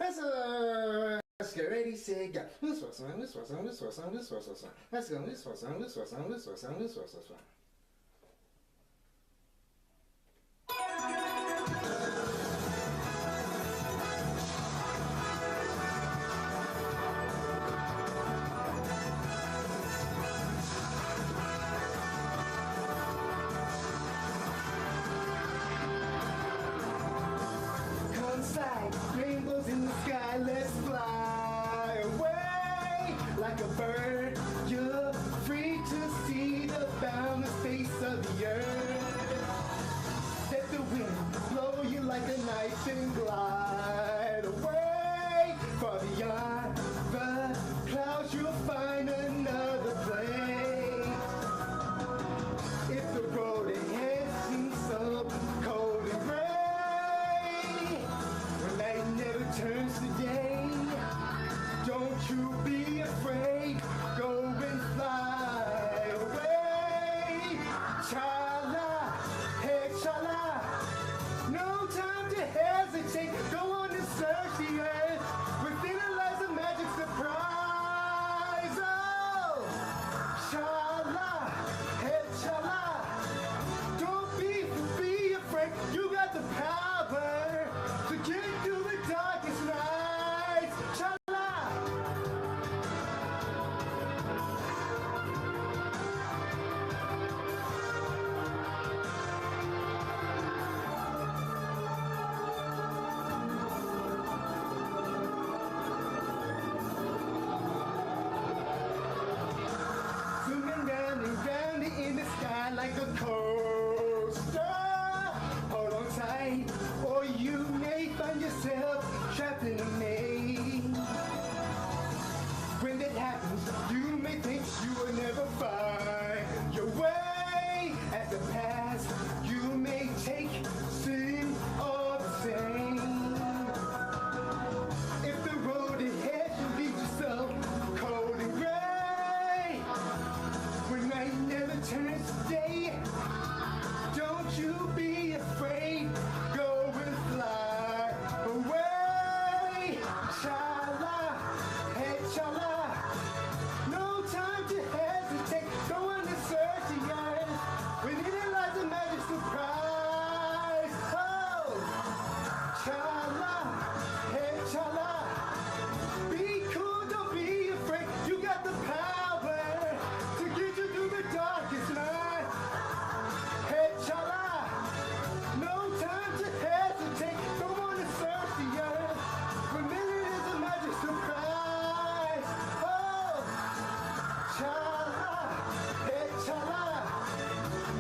Let's get ready, say go. This was on, this was on, this was on, this was on. Let's go, this was on, this was on, this was on, this was on. Rainbows in the sky, let's fly away like a bird. You're free to see the boundless face of the earth. Let the wind blow you like a knife and glide away. Far beyond the clouds, you'll find another place. If the road ahead seems so cold and gray, turns today, don't you be afraid, go and fly away. Chala, hey chala, no time to hesitate, go on and search the earth, within it lies a magic surprise. Oh, chala, hey chala, don't be afraid, you got the power to get through the darkest nights. Chala! Zooming round and round in the sky like a coaster. Hold on tight, or you may find yourself trapped in a maze. When that happens, you may think you will never find your way. At the past, you may take seem all the same. If the road ahead should lead you so cold and gray, when night never turns to day, don't you be afraid, go and fly away. Chala, hey chala, no time to hesitate, go on and search the earth, within it lies a magic surprise. Oh, chala, hey chala, be cool, don't be afraid, you got the power to get you through the darkest night. Hey chala, no time to hesitate, go on and search the earth, within it is a magic surprise. Oh, chala, hey chala,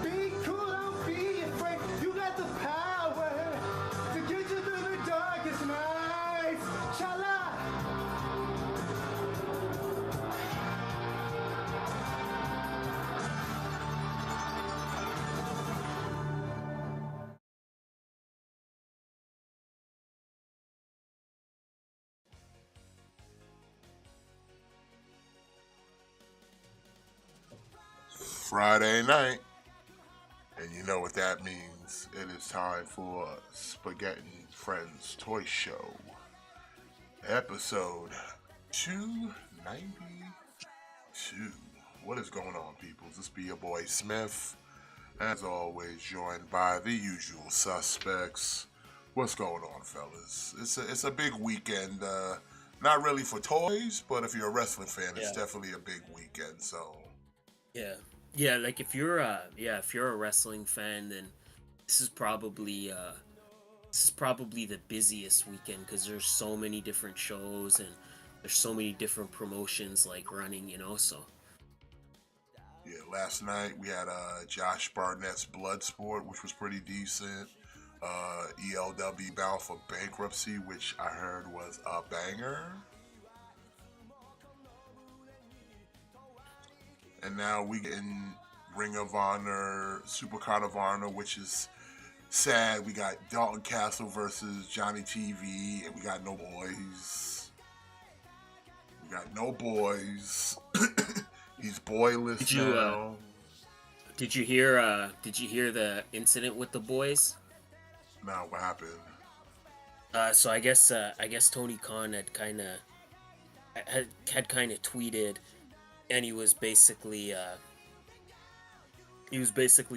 be cool, don't be afraid, you got the power to get you through the darkest nights. Chala. Friday night, and you know what that means. It is time for Spaghett Friends Toy Show, episode 292. What is going on, people? This be your boy Smith, as always, joined by the usual suspects. What's going on, fellas? It's a big weekend. Not really for toys, but if you're a wrestling fan, it's definitely a big weekend. So yeah, like if you're a wrestling fan, then this is probably the busiest weekend because there's so many different shows and there's so many different promotions like running, so. Yeah, last night we had Josh Barnett's Bloodsport, which was pretty decent. ELW Bound for Bankruptcy, which I heard was a banger. And now we get in Ring of Honor, Supercard of Honor, which is sad. We got Dalton Castle versus Johnny TV, and we got no boys. He's boyless now. Did you hear the incident with the boys? Now what happened? So I guess Tony Khan had kind of tweeted, and he was basically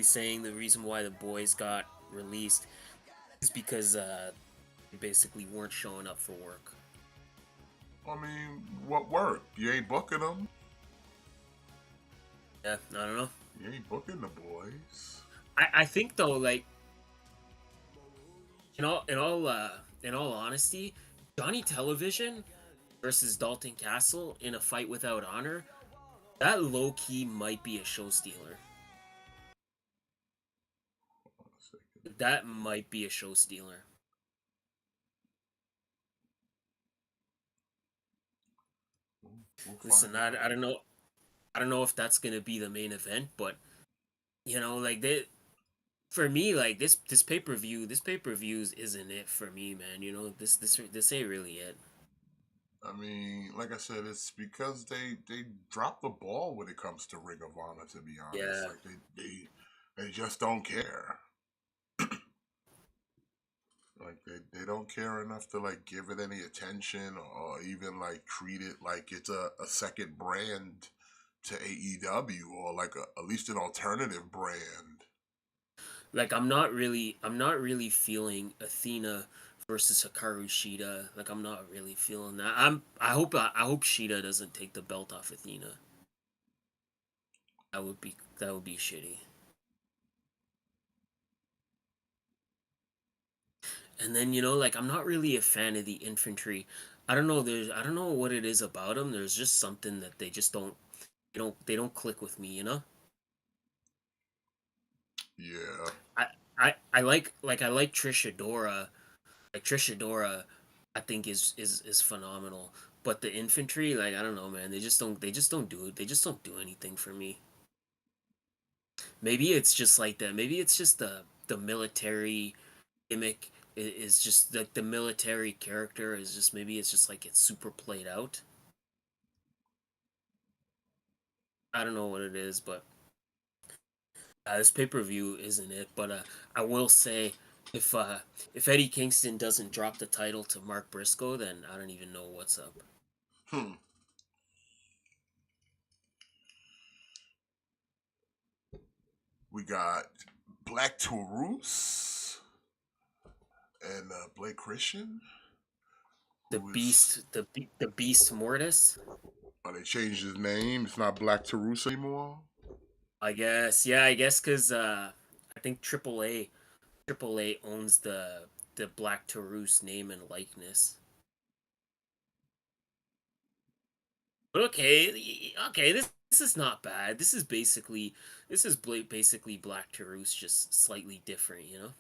saying the reason why the boys got released is because they basically weren't showing up for work. I mean, what work? You ain't booking them. Yeah, I don't know. You ain't booking the boys. I think though, like in all honesty, Johnny Television versus Dalton Castle in a fight without honor, that low key might be a show stealer. Hold on a second. That might be a show stealer. We'll find Listen, out. I don't know. I don't know if that's gonna be the main event, but like they for me, like this pay per views isn't it for me, man. This ain't really it. I mean, like I said, it's because they drop the ball when it comes to Ring of Honor. To be honest, Yeah, like they just don't care. Like they don't care enough to like give it any attention or even like treat it like it's a second brand to AEW or like at least an alternative brand. like I'm not really feeling Athena versus Hikaru Shida. Like I'm not really feeling that. I hope Shida doesn't take the belt off Athena. That would be shitty. And then like I'm not really a fan of the infantry. I don't know what it is about them. There's just something that they don't click with me, you know? Yeah. I I like Trish Adora. Like Trish Adora I think is phenomenal. But the infantry, like I don't know, man. They just don't do it. They just don't do anything for me. Maybe it's just like that. Maybe it's just the military gimmick is just like the military character is just maybe it's just like it's super played out. I don't know what it is, but this pay per view isn't it. But I will say if uh, if Eddie Kingston doesn't drop the title to Mark Briscoe, then I don't even know what's up. Hmm. We got Black Taurus and Blake Christian, who is. The Beast Mortis. Oh, they changed his name. It's not Black Taurus anymore. I guess, yeah, I guess because I think Triple A owns the Black Taurus name and likeness. But okay, this is not bad. Basically Black Taurus just slightly different, you know.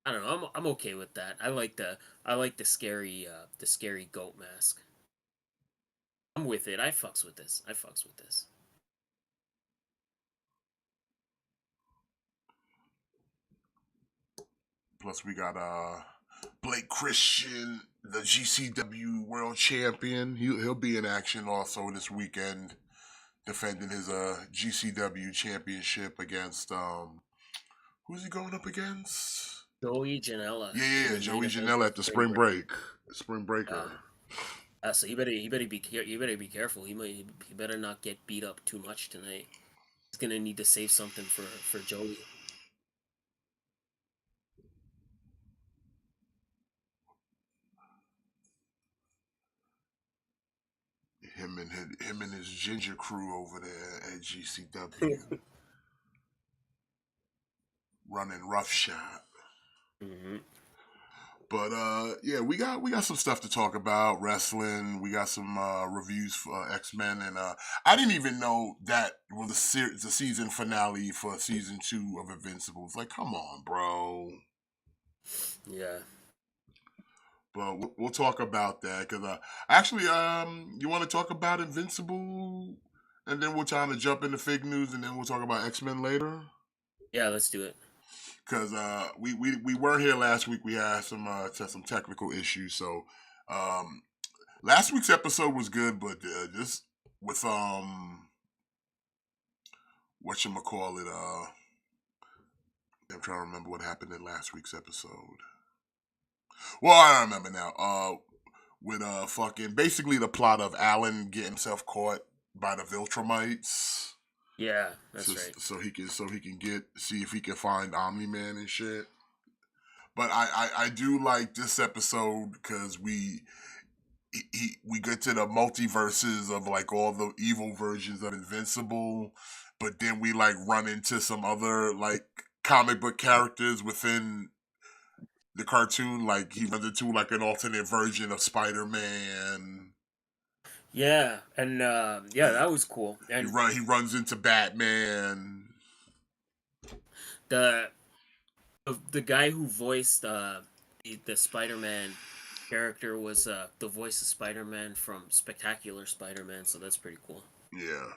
I don't know. I'm okay with that. I like the scary goat mask. I'm with it. I fucks with this. I fucks with this. Plus, we got Blake Christian, the GCW World Champion. He'll be in action also this weekend, defending his GCW Championship against who's he going up against? Joey Janela in Yeah, the main Joey event Janela of at the Spring Spring Break. Break, Spring Breaker. So he better be careful. He better not get beat up too much tonight. He's gonna need to save something for Joey. Him and his ginger crew over there at GCW running roughshod. Mm-hmm. But yeah, we got some stuff to talk about. Wrestling. We got some reviews for X-Men, and I didn't even know that was the season finale for season 2 of Invincible. It's like, come on, bro. Yeah. But we'll talk about that because actually, you want to talk about Invincible, and then we'll try to jump into fake news, and then we'll talk about X-Men later. Yeah, let's do it. Because we weren't here last week. We had some technical issues. So last week's episode was good, but just with whatchamacallit, I'm trying to remember what happened in last week's episode. Well, I remember now. With fucking basically the plot of Alan getting himself caught by the Viltrumites. Yeah, that's right. So he can see if he can find Omni Man and shit. But I do like this episode because we get to the multiverses of like all the evil versions of Invincible, but then we like run into some other like comic book characters within the cartoon. Like he runs into like an alternate version of Spider-Man. Yeah, and yeah, that was cool. And He runs into Batman. the the guy who voiced the Spider-Man character was the voice of Spider-Man from Spectacular Spider-Man, so that's pretty cool. Yeah.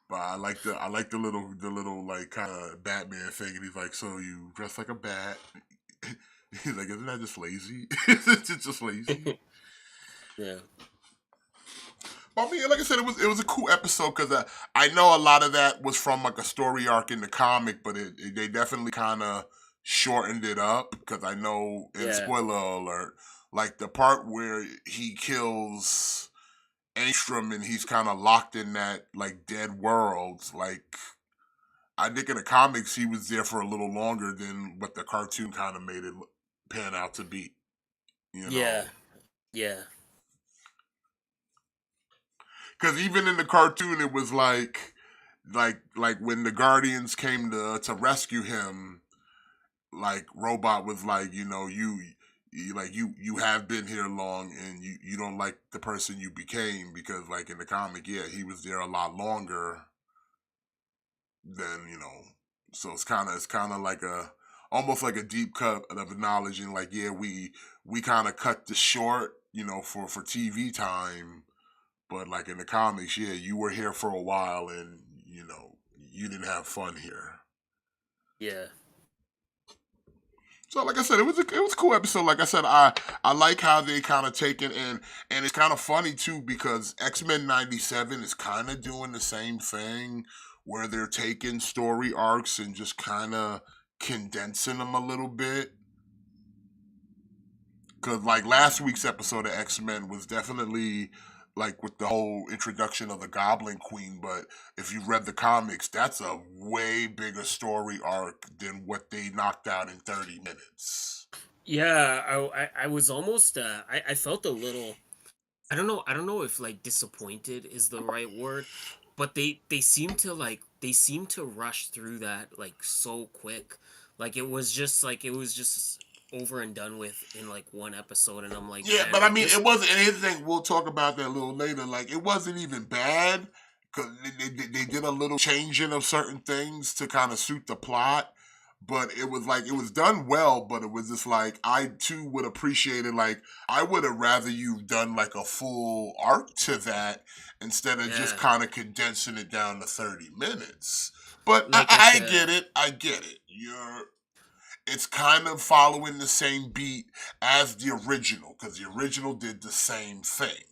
But I like the little like kind of Batman thing, and he's like, "So you dress like a bat?" He's like, "Isn't that just lazy? It's just lazy." Yeah. I mean, like I said, it was a cool episode because I know a lot of that was from like a story arc in the comic, but they definitely kind of shortened it up because I know, and Yeah. spoiler alert, like the part where he kills Angstrom and he's kind of locked in that like dead world. Like I think in the comics he was there for a little longer than what the cartoon kind of made it pan out to be. You know, Yeah. Yeah. because even in the cartoon it was like when the Guardians came to rescue him, like Robot was like, you know, you have been here long and you don't like the person you became, because like in the comic, yeah, he was there a lot longer than, you know. So it's kind of like a almost like a deep cut of acknowledging like, yeah, we kind of cut this short, you know, for TV time, but like in the comics, yeah, you were here for a while and you know you didn't have fun here. Yeah. So like I said, it was a cool episode. Like I said, I like how they kind of take it, and it's kind of funny too because X-Men 97 is kind of doing the same thing where they're taking story arcs and just kind of condensing them a little bit. Because like last week's episode of X-Men was definitely like with the whole introduction of the Goblin Queen, but if you read the comics, that's a way bigger story arc than what they knocked out in 30 minutes. Yeah, I was almost I felt a little, I don't know if like disappointed is the right word, but they seem to rush through that like so quick. Like it was just over and done with in like one episode, and I'm like, Yeah, man, but I like mean, this. it wasn't anything. We'll talk about that a little later. Like, it wasn't even bad because they did a little changing of certain things to kind of suit the plot. But it was like, it was done well, but it was just like, I too would appreciate it. Like, I would have rather you've done like a full arc to that instead of just Yeah, kind of condensing it down to 30 minutes. But like at I the get it. I get it. It's kind of following the same beat as the original because the original did the same thing.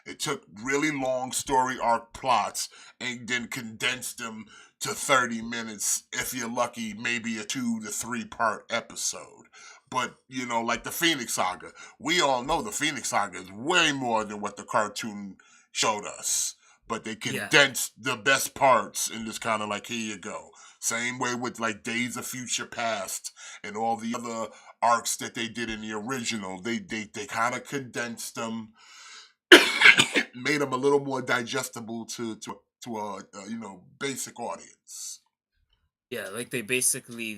It took really long story arc plots and then condensed them to 30 minutes, if you're lucky, maybe a 2 to 3 part episode. But, you know, like the Phoenix Saga, we all know the Phoenix Saga is way more than what the cartoon showed us. But they yeah. condensed the best parts and just kind of like, here you go. Same way with like Days of Future Past and all the other arcs that they did in the original. They kind of condensed them, made them a little more digestible to a you know, basic audience. Yeah, like they basically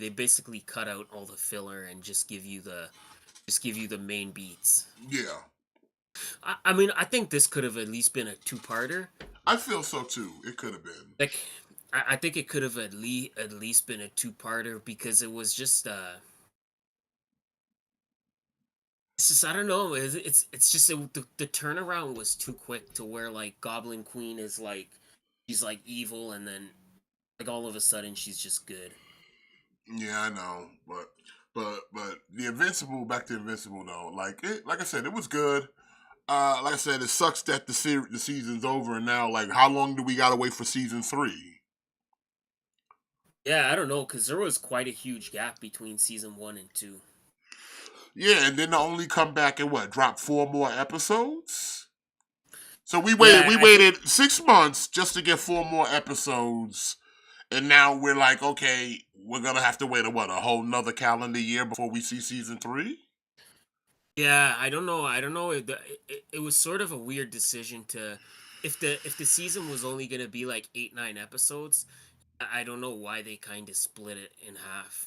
cut out all the filler and just give you the main beats. Yeah, I mean, I think this could have at least been a two-parter. I feel so too. It could have been. Like, I think it could have at least been a two-parter because it was just it's just I don't know. It's just the turnaround was too quick to where like Goblin Queen is like she's like evil and then like all of a sudden she's just good. Yeah, I know, but the Invincible, back to Invincible though. Like I said, it was good. Like I said, it sucks that the season's over and now like how long do we gotta wait for season 3? Yeah, I don't know, because there was quite a huge gap between season one and two. Yeah, and then to only come back and what, drop 4 more episodes? So we Yeah, I think. waited 6 months just to get 4 more episodes, and now we're like, okay, we're gonna have to wait a whole nother calendar year before we see season three. Yeah, I don't know. I don't know. It was sort of a weird decision to, if the season was only gonna be like 8 9 episodes. I don't know why they kind of split it in half.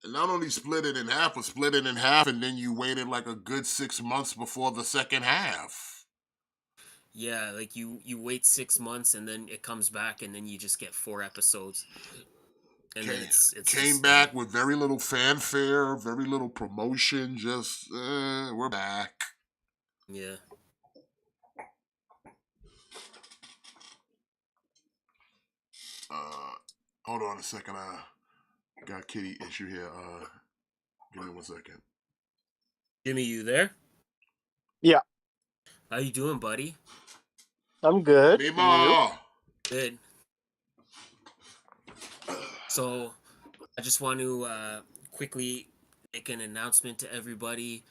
And not only split it in half, but split it in half, and then you waited like a good 6 months before the second half. Yeah, like you wait 6 months and then it comes back and then you just get 4 episodes and then Came, it's came just back with very little fanfare, very little promotion. Just we're back. yeah. Uh, hold on a second. Got a kitty issue here. Give me 1 second. Jimmy, you there? Yeah, How you doing, buddy? I'm good. You? Mima! Good. So I just want to quickly make an announcement to everybody.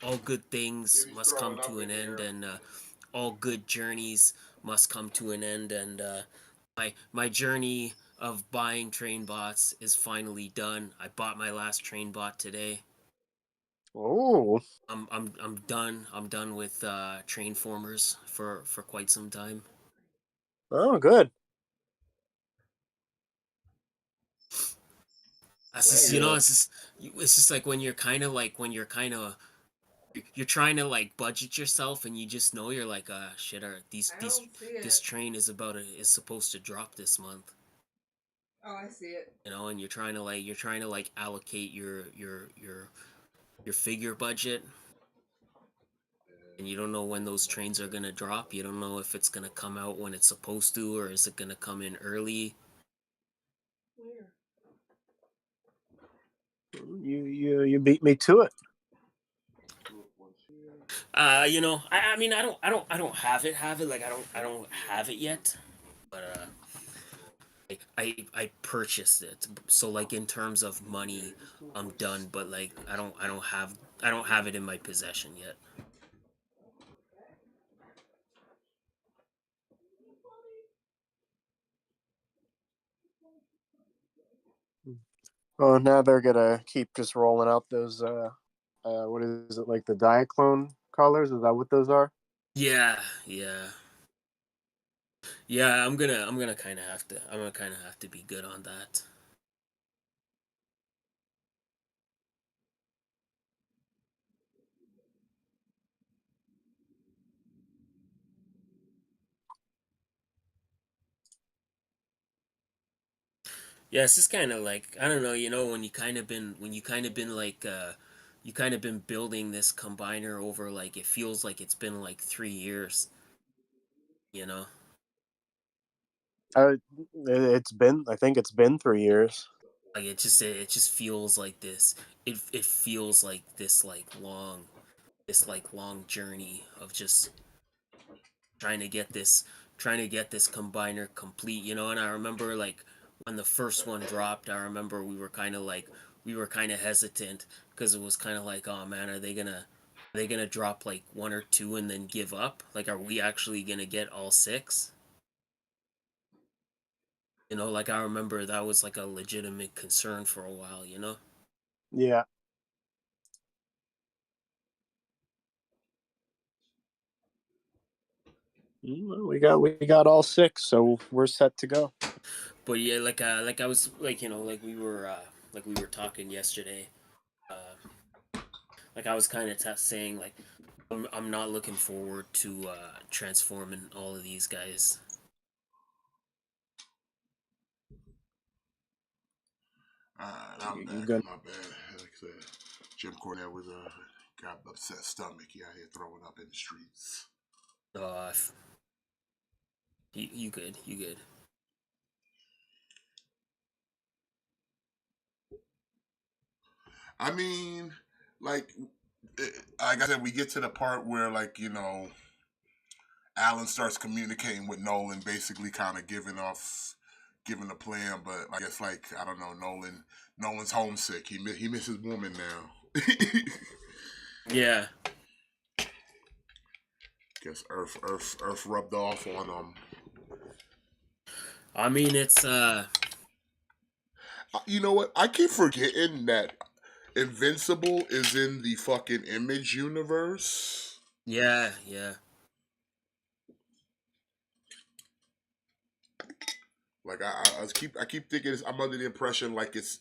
All good things Kitty's must come throwing up to in an end, here. and all good journeys must come to an end. And my journey of buying train bots is finally done. I bought my last train bot today. Oh, I'm done. I'm done with train formers for quite some time. oh, good. It's just, Yeah. it's just like when you're kind of like when you're trying to like budget yourself and you just know you're like shit, these this train is supposed to drop this month. Oh, I see it. And you're trying to like allocate your figure budget, and you don't know when those trains are gonna drop. You don't know if it's gonna come out when it's supposed to, or is it gonna come in early. Where? You beat me to it. I mean, I don't have it like I don't have it yet, but I purchased it. So like in terms of money, I'm done. But like I don't have it in my possession yet. Oh, now they're gonna keep just rolling out those. What is it like the Diaclone colors? Is that what those are? Yeah, yeah, yeah. I'm gonna kind of have to be good on that. Yeah, it's just kind of like I don't know, when you kind of been like you kind of been building this combiner over like it feels like it's been like 3 years, you know. It's been. I think it's been 3 years. Like it just feels like this. It feels like this long journey of just trying to get this trying to get this combiner complete, and I remember like when the first one dropped, I remember we were kind of hesitant because it was kind of like, oh man, are they gonna drop like one or two and then give up? Like, are we actually gonna get all six? Like I remember that was like a legitimate concern for a while. Yeah. We got all six, so we're set to go. But yeah, like I was like we were talking yesterday. Like I was kind of saying, like I'm not looking forward to transforming all of these guys. I'm You back. gonna? My bad. Like I said, Jim Cornette was got upset stomach. He out here throwing up in the streets. Uh, you good? You good? I mean, like, like I said, we get to the part where Alan starts communicating with Nolan, basically kind of given the plan, but I guess like I don't know, Nolan's homesick. He misses woman now. Yeah. Guess Earth rubbed off on him. I mean, it's You know what? I keep forgetting that Invincible is in the fucking Image universe. yeah, yeah. Like I keep thinking I'm under the impression like it's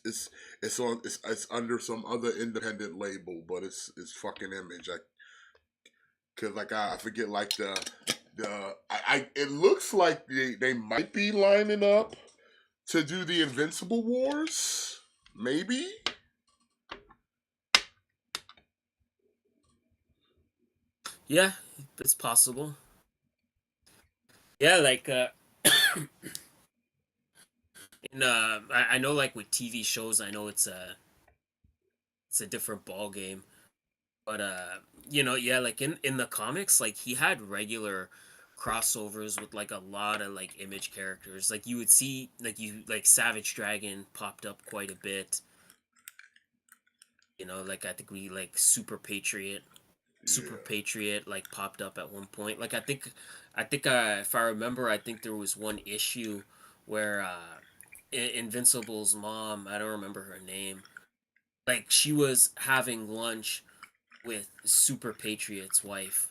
under some other independent label, but it's fucking Image. Cause like I forget like the it looks like they might be lining up to do the Invincible Wars, maybe. Yeah, it's possible. Yeah, like in I know like with TV shows, I know it's a different ball game. But yeah, like in the comics, like he had regular crossovers with like a lot of like Image characters. Like you would see like Savage Dragon popped up quite a bit. Like I think we like Super Yeah, Patriot like popped up at one point. Like I think if I remember, I think there was one issue where Invincible's mom, I don't remember her name, like she was having lunch with Super Patriot's wife.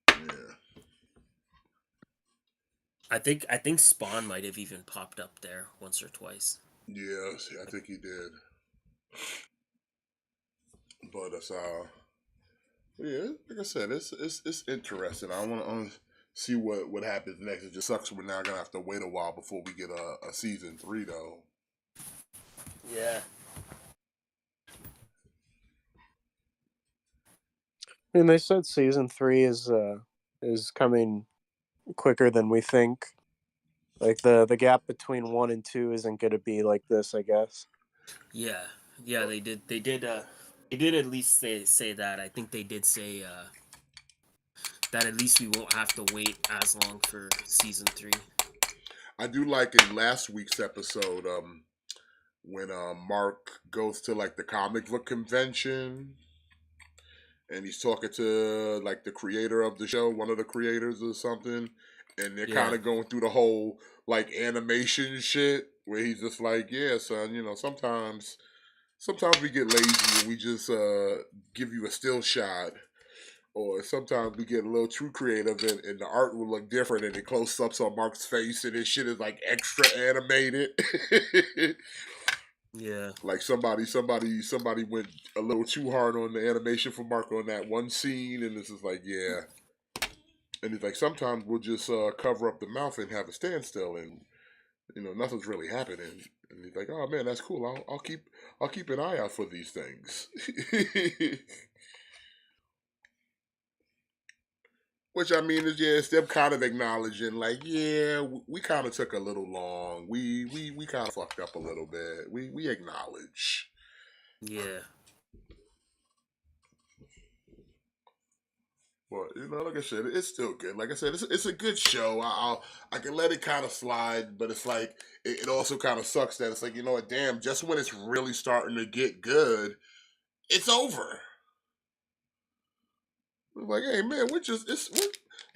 yeah, I think Spawn might have even popped up there once or twice. yeah. See, I think he did, but it's yeah. Like I said, it's interesting. I want to see what happens next. It just sucks we're now gonna have to wait a while before we get a season 3 though. Yeah. I mean, they said season 3 is coming quicker than we think. Like the gap between 1 and 2 isn't going to be like this, I guess. Yeah. Yeah, they did at least say that. I think they did say that at least we won't have to wait as long for season 3. I do like in last week's episode, when Mark goes to like the comic book convention and he's talking to like the creator of the show, one of the creators or something, and they're kind Yeah. of going through the whole like animation shit where he's just like, yeah, son, sometimes we get lazy and we just give you a still shot. Or sometimes we get a little too creative and the art will look different and it close ups on Mark's face and his shit is like extra animated. Yeah. Like somebody went a little too hard on the animation for Mark on that one scene, and this is like, yeah. And he's like, sometimes we'll just cover up the mouth and have a standstill, and nothing's really happening. And he's like, oh man, that's cool. I'll keep an eye out for these things. Which I mean is, yeah, it's them kind of acknowledging, like, yeah, we kind of took a little long. We kind of fucked up a little bit. We acknowledge. Yeah. But like I said, it's still good. Like I said, it's a good show. I can let it kind of slide, but it's like it also kind of sucks that it's like, you know what, damn, just when it's really starting to get good, it's over. Like, hey man,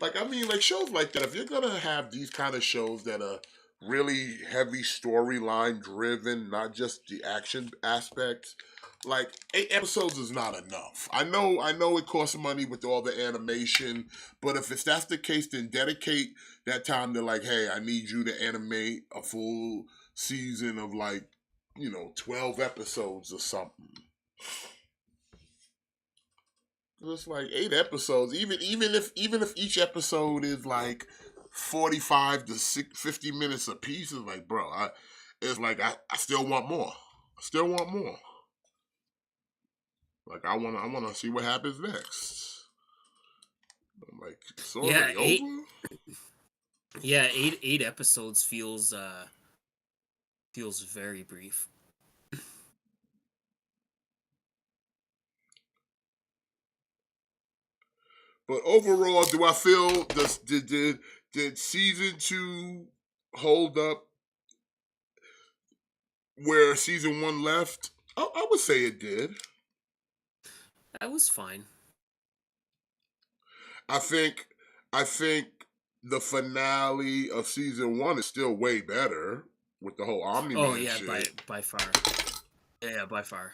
like I mean, like shows like that. If you're gonna have these kind of shows that are really heavy storyline driven, not just the action aspects, like 8 episodes is not enough. I know it costs money with all the animation, but if that's the case, then dedicate that time to like, hey, I need you to animate a full season of like 12 episodes or something. It's like 8 episodes. Even if each episode is like 45 to 50 minutes a piece, it's like, bro, it's like I still want more. I still want more. Like I wanna see what happens next. I'm like, it's Yeah, already eight over. yeah, eight episodes feels very brief. But overall, do I feel this did did season 2 hold up where season 1 left? I would say it did. That was fine. I think the finale of season 1 is still way better with the whole Omni Oh Man yeah, shit. by far. Yeah, by far.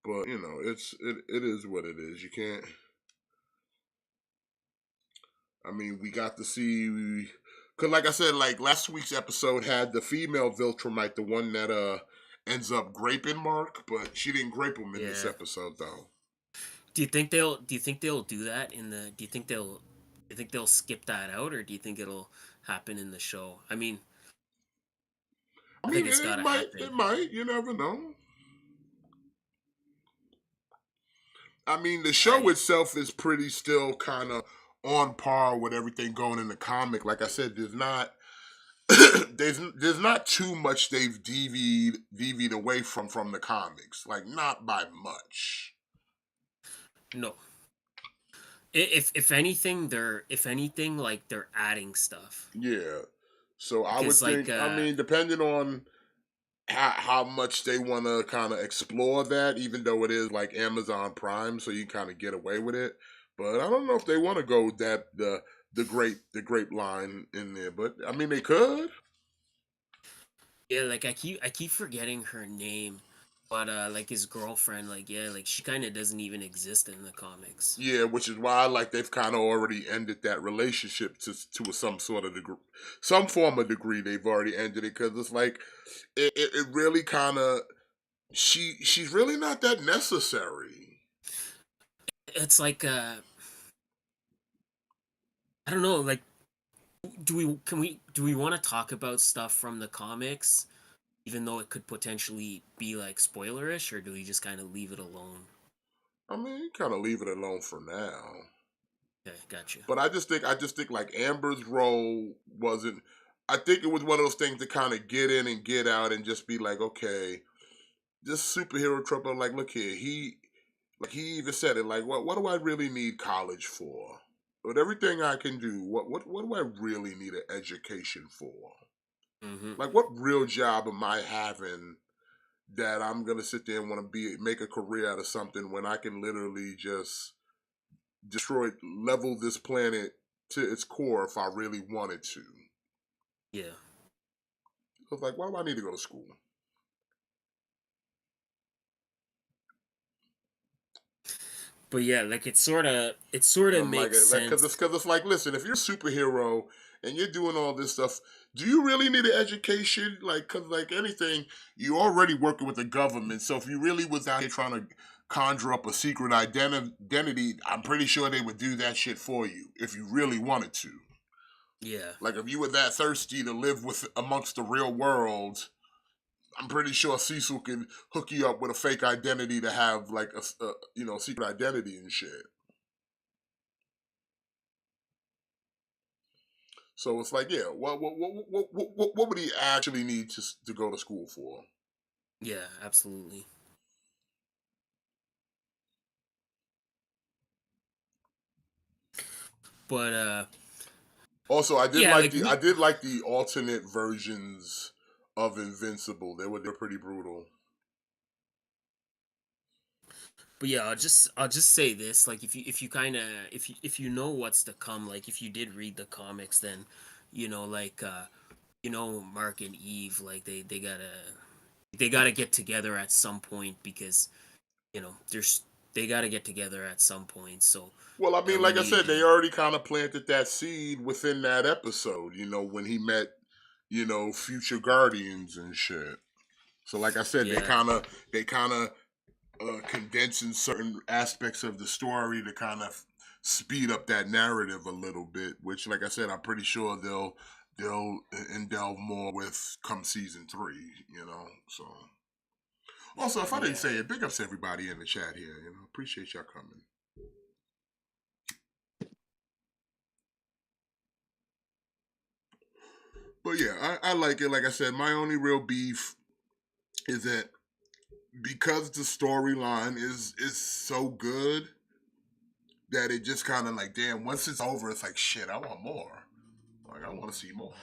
But it is what it is. You can't. I mean, we got to see. Cause like I said, like last week's episode had the female Viltrumite, the one that ends up graping Mark, but she didn't grape him in this Yeah. episode though. Do you think they'll do that in the? Do you think they'll skip that out, or do you think it'll happen in the show? I mean, I I mean, think it's it gotta might. happen. It might. You never know. I mean, the show I itself is pretty still kind of on par with everything going in the comic. Like I said, there's not there's not too much they've devied away from the comics. Like not by much. no. If anything, like they're adding stuff Yeah. So I because would like think. I mean, depending on how much they want to kind of explore that, even though it is like Amazon Prime, so you kind of get away with it. But I don't know if they want to go that the grape line in there. But I mean, they could. yeah, like I keep forgetting her name, but like his girlfriend, like yeah, like she kind of doesn't even exist in the comics. Yeah, which is why like they've kind of already ended that relationship to some sort of degree, some form of degree. They've already ended it because it's like it really kind of she's really not that necessary. It's like I don't know, like do we want to talk about stuff from the comics, even though it could potentially be like spoilerish, or do we just kind of leave it alone? I mean, kind of leave it alone for now. Okay, gotcha. But I just think like Amber's role wasn't. I think it was one of those things to kind of get in and get out and just be like, okay, this superhero trouble. Like, look here, he even said it. Like, what do I really need college for? With everything I can do, what do I really need an education for? Mm-hmm. Like, what real job am I having that I'm gonna sit there and want to make a career out of something when I can literally just level this planet to its core if I really wanted to. Yeah. So it's like, why do I need to go to school? But yeah, like it sort of I'm like, makes sense. because it's like, listen, if you're a superhero and you're doing all this stuff, do you really need an education? Like, because like anything, you're already working with the government. So if you really was out here trying to conjure up a secret identity, I'm pretty sure they would do that shit for you if you really wanted to. Yeah. Like if you were that thirsty to live with amongst the real world, I'm pretty sure Cecil can hook you up with a fake identity to have like a secret identity and shit. So it's like, yeah, what would he actually need to go to school for? Yeah, absolutely. But Also, yeah, like I did like the alternate versions of Invincible. They're pretty brutal. but yeah, I'll just say this, like if you kind of if you know what's to come, like if you did read the comics, then like Mark and Eve, like they gotta get together at some point because there's they gotta get together at some point. So Well, I mean, we like I need to said, they be already kind of planted that seed within that episode. When he met, future Guardians and shit. So, like I said, yeah they kind of condensing certain aspects of the story to kind of speed up that narrative a little bit. Which, like I said, I'm pretty sure they'll delve more with come season 3. So. Also, if I didn't yeah. say it, big ups to everybody in the chat here. Appreciate y'all coming. But yeah, I like it. Like I said, my only real beef is that because the storyline is so good, that it just kind of like, damn, once it's over, it's like, shit, I want more. Like, I want to see more.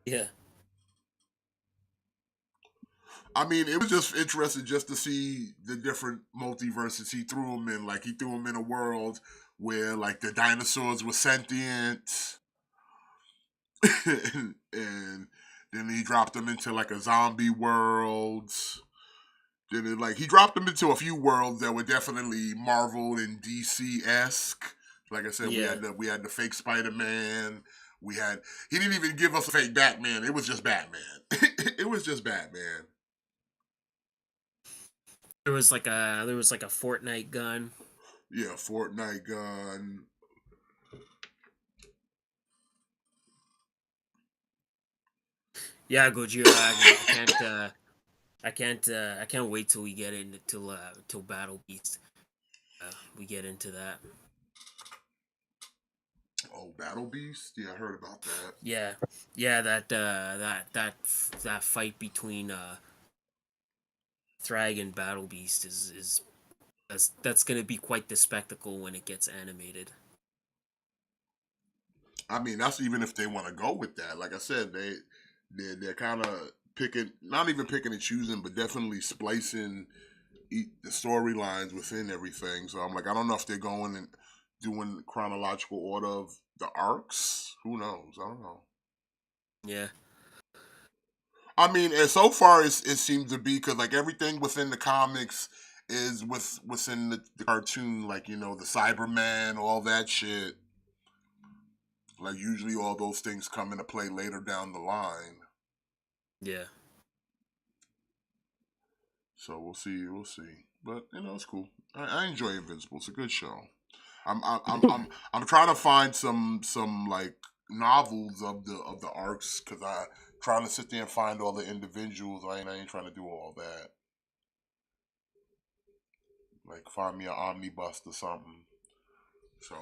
Yeah. I mean, it was just interesting just to see the different multiverses he threw them in. Like, he threw them in a world where, like, the dinosaurs were sentient. And then he dropped them into, like, a zombie world. Then it, like, he dropped them into a few worlds that were definitely Marvel and DC-esque. Like I said, Yeah. we had the fake Spider-Man. He didn't even give us a fake Batman. It was just Batman. It was just Batman. There was like a Fortnite gun. Yeah, Fortnite gun. Yeah, Gojira. I can't wait till we get into till Battle Beast. We get into that. Oh, Battle Beast? Yeah, I heard about that. Yeah, that fight between Thrag and Battle Beast is that's gonna be quite the spectacle when it gets animated. I mean, that's even if they want to go with that. Like I said, they're kind of picking, not even picking and choosing, but definitely splicing the storylines within everything. So I'm like, I don't know if they're going and doing chronological order of the arcs. Who knows? I don't know. Yeah. I mean, and so far it seems to be because like everything within the comics is within the cartoon, like, you know, the Cyberman, all that shit. Like usually all those things come into play later down the line. Yeah. So we'll see. But you know, it's cool. I enjoy Invincible. It's a good show. I'm trying to find some like novels of the arcs because I trying to sit there and find all the individuals. I ain't trying to do all that. Like find me an omnibus or something. So,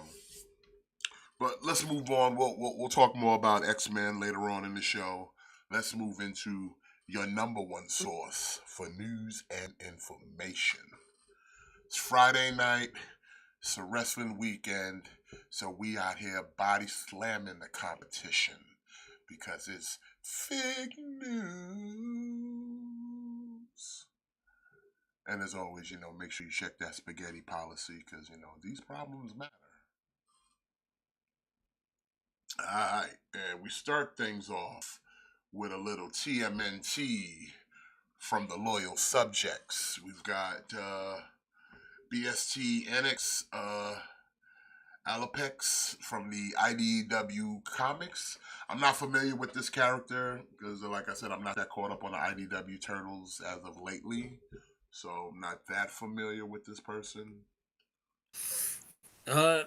but let's move on. We'll talk more about X-Men later on in the show. Let's move into your number one source for news and information. It's Friday night. It's a wrestling weekend. So we out here body slamming the competition because it's fake news. And as always, you know, make sure you check that spaghetti policy because, you know, these problems matter. All right, and we start things off with a little TMNT from the loyal subjects. We've got BST Enix Alopex from the IDW comics. I'm not familiar with this character because, like I said, I'm not that caught up on the IDW Turtles as of lately. So I'm not that familiar with this person. Uh.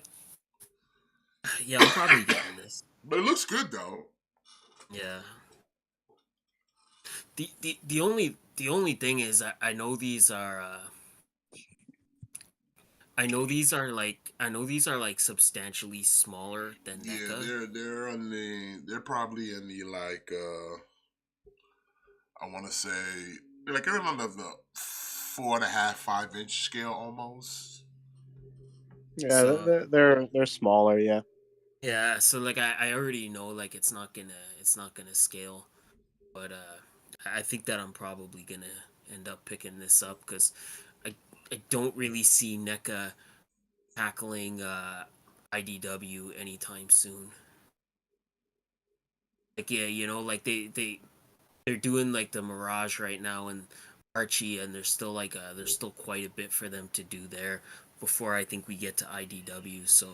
Yeah, I'm probably getting this. But it looks good though. Yeah. The only thing is I know these are I know these are like substantially smaller than Yeah, NECA. they're probably in the like I want to say like they're on the 4.5, 5 inch scale almost. Yeah, So they're smaller. Yeah. yeah, so like I already know like it's not gonna scale, but I think that I'm probably gonna end up picking this up because I I don't really see NECA tackling IDW anytime soon. Like yeah, you know, like they're doing like the Mirage right now and Archie, and there's still quite a bit for them to do there before I think we get to IDW. So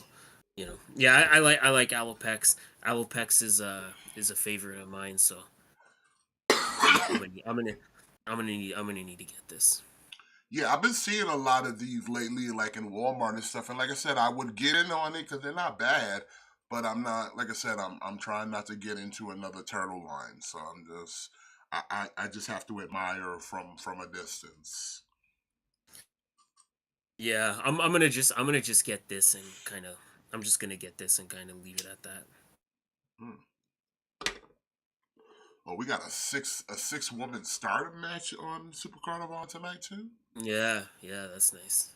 you know, yeah, I like Alopex. Alopex is a favorite of mine. So I'm gonna need to get this. Yeah, I've been seeing a lot of these lately, like in Walmart and stuff. And like I said, I would get in on it because they're not bad. But I'm not, like I said, I'm trying not to get into another turtle line. So I just have to admire from a distance. Yeah, I'm gonna just get this and kind of I'm just gonna get this and kind of leave it at that. Hmm. Oh, we got a 6 woman stardom match on Super Carnival tonight too. Yeah, yeah, that's nice.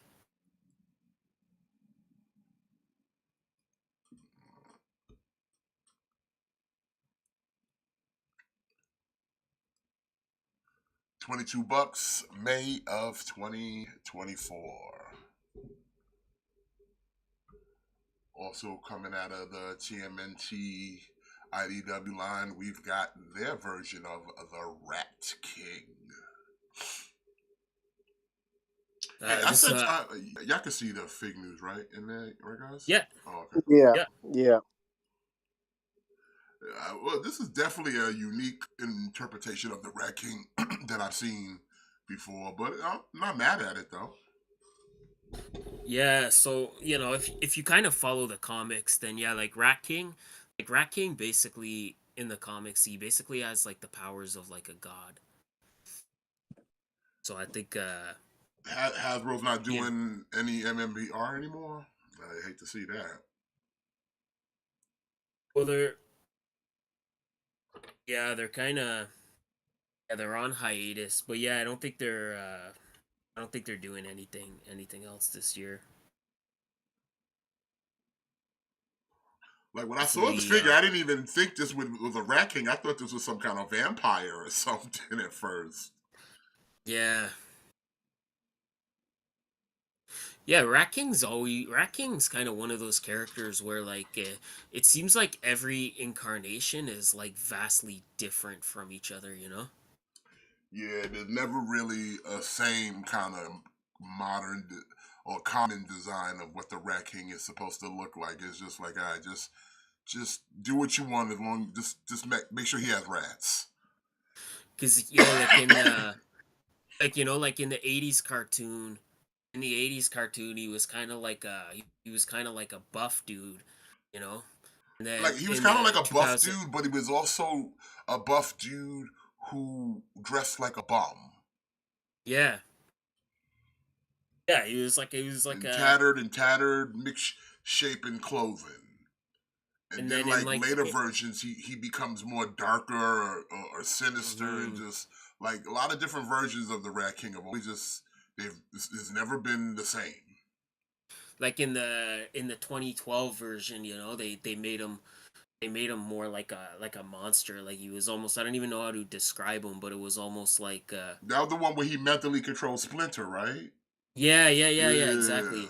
$22, May of 2024. Also coming out of the TMNT IDW line, we've got their version of the Rat King. Hey, I This said y'all can see the fig news, right? In there, right, guys? yeah. Oh, okay. Yeah. Yeah. Yeah. Well, this is definitely a unique interpretation of the Rat King that I've seen before, but I'm not mad at it though. Yeah, so if you kind of follow the comics, then yeah, like Rat King basically in the comics, he basically has like the powers of like a god. So I think Hasbro's not yeah, doing any MMBR anymore. I hate to see that. well they're kind of they're on hiatus, but yeah, I don't think they're doing anything else this year. Like when I saw this Hopefully figure, I didn't even think this was a Rat King. I thought this was some kind of vampire or something at first. yeah. Yeah, Rat King's kind of one of those characters where it seems like every incarnation is like vastly different from each other, you know? Yeah, there's never really a same kind of modern or common design of what the Rat King is supposed to look like. It's just like, I just do what you want as long just make sure he has rats. Cuz yeah, like in like in the 80s cartoon, he was kind of like he was kind of like a buff dude, you know? And Like then he was in kind of the like a buff 2000 dude, but he was also a buff dude who dressed like a bum. yeah. Yeah, he was like In a tattered, mixed shapen clothing. And and then then in like like later versions, he becomes more darker or sinister and mhm. just like a lot of different versions of the Rat King have always just it's never been the same. Like in the 2012 version, they made him more like a monster. Like he was almost, I don't even know how to describe him, but it was almost like That was the one where he mentally controlled Splinter, right? yeah, Yeah. exactly.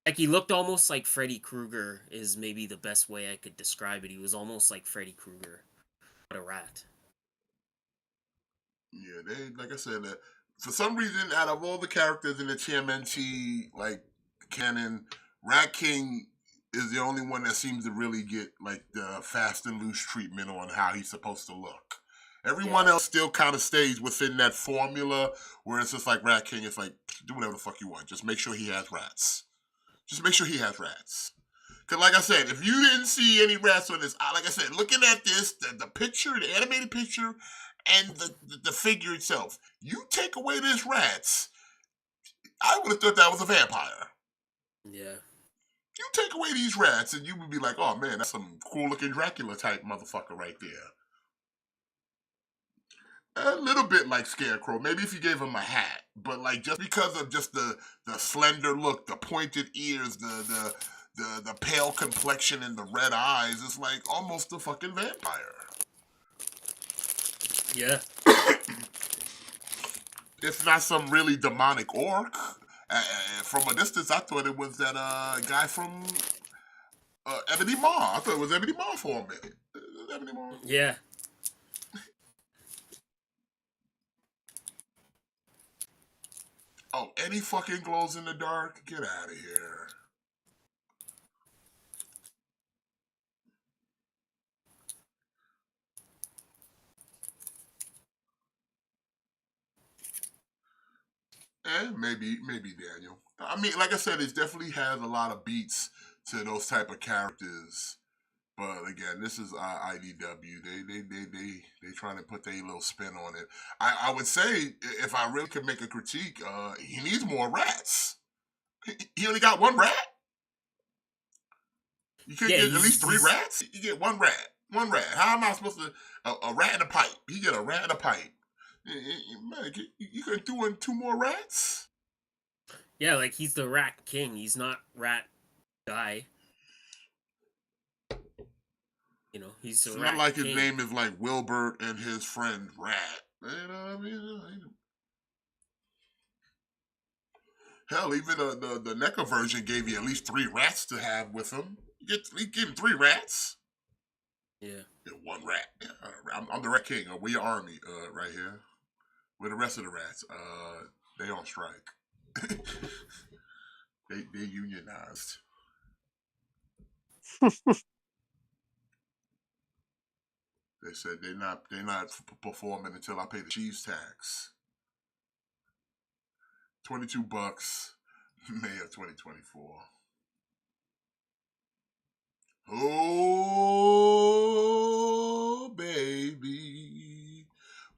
Like he looked almost like Freddy Krueger is maybe the best way I could describe it. He was almost like Freddy Krueger, but a rat. Yeah, they like I said, for some reason, out of all the characters in the TMNT like canon, Rat King is the only one that seems to really get like the fast and loose treatment on how he's supposed to look. Everyone Yeah. else still kind of stays within that formula where it's just like Rat King. It's like do whatever the fuck you want. Just make sure he has rats. Just make sure he has rats. Cause like I said, if you didn't see any rats on this, like I said, looking at this, the picture, the animated picture, and the figure itself, you take away this rats, I would have thought that was a vampire. Yeah. You take away these rats, and you would be like, oh man, that's some cool looking Dracula type motherfucker right there. A little bit like Scarecrow, maybe if you gave him a hat, but like just because of just the slender look, the pointed ears, the pale complexion and the red eyes, it's like almost a fucking vampire. Yeah. It's not some really demonic orc. From a distance, I thought it was that guy from Ebony Maw. I thought it was Ebony Maw for a minute. Ebony Maw. Yeah. Oh, any fucking glows in the dark? Get out of here. Maybe Daniel. I mean, like I said, it definitely has a lot of beats to those type of characters. But again, this is IDW. They trying to put their little spin on it. I would say if I really could make a critique, he needs more rats. He only got one rat. You could Yeah, get at least three he's rats. You get one rat. One rat. How am I supposed to a rat in a pipe? You get a rat in a pipe. Man, you could do in two more rats. yeah, like he's the Rat King. He's not Rat Guy. He's the It's not Rat like his King. name is like Wilbert and his friend Rat. You know what I mean? Hell, even the NECA version gave you at least 3 rats to have with him. You give him 3 rats. Yeah. Yeah, 1 rat. Yeah, I'm the rat king. We're your army right here. Where the rest of the rats? They on strike. they unionized. They said they're not performing until I pay the cheese tax. $22, May of 2024. Oh, baby,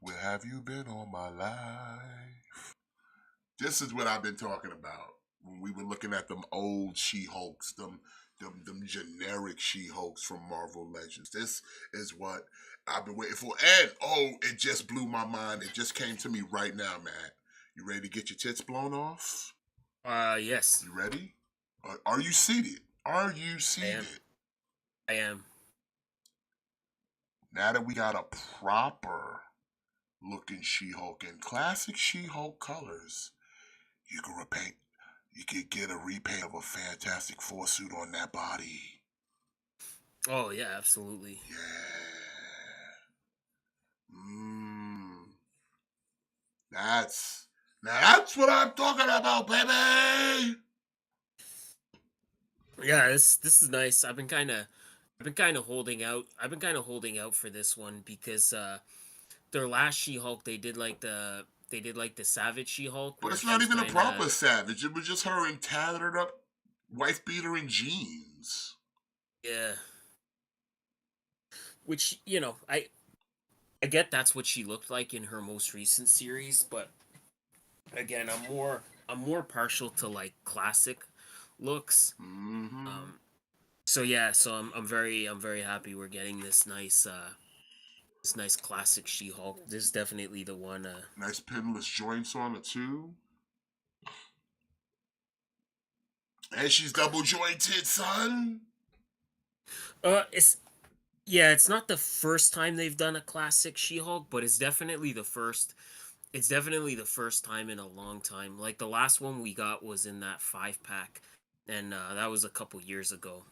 where have you been all my life? This is what I've been talking about when we were looking at them old She-Hulks, them generic She-Hulks from Marvel Legends. This is what I've been waiting for. And, it just blew my mind. It just came to me right now, Matt. You ready to get your tits blown off? Yes. You ready? Are you seated? Are you seated? I am. Now that we got a proper looking She-Hulk in classic She-Hulk colors, you could get a repaint of a Fantastic Four suit on that body. Oh yeah, absolutely. Yeah. That's what I'm talking about, baby. Yeah, this is nice. I've been kind of holding out. I've been kind of holding out for this one because their last She-Hulk they did like the Savage She-Hulk, But where it's she not was even a kind proper of, Savage. It was just her in tattered up wife beater and jeans. yeah. Which I get that's what she looked like in her most recent series, but again, I'm more partial to like classic looks. Mm-hmm. So yeah, so I'm very happy we're getting this nice classic She-Hulk. This is definitely the one. Nice pinless joints on it too. And she's double jointed, son. It's not the first time they've done a classic She-Hulk, but it's definitely the first. It's definitely the first time in a long time. Like the last one we got was in that 5-pack, and that was a couple years ago.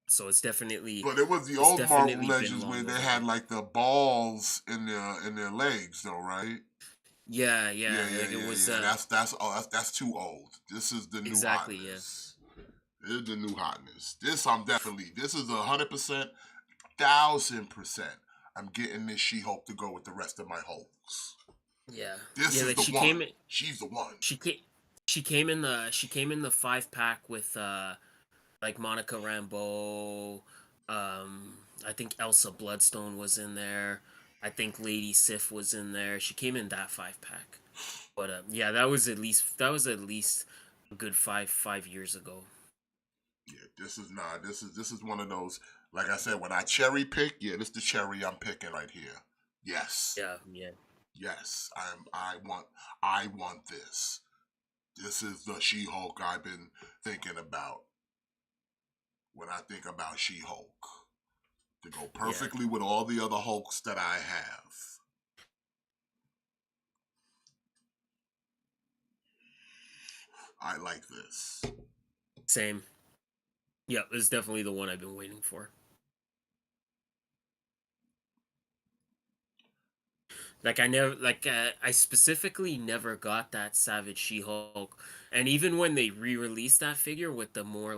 So it's definitely. But it was the It's old Marvel definitely been Legends where long they overdue. had like the balls in their legs, though, right? Yeah, Yeah. like it was. That's too old. This is the new Exactly, yeah. hotness. This is the new hotness. This is 100%, 1,000%. I'm getting this She-Hulk to go with the rest of my Hulks. Yeah, This yeah. is Like the she one. came in. She's the one. She came in the 5-pack with like Monica Rambeau. I think Elsa Bloodstone was in there. I think Lady Sif was in there. She came in that 5-pack. But yeah, that was at least a good 5 years ago. Yeah, this is one of those. Like I said, when I cherry pick, yeah, this is the cherry I'm picking right here. Yes, Yeah. yes, I want this. This is the She-Hulk I've been thinking about when I think about She-Hulk. To go perfectly with all the other Hulks that I have. I like this. Same. Yeah, it's definitely the one I've been waiting for. Like I specifically never got that Savage She-Hulk, and even when they re-released that figure with the more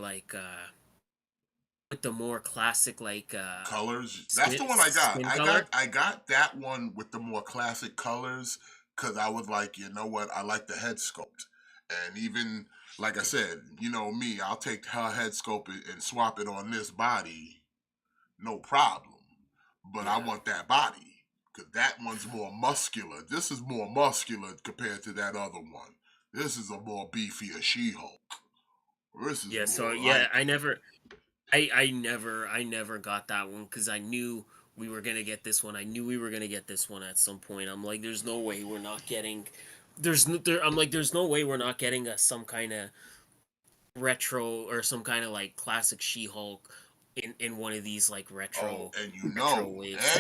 classic Colors. That's the one I got. skin color. I got that one with the more classic colors because I was like, you know what? I like the head sculpt, and even like I said, you know me, I'll take her head sculpt and swap it on this body, no problem. But I Yeah. want that body because that one's more muscular. This is more muscular compared to that other one. This is a more beefier She-Hulk. This is Yeah, so more yeah, like I never got that one because I knew we were gonna get this one. I knew we were gonna get this one at some point. I'm like, there's no way we're not getting. I'm like, there's no way we're not getting some kind of retro or some kind of like classic She-Hulk in one of these like Oh, and retro waves.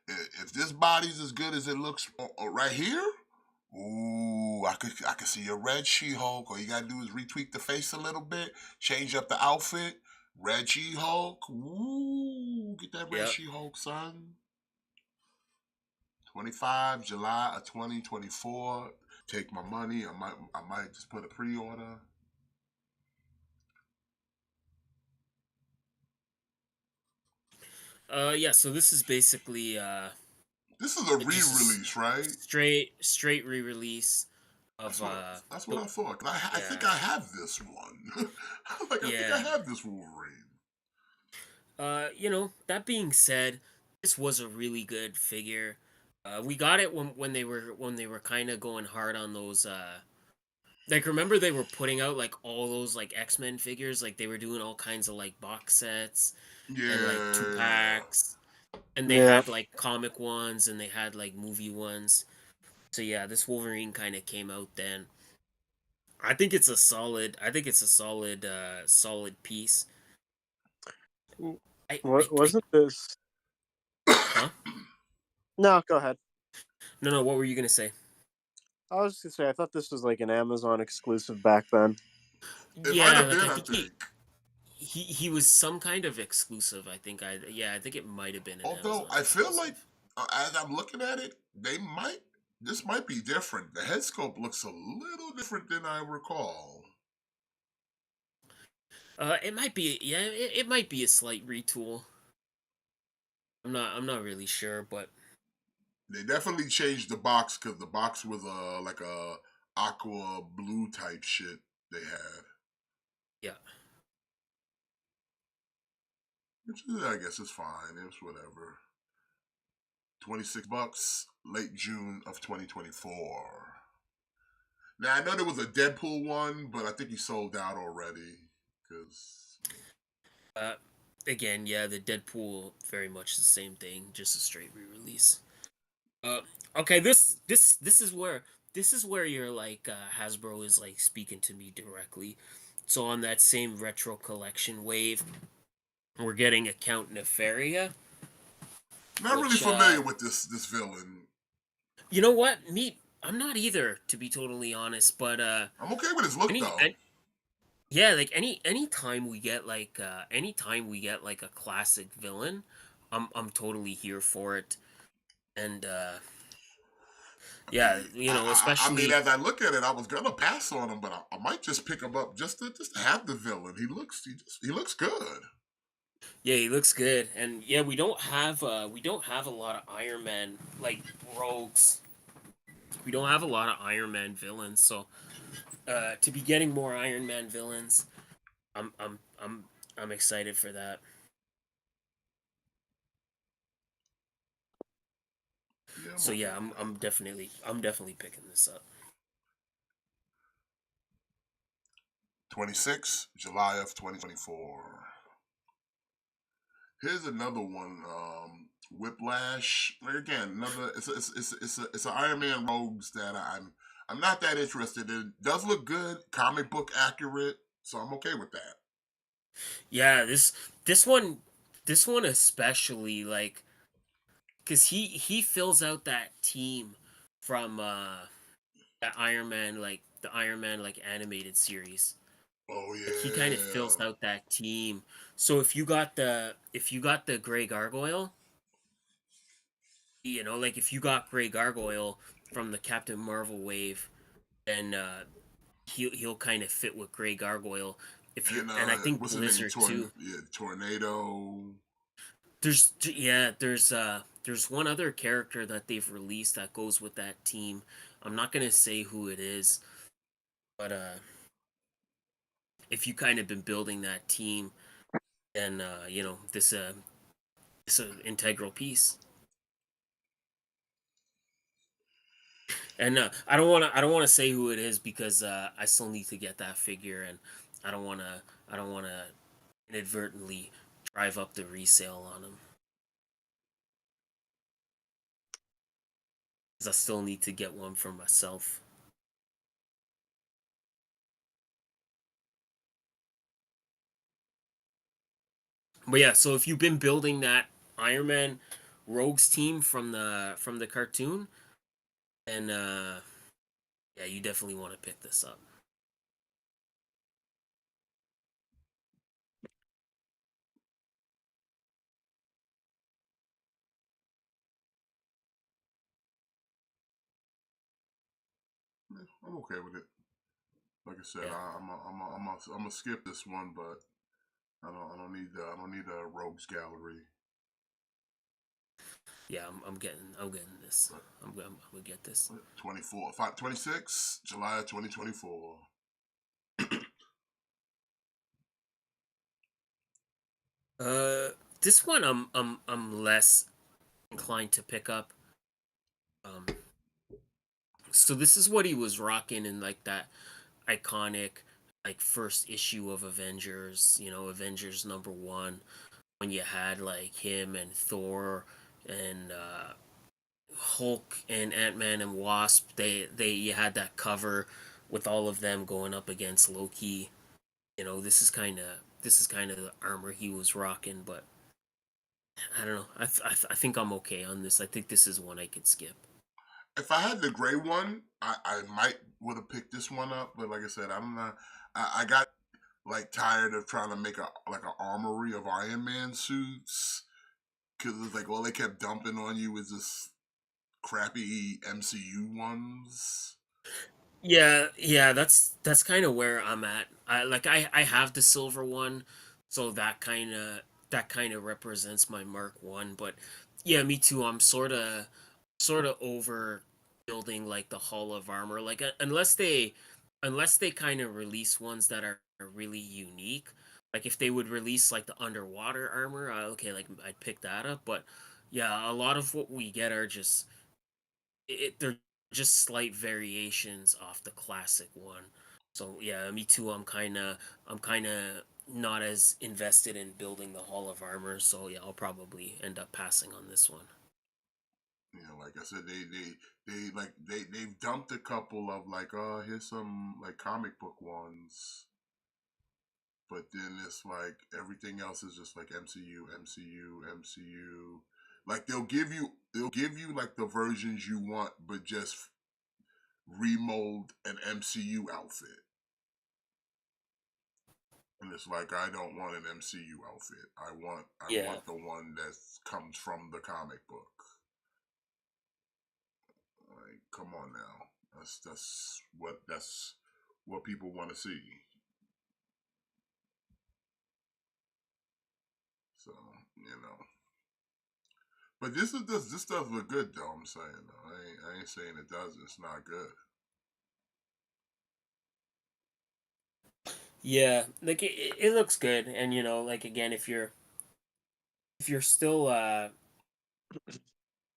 if this body's as good as it looks right here, ooh, Ooh, I could see a red She-Hulk. All you gotta do is retweak the face a little bit, change up the outfit. Red She-Hulk. Ooh, get that red Yep. She-Hulk, son. 25 July of 2024. Take my money. I might just put a pre-order. Yeah, so this is basically This is a just a re-release, right? straight re-release That's of what that's what the- I thought. 'Cause I think yeah. I have this one. I think I Yeah. have this Wolverine. That being said, this was a really good figure. We got it when they were kind of going hard on those like remember they were putting out like all those like X-Men figures, like they were doing all kinds of like box sets and like two Yeah. packs, and they Yeah. had like comic ones and they had like movie ones. So yeah, this Wolverine kind of came out then. I think it's a solid piece. I What wasn't this? huh? No, go ahead. No, what were you gonna say? I was just gonna say I thought this was like an Amazon exclusive back then. It might Yeah, have like been, I I think think. he was some kind of exclusive. I think it might have been an Although Amazon I feel like, exclusive. as I'm looking at it, this might be different. The head sculpt looks a little different than I recall. It might be, yeah, it might be a slight retool. I'm not really sure, but They definitely changed the box because the box was like a aqua blue type shit they had, yeah. which is, I guess is fine. It's whatever. $26, late June of 2024. Now I know there was a Deadpool one, but I think he sold out already. Cause Uh, Again, yeah, the Deadpool very much the same thing, just a straight re-release. Uh, okay, this is where you're like Hasbro is like speaking to me directly. So on that same retro collection wave, we're getting a Count Nefaria, not really which familiar with this villain. you know what? I'm not either, to be totally honest. But I'm okay with his look any, though. yeah, like any time we get like a classic villain, I'm totally here for it. And yeah, I mean, especially as I look at it, I was gonna pass on him, but I might just pick him up just to have the villain. He looks good. yeah, he looks good. And yeah, we don't have a lot of Iron Man like rogues. We don't have a lot of Iron Man villains, so to be getting more Iron Man villains, I'm I'm I'm I'm excited for that. Yeah, I'm So okay yeah, with that. I'm definitely picking this up. 26 July of 2024. Here's another one. Whiplash. Like, again, another. It's an Iron Man Rogues that I'm not that interested in. Does look good, comic book accurate, so I'm okay with that. Yeah, this one this one especially like cuz he fills out that team from that Iron Man like animated series. Oh Like he kind of fills yeah, out that team. So if you got the Gray Gargoyle, like if you got Gray Gargoyle from the Captain Marvel wave, then he'll kind of fit with Gray Gargoyle. If you're and and I think what's his name? Blizzard too. Tornado. There's one other character that they've released that goes with that team. I'm not gonna say who it is, but if you kind of been building that team, then this an integral piece. And I don't want to say who it is because I still need to get that figure, and I don't want to inadvertently drive up the resale on him because I still need to get one for myself. But yeah, so if you've been building that Iron Man Rogues team from the cartoon, then Yeah, you definitely want to pick this up. I'm okay with it. Like I said, Yeah, I'm gonna skip this one, but I don't need a rogues gallery. yeah, I'm getting this. But I'm gonna get this. 24, 26, July 2024. Uh, this one I'm less inclined to pick up. Um, so this is what he was rocking in like that iconic like first issue of Avengers. You know, Avengers #1 when you had like him and Thor and Hulk and Ant-Man and Wasp. They you had that cover with all of them going up against Loki. You know, this is kind of the armor he was rocking, but I don't know. I think I'm okay on this. I think this is one I could skip. If I had the gray one, I might would have picked this one up. But like I said, I'm not. I got like tired of trying to make a like an armory of Iron Man suits because it's like all they kept dumping on you was this crappy MCU ones. Yeah, yeah, that's kind of where I'm at. I have the silver one, so that kind of represents my Mark 1, but yeah, me too. I'm sort of over building like the Hall of Armor. Like unless they kind of release ones that are really unique. Like if they would release like the underwater armor, okay, like I'd pick that up, but yeah, a lot of what we get are just they're just slight variations off the classic one. So yeah, me too. I'm kind of not as invested in building the Hall of Armor. So yeah, I'll probably end up passing on this one. You know, like I said, they've dumped a couple of like, oh, here's some like comic book ones, but then it's like everything else is just like MCU, MCU, MCU. Like they'll give you like the versions you want, but just remold an MCU outfit. And it's like I don't want an MCU outfit. I Yeah, want the one that comes from the comic book. Like, come on now. That's what people want to see. So, you know. But this does look good though, I'm saying though. I ain't saying it does, it's not good. yeah. Like it looks good, and you know, like again, if you're still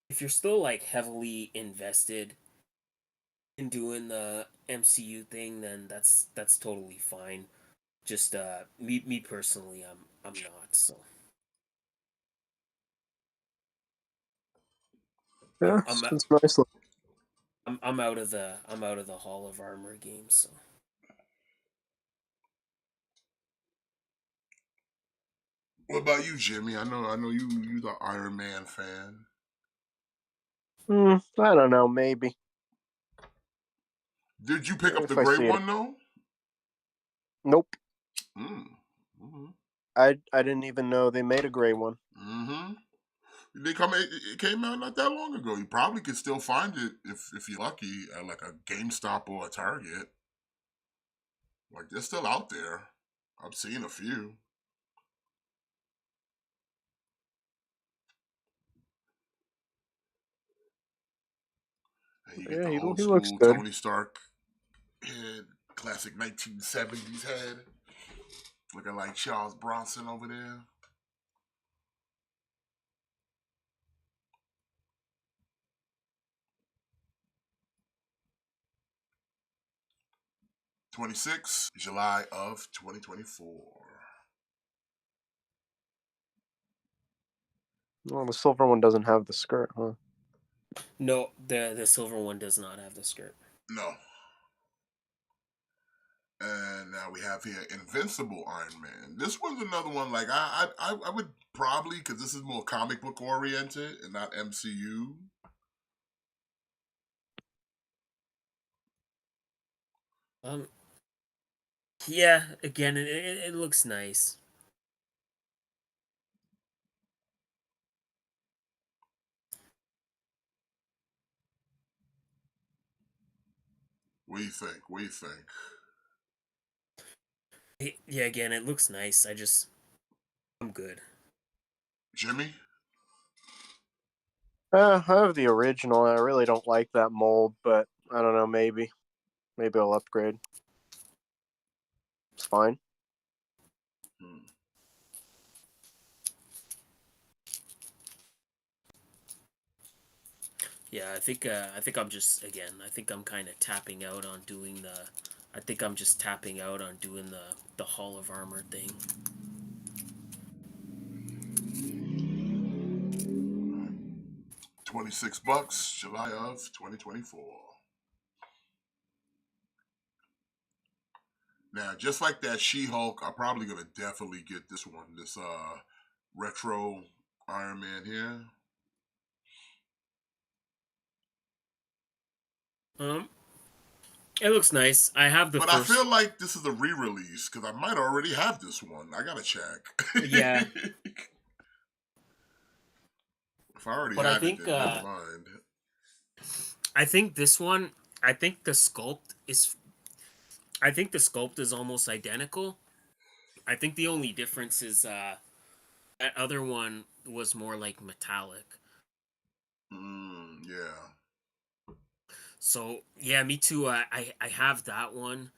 if you're still like heavily invested in doing the MCU thing, then that's totally fine. Just me personally, I'm not. So Yeah, I'm it's nice. I'm out of the Hall of Armor game. So What about you, Jimmy? I know you the Iron Man fan. I don't know. Maybe Did you pick up the if I gray see it. one though? Nope. Mm. Mm-hmm. I didn't even know they made a gray one. Mm-hmm. It came out not that long ago. You probably could still find it if you're lucky at like a GameStop or a Target. Like they're still out there. I've seen a few. And you get Yeah, the old he looks school good. Tony Stark head, classic 1970s head. Looking like Charles Bronson over there. 26 July of 2024. Well, the silver one doesn't have the skirt, huh? no, the silver one does not have the skirt. No. And now we have here Invincible Iron Man. This one's another one like I would probably because this is more comic book oriented and not MCU. Um, yeah, again, it looks nice. What do you think? What do you think? Yeah, again, it looks nice. I'm good. Jimmy? I have the original. I really don't like that mold, but I don't know. Maybe I'll upgrade. It's fine. Hmm. Yeah, I think I'm just again. I think I'm kind of tapping out on doing the. I think I'm just tapping out on doing the Hall of Armor thing. 26 bucks, July of 2024. Now, just like that She-Hulk, I'm probably gonna definitely get this one. This retro Iron Man here. Um, it looks nice. I have the But I first. feel like this is a re-release because I might already have this one. I gotta check. Yeah, If I already but have it, then never mind. I think this one. I think the sculpt is. I think the sculpt is almost identical. I think the only difference is that other one was more like metallic. Yeah. So yeah, me too. I have that one.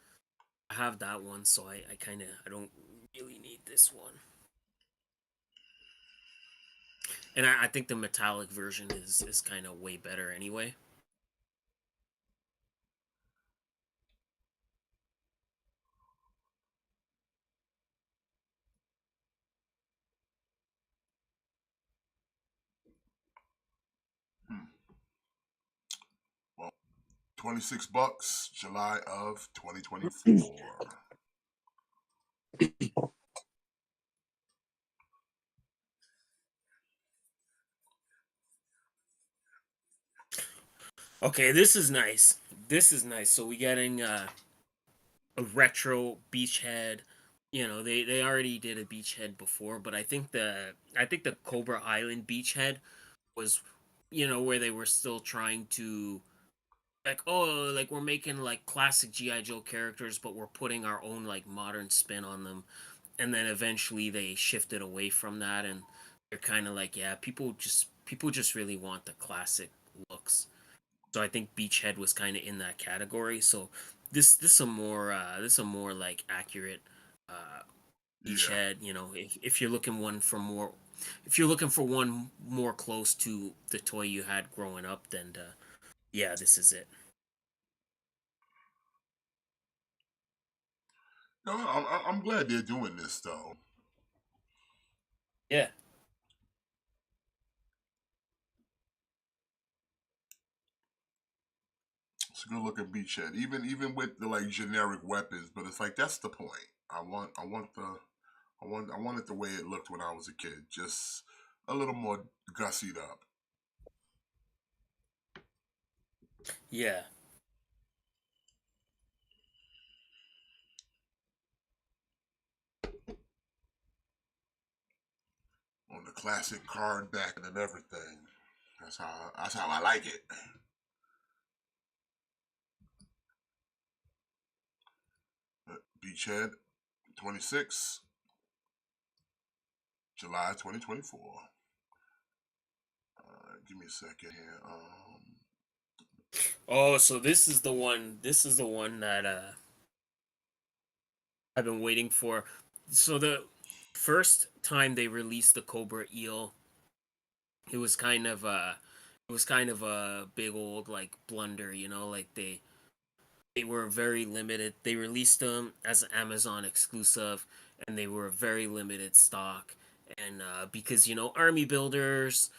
I have that one, so I kind of I don't really need this one. And I think the metallic version is kind of way better anyway. Hmm. Well, 26 bucks, July of 2024. Okay, this is nice. This is nice. So we getting a retro beachhead. You know, they already did a beachhead before, but I think the Cobra Island beachhead was, you know, where they were still trying to like, oh, like we're making like classic GI Joe characters, but we're putting our own like modern spin on them. And then eventually they shifted away from that, and they're kind of like, yeah, people just really want the classic looks. So I think Beachhead was kind of in that category. So this is a more like accurate uh, Yeah. Beachhead. You know, if you're looking one for more, if you're looking for one more close to the toy you had growing up, then yeah, this is it. No, I'm glad they're doing this though. Yeah, It's a good looking beachhead, even with the like generic weapons. But it's like that's the point. I want it the way it looked when I was a kid, just a little more gussied up. yeah. On the classic card back and everything. That's how I like it. Beachhead 26 July 2024. Give me a second here. Oh, so this is the one. This is the one that I've been waiting for. So the first time they released the Cobra Eel, it was kind of it was kind of a big old like blunder, you know, like they were very limited. They released them as an Amazon exclusive, and they were very limited stock. And because you know army builders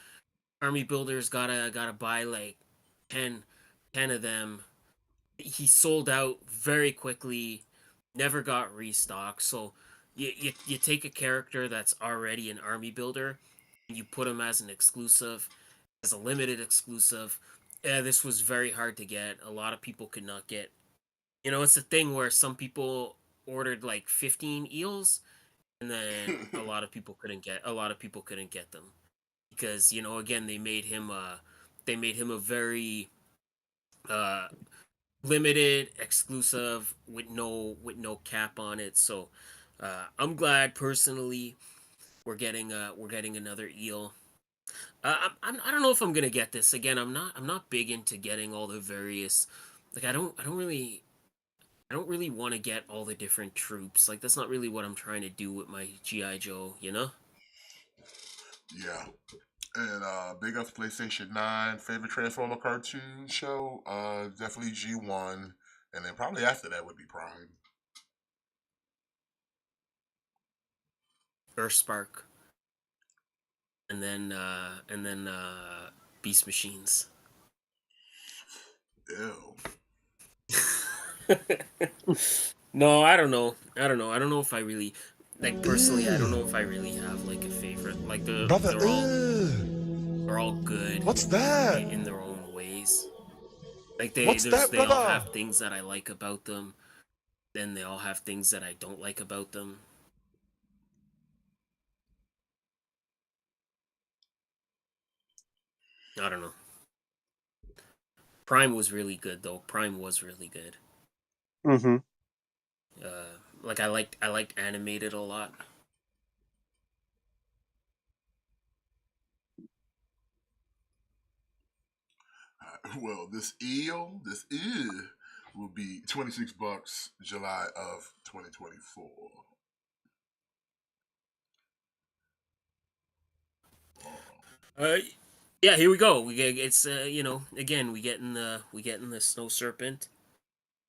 gotta buy like 10, 10 of them. He sold out very quickly, never got restocked. So you take a character that's already an army builder and you put him as an exclusive, as a limited exclusive. This was very hard to get. A lot of people could not get You know, it's a thing where some people ordered like 15 eels, and then a lot of people couldn't get them because you know again they made him a very uh limited exclusive with no cap on it. So I'm glad personally we're getting another eel. I don't know if I'm gonna get this again. I'm not big into getting all the various like I don't really want to get all the different troops. Like that's not really what I'm trying to do with my GI Joe, you know? Yeah. And big up PlayStation 9. Favorite Transformer cartoon show? Definitely G1. And then probably after that would be Prime. Earthspark and then Beast Machines. Ew. No, I don't know. I don't know. I don't know if I really like personally. I don't know if I really have like a favorite. Like Brother, they're all good what's that? in their own ways. Like What's that, they all brother? have things that I like about them. Then they all have things that I don't like about them. I don't know. Prime was really good though. Prime was really good. Mm-hmm. Like I liked animated a lot. Well, this eel will be $26 July of 2024. Uh, yeah, here we go. We get it's you know again we getting the snow serpent.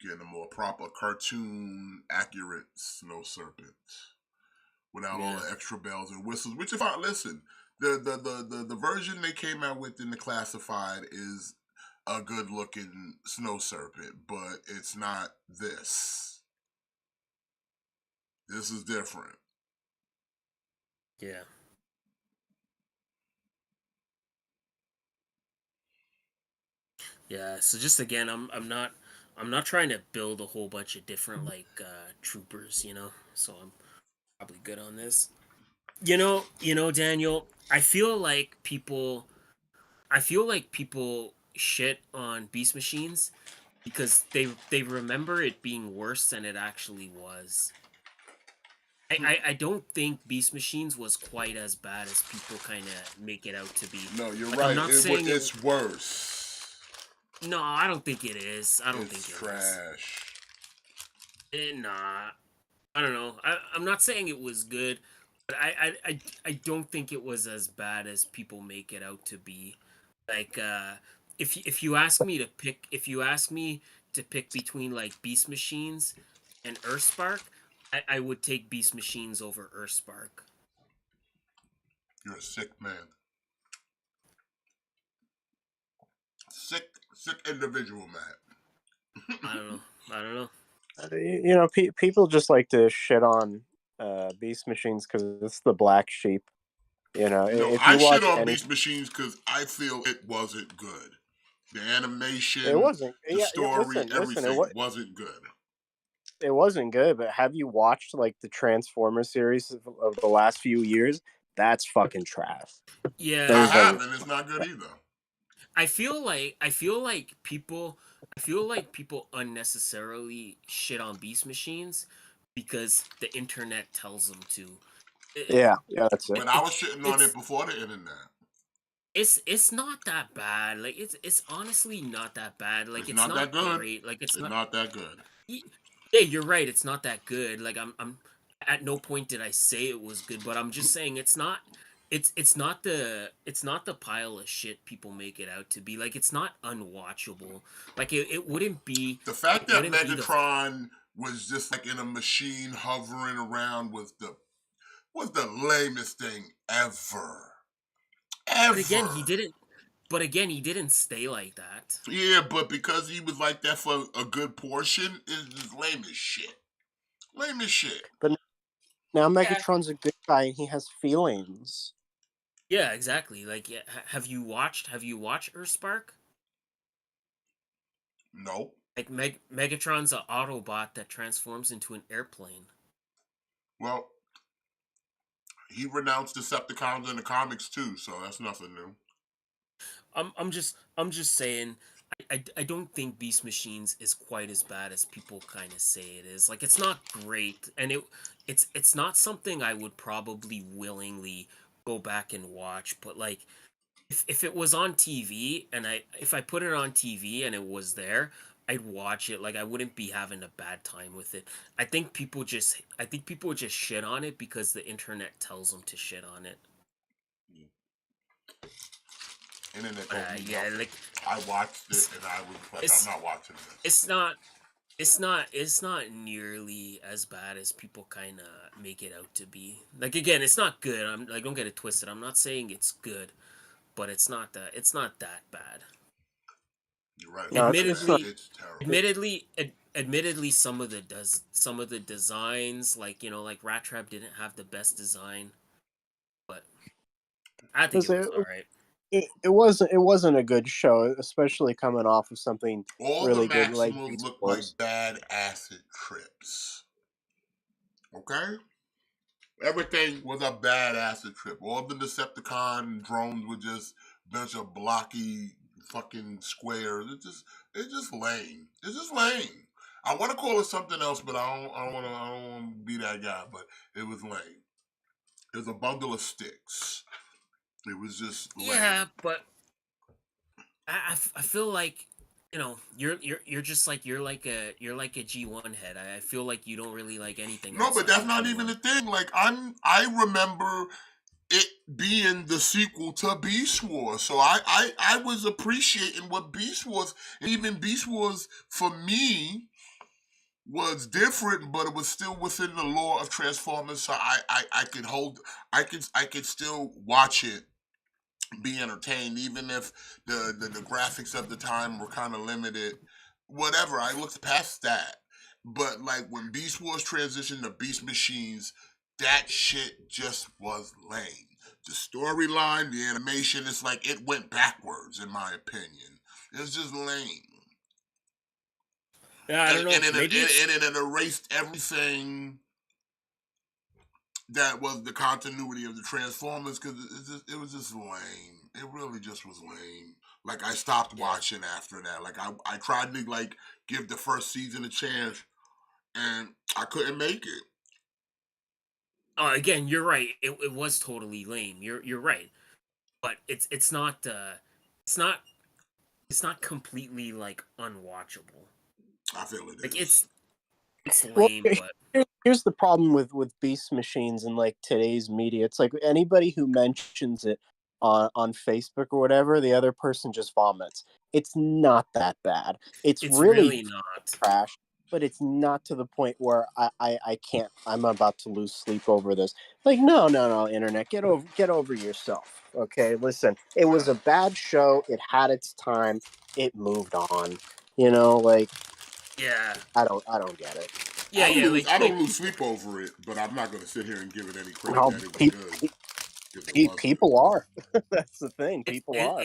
Getting a more proper cartoon accurate snow serpent without all Yeah, the extra bells and whistles. Which if I listen, the version they came out with in the classified is a good looking snow serpent, but it's not this. This is different. yeah. Yeah, so just again, I'm not trying to build a whole bunch of different like troopers, you know. So I'm probably good on this. You know, Daniel, I feel like people shit on Beast Machines because they remember it being worse than it actually was. I don't think Beast Machines was quite as bad as people kind of make it out to be. No, you're Like I'm right. not saying it. It's worse. No, I don't think it is. I don't It's think it is. trash. Nah, I don't know. I'm not saying it was good, but I don't think it was as bad as people make it out to be. Like, if you ask me to pick, if you ask me to pick between like Beast Machines and Earthspark, I would take Beast Machines over Earthspark. You're a sick man. Sick individual, man. I don't know. I don't know. You know, people just like to shit on Beast Machines because it's the black sheep. You know, No, if I you shit watch on any, Beast Machines because I feel it wasn't good. The it animation, wasn't. the Yeah. story, Listen. everything wasn't good. It wasn't good. But have you watched like the Transformer series of the last few years? That's fucking trash. I Yeah, That is haven't. It's not good either. I feel like people unnecessarily shit on Beast Machines because the internet tells them to. yeah, yeah. That's it. But I was shitting on it It's before the internet. it's not that bad. Like it's honestly not that bad. Like It's it's not that not good. great. Like it's It's not. not that good. Yeah, you're right. It's not that good. Like I'm at no point did I say it was good, but I'm just saying it's not. It's not the pile of shit people make it out to be. Like it's not unwatchable. Like The fact it that wouldn't be the. Megatron was just like in a machine hovering around was the lamest thing ever. But again, he Ever. didn't. But again, he didn't stay like that. Yeah, but because he was like that for a good portion, it's just lame as shit. Lame as shit. But now Yeah. Megatron's a good guy and he has feelings. Yeah, exactly. Like, yeah, have you watched Earthspark? No. Like Megatron's an Autobot that transforms into an airplane. Well, he renounced Decepticons in the comics too, so that's nothing new. I'm just saying. I don't think Beast Machines is quite as bad as people kind of say it is. Like, it's not great, and it's not something I would probably willingly go back and watch. But like, if it was on TV and if I put it on TV and it was there, I'd watch it. Like, I wouldn't be having a bad time with it. I think people just shit on it because the internet tells them to shit on it. Internet But told me yeah, nothing. like I watched it and I was like, I'm it's not watching this. it's not nearly as bad as people kind of make it out to be. Like, again, it's not good. I'm like, don't get it twisted. I'm not saying it's good, but it's not that bad. You're right No, about it's not. that. Admittedly, It's terrible. admittedly, some of the designs, like, like Rat Trap didn't have the best design, but I think Because it was all right. it wasn't a good show, especially coming off of something All the really good like Maximals Beast look like Wars. bad acid trips. Okay? Everything was a bad acid trip. All the Decepticon drones were just a bunch of blocky fucking squares. It's just lame. It's just lame. I want to call it something else, but I don't want to be that guy. But it was lame. It was a bundle of sticks. It was just lame. Yeah, but I feel like, you're just like you're like a G1 head. I feel like you don't really like anything No, but outside that's of not even G1. the thing. Like I remember it being the sequel to Beast Wars. So I was appreciating what Beast Wars, and even Beast Wars for me was different, but it was still within the lore of Transformers. So I could I could still watch it, be entertained, even if the graphics of the time were kind of limited. Whatever, I looked past that. But like when Beast Wars transitioned to Beast Machines, that shit just was lame. The storyline, the animation, it's like it went backwards, in my opinion. It was just lame. Yeah, I don't know. Maybe it's And it erased everything that was the continuity of the Transformers because it was just lame. It really just was lame. Like I stopped yeah. watching after that. Like I tried to like give the first season a chance and I couldn't make it. Again, you're right. It was totally lame. You're right. But it's not it's not completely like unwatchable. I feel it Like, is. it's Well, lame, but here's the problem with Beast Machines and like today's media. It's like anybody who mentions it on Facebook or whatever, the other person just vomits. It's not that bad. It's it's really really not. trash, but it's not to the point where I can't. I'm about to lose sleep over this. Like, no, internet, get over yourself. Okay, listen, it was a bad show. It had its time. It moved on. Like Yeah. I don't get it. Yeah, I like don't lose sleep over it, but I'm not gonna sit here and give it any credit How that it was good because it wasn't. people are. That's the thing. it's People it, are.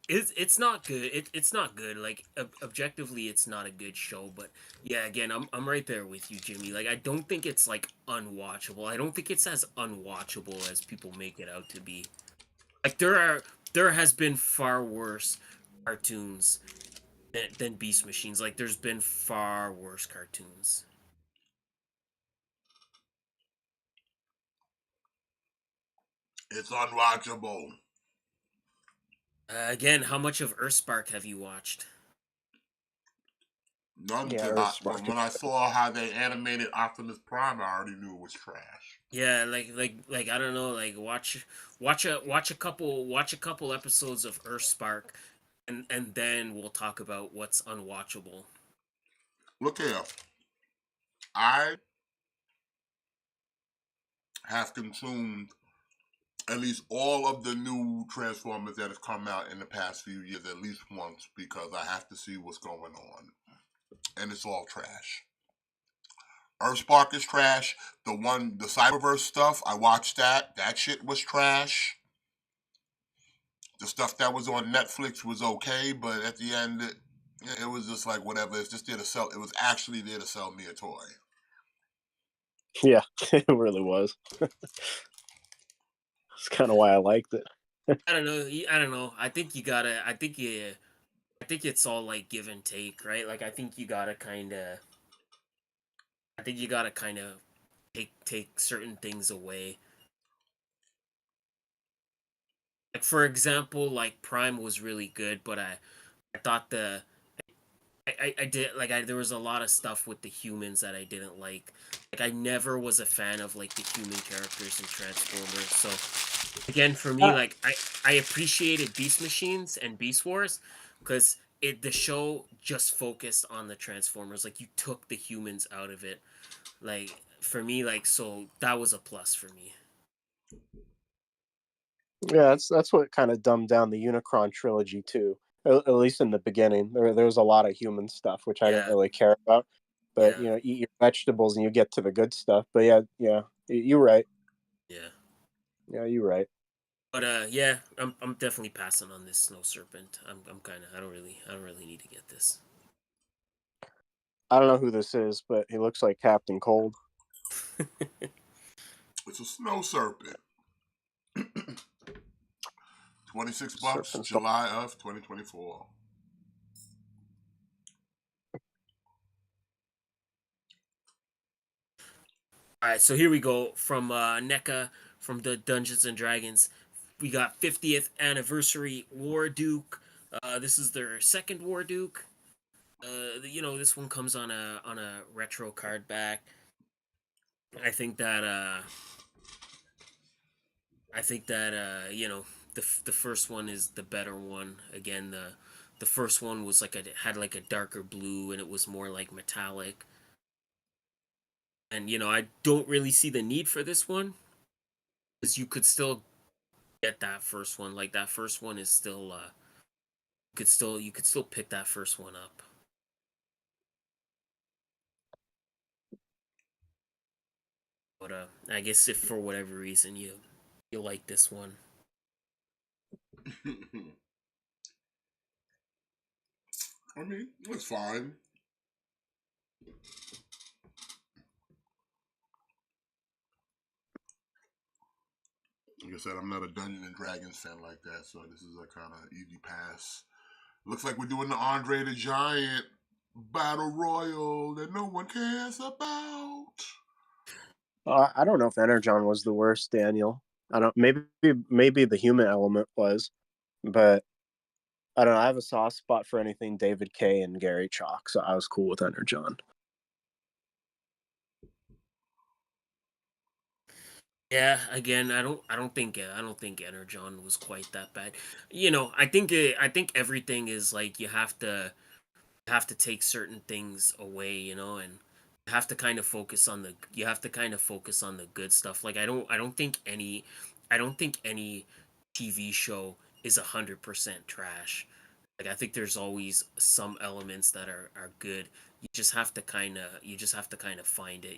it's not good. It's not good. Like, objectively, it's not a good show. But yeah, again, I'm right there with you, Jimmy. Like, I don't think it's like unwatchable. I don't think it's as unwatchable as people make it out to be. Like, there has been far worse cartoons than Beast Machines. Like, there's been far worse cartoons. It's unwatchable. Again, how much of Earthspark have you watched? None Yeah, because or smart. when I saw how they animated Optimus Prime, I already knew it was trash. Yeah, like I don't know, like watch a couple episodes of Earthspark, and then we'll talk about what's unwatchable. Look here, I have consumed at least all of the new Transformers that have come out in the past few years at least once because I have to see what's going on. And it's all trash. Earthspark is trash. The Cyberverse stuff, I watched that. That shit was trash. The stuff that was on Netflix was okay, but at the end, It was just like whatever. It's just there to sell. It was actually there to sell me a toy. Yeah, it really was. That's kind of why I liked it. I don't know. I don't know. I think you gotta. I think you. I think it's all like give and take, right? Like I think you gotta kind of. I think you gotta kind of take certain things away. Like for example, like Prime was really good, but I thought I did like there was a lot of stuff with the humans that I didn't like. Like I never was a fan of like the human characters in Transformers. So again, for me, Uh, like I appreciated Beast Machines and Beast Wars because the show just focused on the Transformers. Like you took the humans out of it. Like for me, like so that was a plus for me. yeah, that's what kind of dumbed down the Unicron trilogy too. At least in the beginning, there was a lot of human stuff which I didn't Yeah, really care about. But yeah, eat your vegetables and you get to the good stuff. But yeah, you're right. yeah. Yeah, you're right. But yeah, I'm definitely passing on this Snow Serpent. I'm kind of I don't really need to get this. I don't know who this is, but he looks like Captain Cold. It's a snow serpent. 26 bucks, Serpent's July of 2024. All right, so here we go from NECA from the Dungeons and Dragons. We got 50th anniversary War Duke. This is their second War Duke. This one comes on a retro card back. I think that the first one is the better one. Again, the first one was like had like a darker blue and it was more like metallic. And I don't really see the need for this one because you could still get that first one. Like that first one is still you could still pick that first one up. But I guess if for whatever reason you like this one. I mean, it's fine. Like I said, I'm not a Dungeons and Dragons fan like that, so this is a kind of easy pass. Looks like we're doing the Andre the Giant Battle Royal that no one cares about. I don't know if Energon was the worst, Daniel. I don't. Maybe the human element was, but I don't know. I have a soft spot for anything David K and Gary Chalk, so I was cool with Energon. Yeah, again, I don't think Energon was quite that bad. I think everything is like you have to take certain things away, and you have to kind of focus on the good stuff. Like I don't think any TV show is 100% trash. Like I think there's always some elements that are good. You just have to kind of find it.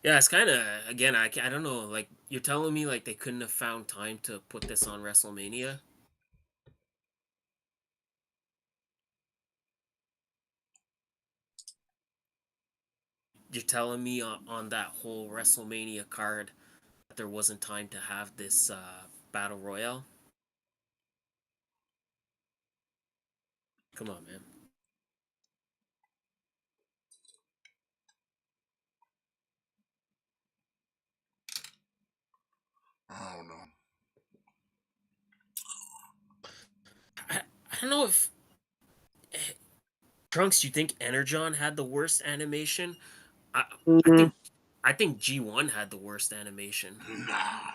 Yeah, it's kind of again. I don't know. Like you're telling me, like they couldn't have found time to put this on WrestleMania. You're telling me on that whole WrestleMania card that there wasn't time to have this battle royale. Come on, man. I don't know. I, I don't know if Trunks. You think Energon had the worst animation? I I Mm, think I think G1 had the worst animation. Nah.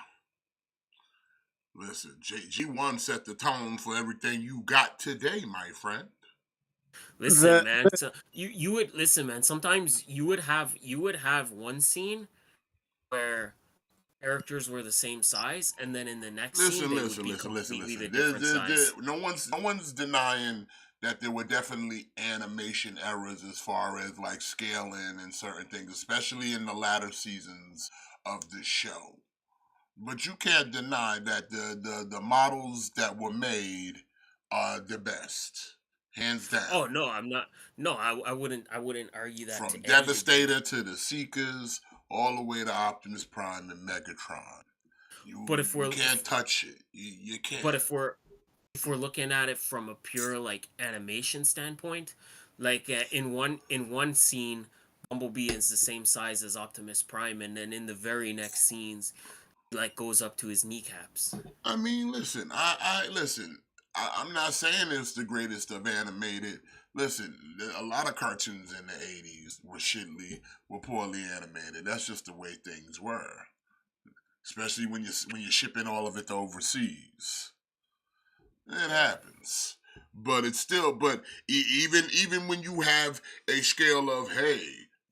Listen, G1 set the tone for everything you got today, my friend. Listen, the man. So you would listen, man. Sometimes you would have one scene where characters were the same size, and then in the next scene Listen, they would listen, be listen, listen, completely the listen. different size. No one's denying that there were definitely animation errors as far as like scaling and certain things, especially in the latter seasons of the show. But you can't deny that the models that were made are the best, hands Oh down. no, I'm not. No, I wouldn't argue that From to any degree. Devastator to the Seekers, all the way to Optimus Prime and Megatron. But You can't touch it. You but can't. if we're looking at it from a pure like animation standpoint, like in one scene, Bumblebee is the same size as Optimus Prime, and then in the very next scenes, like goes up to his kneecaps. I mean, listen. I listen. I'm not saying it's the greatest of animated. Listen, a lot of cartoons in the '80s were poorly animated. That's just the way things were. Especially when you're shipping all of it to overseas. It happens. But it's still, but even when you have a scale of, hey,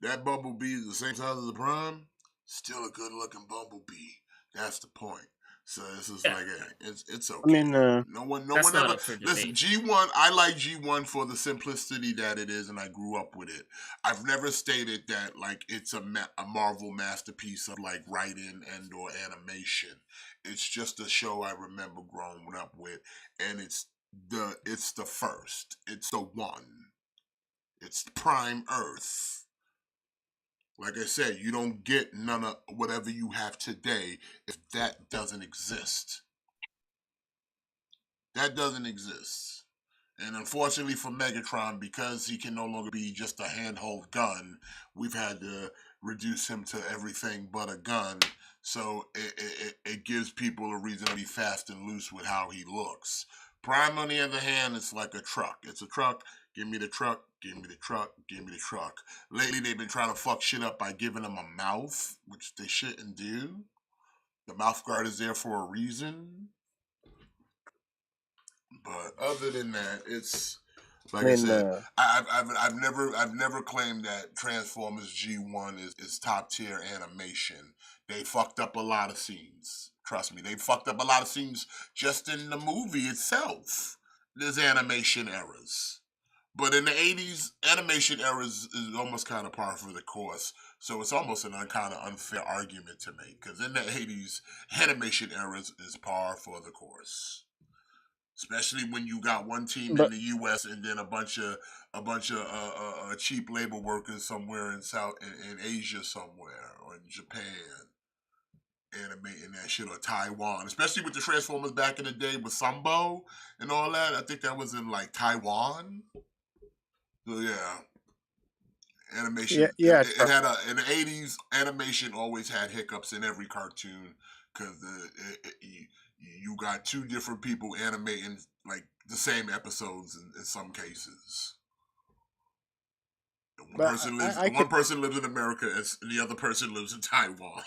that Bumblebee is the same size as the Prime, still a good looking Bumblebee. That's the point. So it's just Yeah, like, it's I okay. mean, No that's one not ever up for listen. debate. G1, I like G1 for the simplicity that it is, and I grew up with it. I've never stated that like it's a Marvel masterpiece of like writing and or animation. It's just a show I remember growing up with, and it's the first. It's the one. It's Prime Earth. Like I said, you don't get none of whatever you have today if that doesn't exist. That doesn't exist. And unfortunately for Megatron, because he can no longer be just a handheld gun, we've had to reduce him to everything but a gun. So it gives people a reason to be fast and loose with how he looks. Prime, on the other hand, it's like a truck. It's a truck. Give me the truck. Give me the truck. Give me the truck. Lately, they've been trying to fuck shit up by giving him a mouth, which they shouldn't do. The mouth guard is there for a reason. But other than that, it's I like I mean, said. I've never claimed that Transformers G1 is top tier animation. They fucked up a lot of scenes. Trust me, they fucked up a lot of scenes just in the movie itself. There's animation errors. But in the '80s, animation errors is almost kind of par for the course. So it's almost an kind of unfair argument to make because in the '80s, animation errors is par for the course, especially when you got one team in but the U.S. and then a bunch of cheap labor workers somewhere in Asia somewhere or in Japan animating that shit, or Taiwan, especially with the Transformers back in the day with Sambo and all that. I think that was in like Taiwan. So yeah, yeah, animation. yeah, It had a in the '80s. Animation always had hiccups in every cartoon because you got two different people animating like the same episodes in some cases. but I One could person lives in America and the other person lives in Taiwan.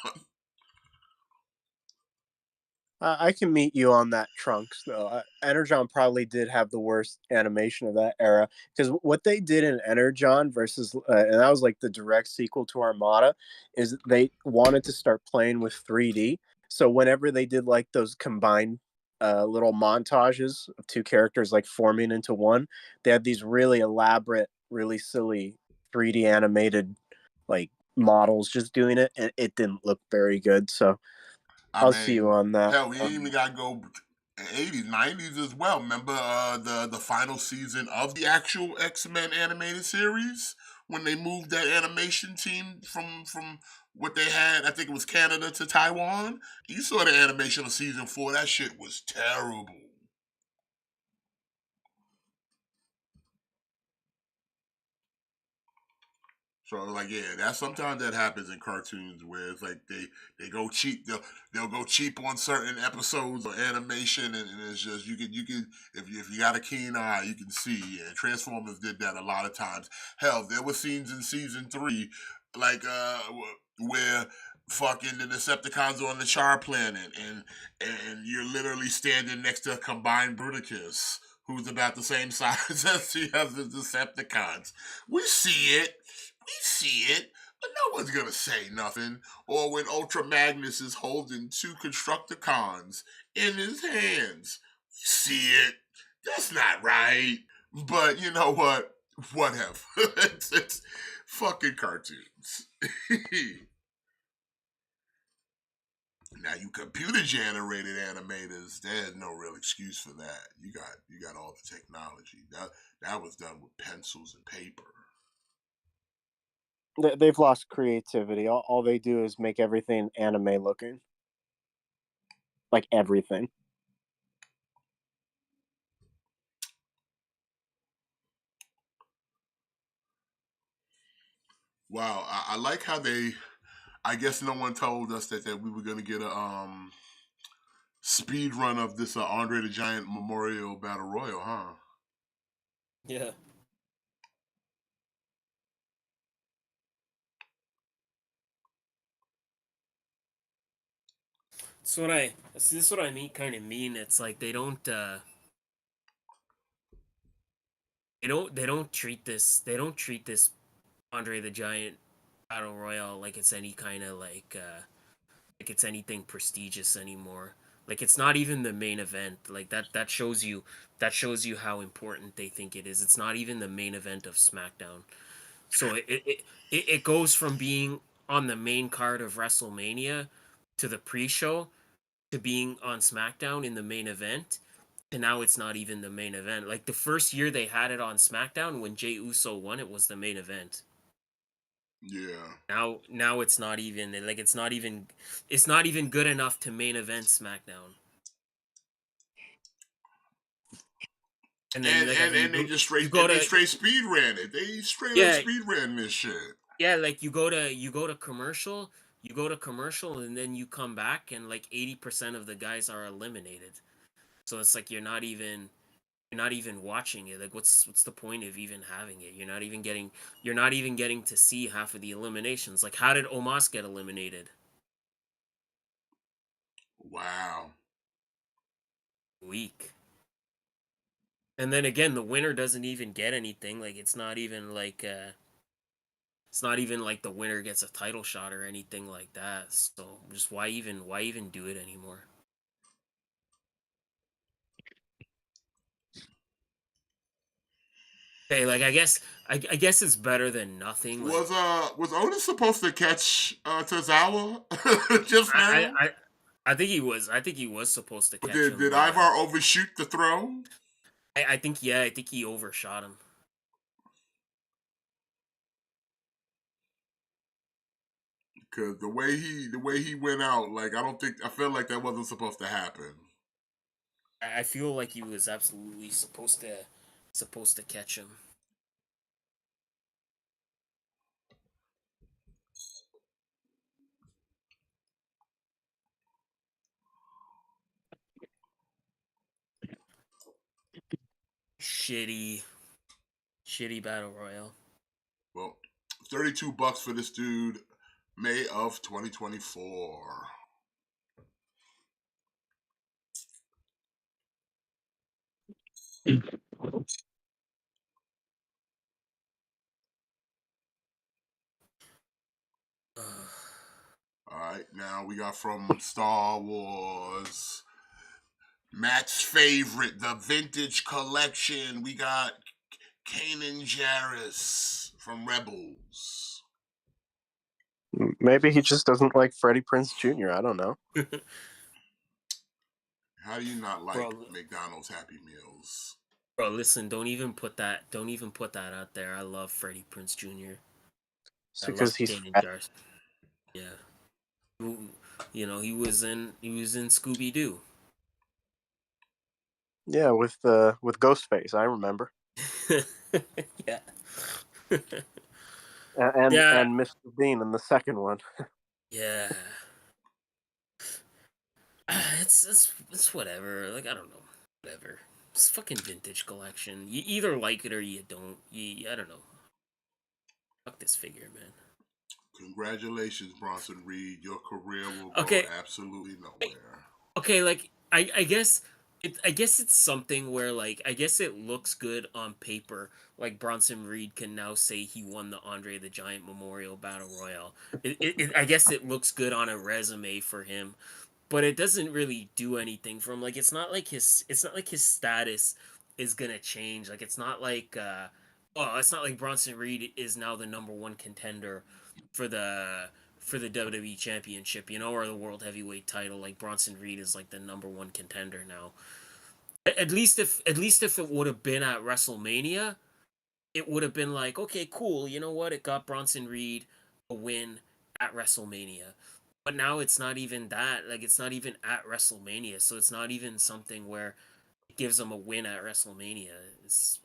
I can meet you on that, Trunks. Though Energon probably did have the worst animation of that era because what they did in Energon versus, and that was like the direct sequel to Armada, is they wanted to start playing with 3D. So whenever they did like those combined little montages of two characters like forming into one, they had these really elaborate, really silly 3D animated like models just doing it, and it didn't look very good. So I I'll see you mean, on that. hell, we ain't even gotta go '80s, '90s as well. Remember the final season of the actual X-Men animated series when they moved that animation team from what they had, I think it was Canada to Taiwan. You saw the animation of season 4. That shit was terrible. So like yeah, that sometimes that happens in cartoons where it's like they go cheap. They'll go cheap on certain episodes or animation, and it's just you can if you got a keen eye, you can see. And Transformers did that a lot of times. Hell, there were scenes in season 3, like where fucking the Decepticons are on the Char Planet, and you're literally standing next to a combined Bruticus, who's about the same size as the other Decepticons. We see it. We see it, but no one's gonna say nothing. Or when Ultra Magnus is holding two Constructicons in his hands. We see it. That's not right. But you know what? Whatever. It's fucking cartoons. Now you computer generated animators, there's no real excuse for that. You got all the technology. That was done with pencils and paper. They've lost creativity. All they do is make everything anime looking, like everything. Wow, I like how they. I guess no one told us that we were gonna get a speed run of this Andre the Giant Memorial Battle Royal, huh? Yeah. So what I see, this is what I mean, kind of mean. It's like they don't treat this Andre the Giant Battle Royale like it's any kind of like it's anything prestigious anymore. Like it's not even the main event. Like that shows you how important they think it is. It's not even the main event of SmackDown. So it goes from being on the main card of WrestleMania to the pre-show to being on SmackDown in the main event. And now it's not even the main event. Like the first year they had it on SmackDown when Jey Uso won, it was the main event. Yeah. Now it's not even like it's not even good enough to main event SmackDown. And then like And they just you straight go and they to straight speed ran it. They straight up yeah speed ran this shit. yeah like you go to commercial and then you come back and like 80% of the guys are eliminated. So it's like you're not even watching it. Like what's the point of even having it? You're not even getting to see half of the eliminations. Like how did Omos get eliminated? Wow. Weak. And then again, the winner doesn't even get anything. Like it's not even like the winner gets a title shot or anything like that. So just why even do it anymore? Okay, like I guess it's better than nothing. Like Was Otis supposed to catch Tozawa just I now? I I, I think he was supposed to catch him, Did but Ivar overshoot the throw? I think he overshot him. Cause the way he went out, like I feel like that wasn't supposed to happen. I feel like he was absolutely supposed to catch him. Shitty, shitty battle royale. Well, $32 for this dude, May of 2024. All right, now we got from Star Wars. Matt's favorite, the vintage collection. We got Kanan Jarrus from Rebels. Maybe he just doesn't like Freddie Prince Jr. I don't know. How do you not like bro, McDonald's Happy Meals? bro, listen, don't even put that out there. I love Freddie Prince Jr. It's I because love he's Kanan fat. Jarrus. Yeah, he was in Scooby Doo. Yeah, with Ghostface, I remember. Yeah. Yeah. And Mr. Bean in the second one. Yeah. It's whatever. Like I don't know. Whatever. It's fucking vintage collection. You either like it or you don't. I don't know. Fuck this figure, man. Congratulations, Bronson Reed. Your career will go Okay. absolutely nowhere. Okay, like I guess it's something where like I guess it looks good on paper. Like Bronson Reed can now say he won the Andre the Giant Memorial Battle Royale. I guess it looks good on a resume for him, but it doesn't really do anything for him. Like it's not like his status is gonna change. Like it's not like it's not like Bronson Reed is now the number one contender for the WWE Championship, or the World Heavyweight title. Like Bronson Reed is like the number one contender now. At least if it would have been at WrestleMania, it would have been like, okay, cool. You know what? It got Bronson Reed a win at WrestleMania. But now it's not even that. Like it's not even at WrestleMania, so it's not even something where it gives him a win at WrestleMania. It's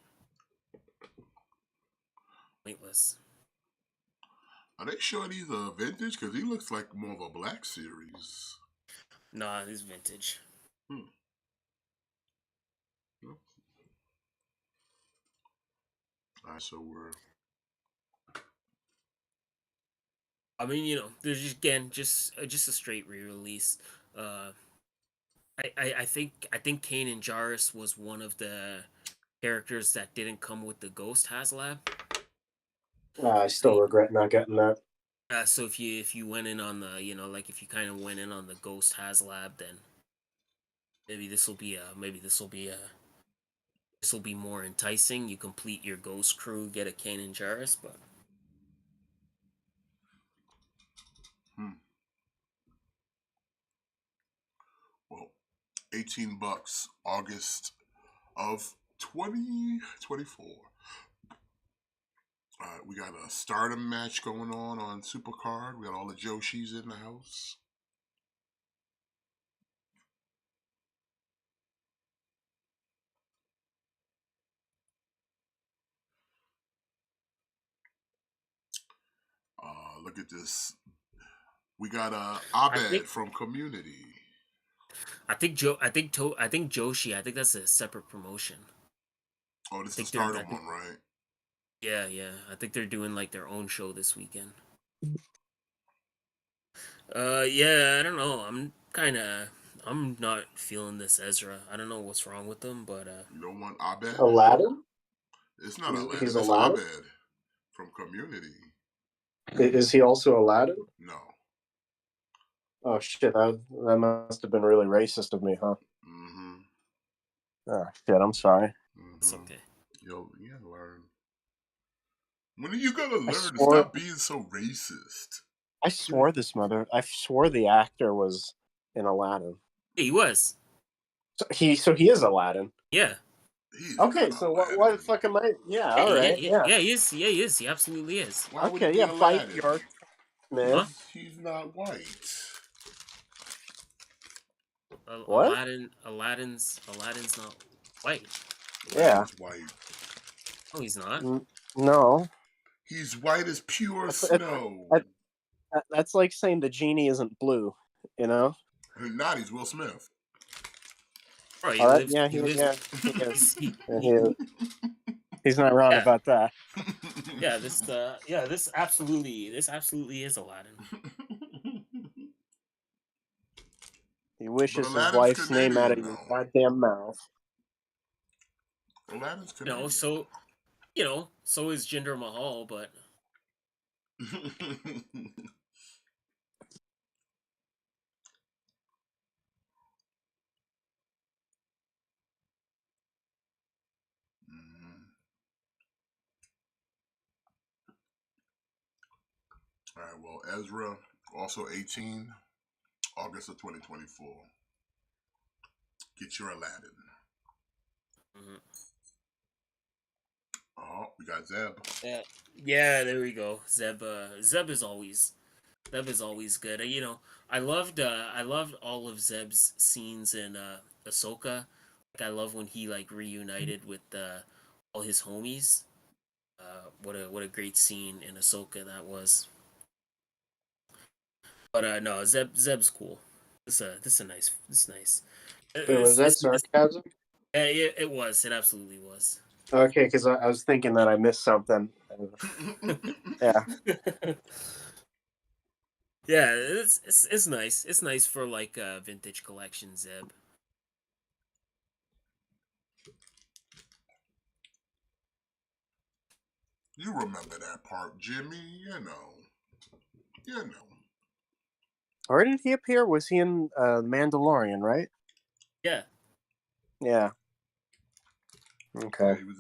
pointless. Are they sure these are vintage? Because he looks like more of a Black Series. Nah, it's vintage. Hmm. Alright, so we're. I mean, there's just a straight re-release. Uh, I think Kane and Jarrus was one of the characters that didn't come with the Ghost HasLab. I still regret not getting that. So if you went in on the like if you kind of went in on the Ghost HasLab, then maybe this will be more enticing. You complete your Ghost crew, get a Kane and Jarrus, but Well, $18, August of 2024. We got a Stardom match going on Supercard. We got all the Joshis in the house. Look at this. We got Abed from Community. I think Joshi. I think that's a separate promotion. Oh, this is the Stardom one, right? Yeah. I think they're doing like their own show this weekend. Yeah, I don't know. I'm not feeling this Ezra. I don't know what's wrong with them, but You don't want Abed? Aladdin? It's not Aladdin. He's It's Aladdin? Abed from Community. Is he also Aladdin? No. Oh shit! That must have been really racist of me, huh? Mm-hmm. Oh shit! I'm sorry. Mm-hmm. it's okay. You gotta learn. When are you gonna learn to stop being so racist? I swore the actor was in Aladdin. Yeah, he was. So he is Aladdin. Yeah. Okay, so why the fuck am I? Yeah, all right. Yeah, he is. Yeah, he is. He absolutely is. Why would he be Aladdin? Fight your man. Huh? He's not white. What? Aladdin's not white. Yeah. White. No, he's not. No. He's white as pure snow. That's like saying the genie isn't blue, you know? Not, he's Will Smith. Bro, he is. He's not wrong about that. Yeah, this absolutely is Aladdin. He wishes his wife's name out of your goddamn mouth. Aladdin's Canadian. So is Jinder Mahal, but All right, well, Ezra, also 18, August of 2024. Get your Aladdin. Mm-hmm. Oh, we got Zeb. Yeah, there we go. Zeb is always good. I loved all of Zeb's scenes in Ahsoka. Like I love when he like reunited with all his homies. What a great scene in Ahsoka that was. But no, Zeb's cool. This is nice. Was that sarcasm? It was. It absolutely was. Okay, because I was thinking that I missed something. Yeah. Yeah, it's nice. It's nice for like a vintage collection, Zeb. You remember that part, Jimmy? You know. Where did he appear? Was he in Mandalorian, right? Yeah. Yeah. Okay. He was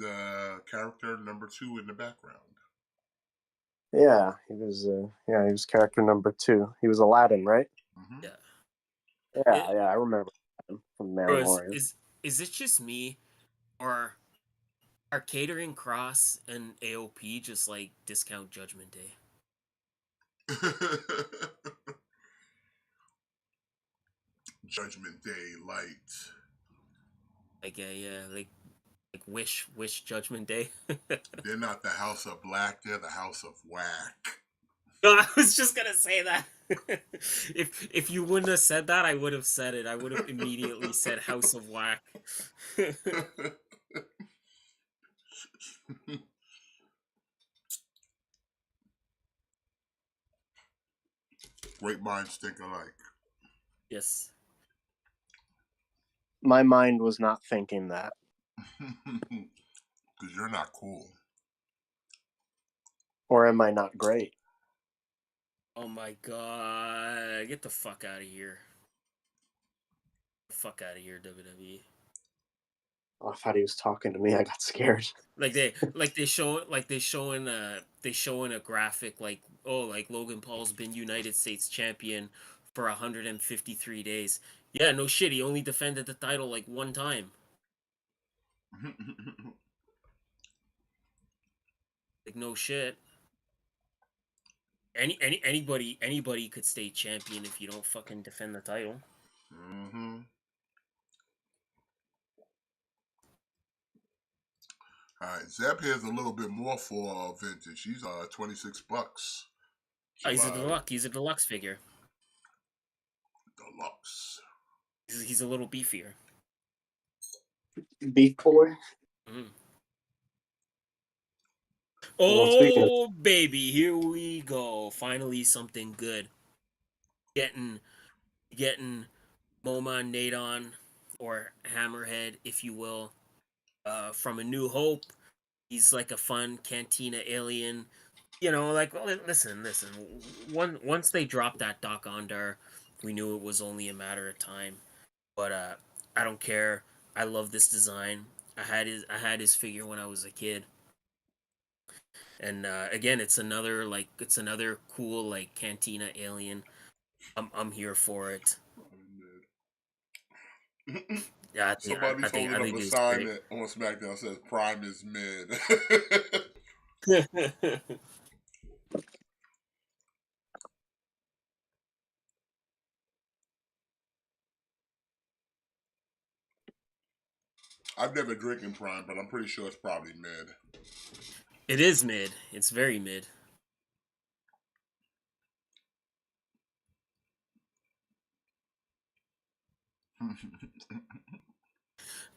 character number 2 in the background. Yeah, he was. He was character number 2. He was Aladdin, right? Mm-hmm. Yeah. Yeah, It, yeah, I remember him from bro, Mandalorian. is it just me, or are Catering Cross and AOP just like discount Judgment Day? Judgment Day light. Like yeah, like Wish Judgment Day. They're not the House of Black. They're the House of Whack. No, I was just gonna say that. If you wouldn't have said that, I would have said it. I would have immediately said House of Whack. Great minds think alike. Yes. My mind was not thinking that. Because you're not cool. Or am I not great? Oh my god! Get the fuck out of here! Fuck out of here, WWE. Oh, I thought he was talking to me. I got scared. They showing a graphic like, oh, like Logan Paul's been United States champion for 153 days. Yeah, no shit. He only defended the title like one time. Like no shit. Anybody could stay champion if you don't fucking defend the title. Mm-hmm. All right, Zeb here's a little bit more for vintage. He's $26. So, He's a deluxe figure. deluxe. He's a little beefier. Beef boy. Mm. Well, speaking of, Oh baby, here we go. Finally something good. Getting Moman Nadon, or Hammerhead, if you will, from A New Hope. He's like a fun Cantina alien. You know, like, listen. Once they dropped that Doc Ondar, we knew it was only a matter of time. But I don't care. I love this design. I had his figure when I was a kid. And again, it's another cool like Cantina alien. I'm here for it. Yeah, Somebody's holding I up think a it's sign great. that on SmackDown says Prime is mid. I've never drinking Prime, but I'm pretty sure it's probably mid. It is mid. It's very mid.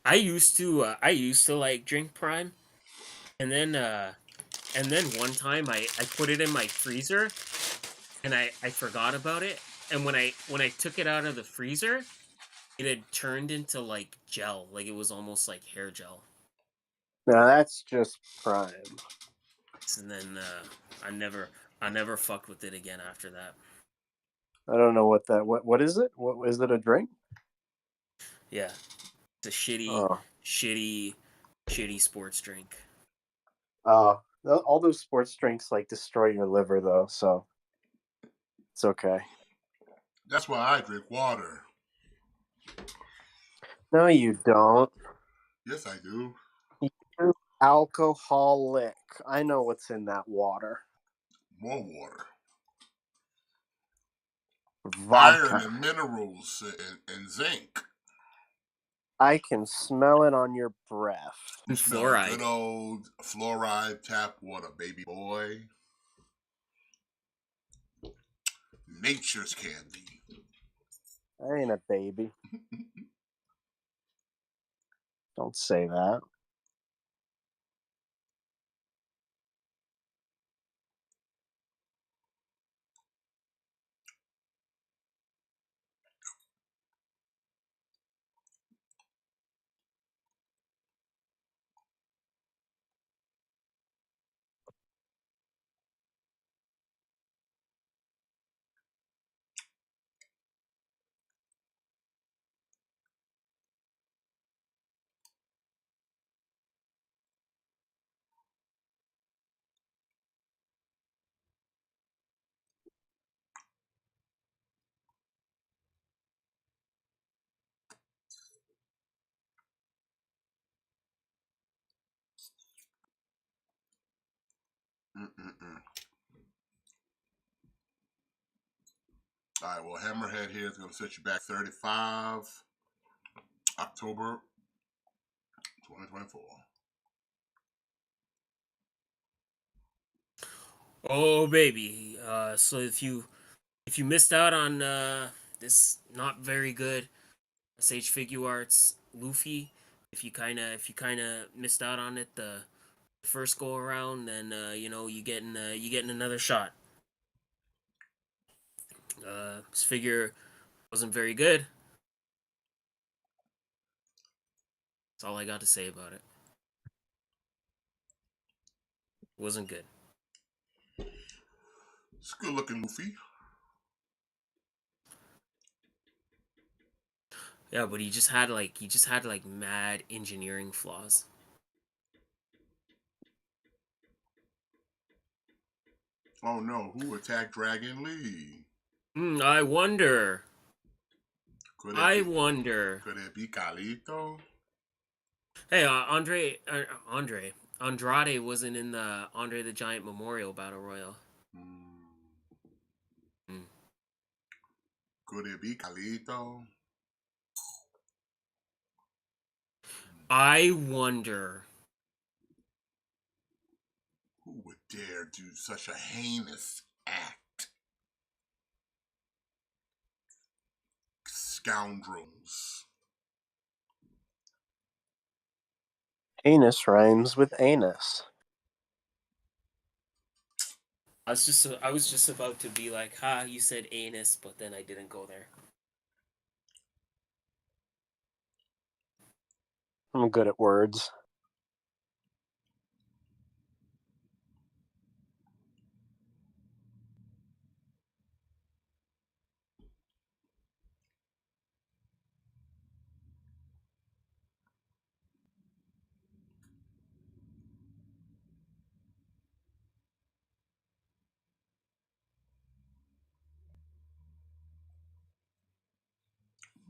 I used to like drink Prime, and then one time I put it in my freezer, and I forgot about it, and when I took it out of the freezer, it had turned into like gel, like it was almost like hair gel. now that's just prime. And then I never I never fucked with it again after that. I don't know what is it? What is it? A drink? Yeah, it's a Oh, shitty sports drink. all those sports drinks like destroy your liver though, so it's okay. That's why I drink water. No, you don't. Yes, I do. You're alcoholic. I know what's in that water. More water. Iron Vodka. and minerals and zinc. I can smell it on your breath. You And smell good fluoride. old fluoride tap water, baby boy. Nature's candy. I ain't a baby. Don't say that. Mm-mm-mm. All right, well, Hammerhead here is going to set you back 35 October 2024. Oh baby. So if you missed out on this not very good Sage Figure Arts Luffy, if you kind of missed out on it the first go around, then you getting another shot. This figure wasn't very good. That's all I got to say about it. It wasn't good. It's a good looking Luffy. Yeah, but he just had like mad engineering flaws. Oh no, who attacked Dragon Lee? I wonder. Could it I be, wonder. could it be Calito? Hey, Andrade wasn't in the Andre the Giant Memorial Battle Royal. Hmm. Hmm. Could it be Calito? I wonder. Who would dare do such a heinous act? Scoundrels. Anus rhymes with anus. I was just about to be like, "Ha, you said anus," but then I didn't go there. I'm good at words.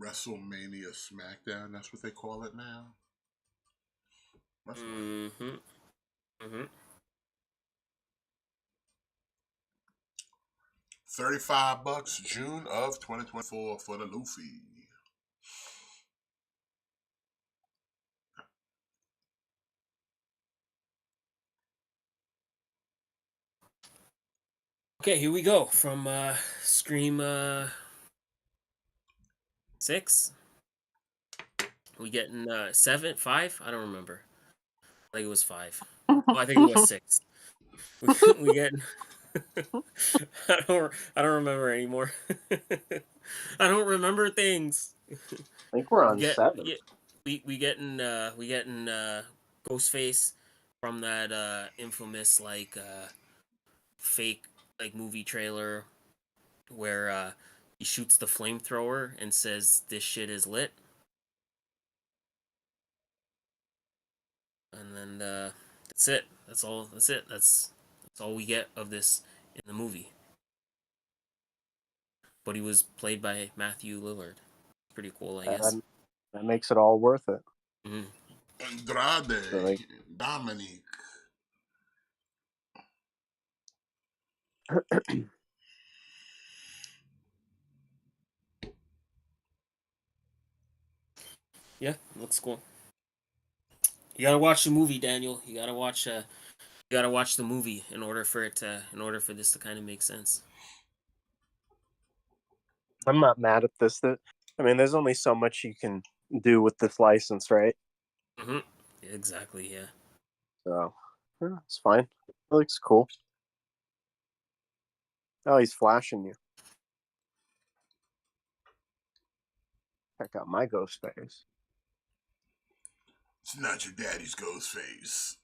WrestleMania SmackDown, that's what they call it now. That's right. Mm-hmm. Mm-hmm. 35 bucks, June of 2024 for the Luffy. Okay, here we go from Scream 6. We getting 7, 5? I don't remember. I think it was 5. Oh, I think it was 6. We getting. I don't remember anymore. I don't remember things. I think we're We on get 7. we getting Ghostface from that infamous like fake like movie trailer where he shoots the flamethrower and says this shit is lit. And then that's it. That's all. That's it. That's all we get of this in the movie. But he was played by Matthew Lillard. Pretty cool, I guess. That makes it all worth it. Mm-hmm. Andrade, So, like, Dominic. Yeah, looks cool. You gotta watch the movie, Daniel. You gotta watch the movie in order for this to kind of make sense. I'm not mad at this. I mean, there's only so much you can do with this license, right? Mm-hmm. Yeah, exactly. Yeah. So, yeah, it's fine. It looks cool. Oh, he's flashing you. Check out my ghost face. It's not your daddy's ghost face.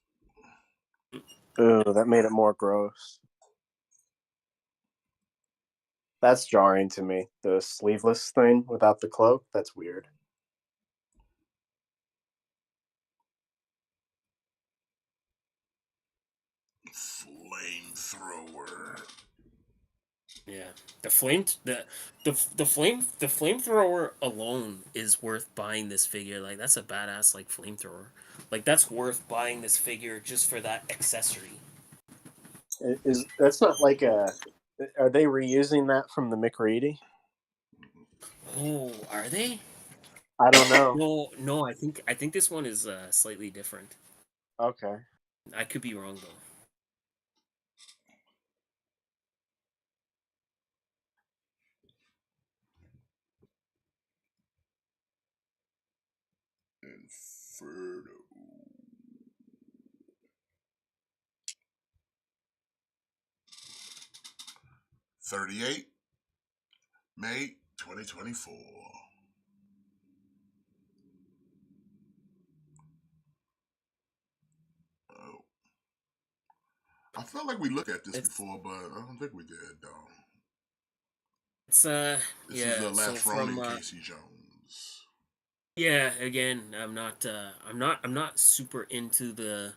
Ooh, that made it more gross. That's jarring to me. The sleeveless thing without the cloak, that's weird. Flamethrower. Yeah. The flamethrower alone is worth buying this figure. Like that's a badass like flamethrower. Like that's worth buying this figure just for that accessory. Is that's not like a? Are they reusing that from the McReady? Oh, are they? I don't know. No, no. I think this one is slightly different. Okay. I could be wrong though. Inferno. 38 May 2024. Oh. I felt like we looked at this It's before, but I don't think we did, though. it's This is the So last from Ronin Casey Jones. yeah, again, I'm not super into the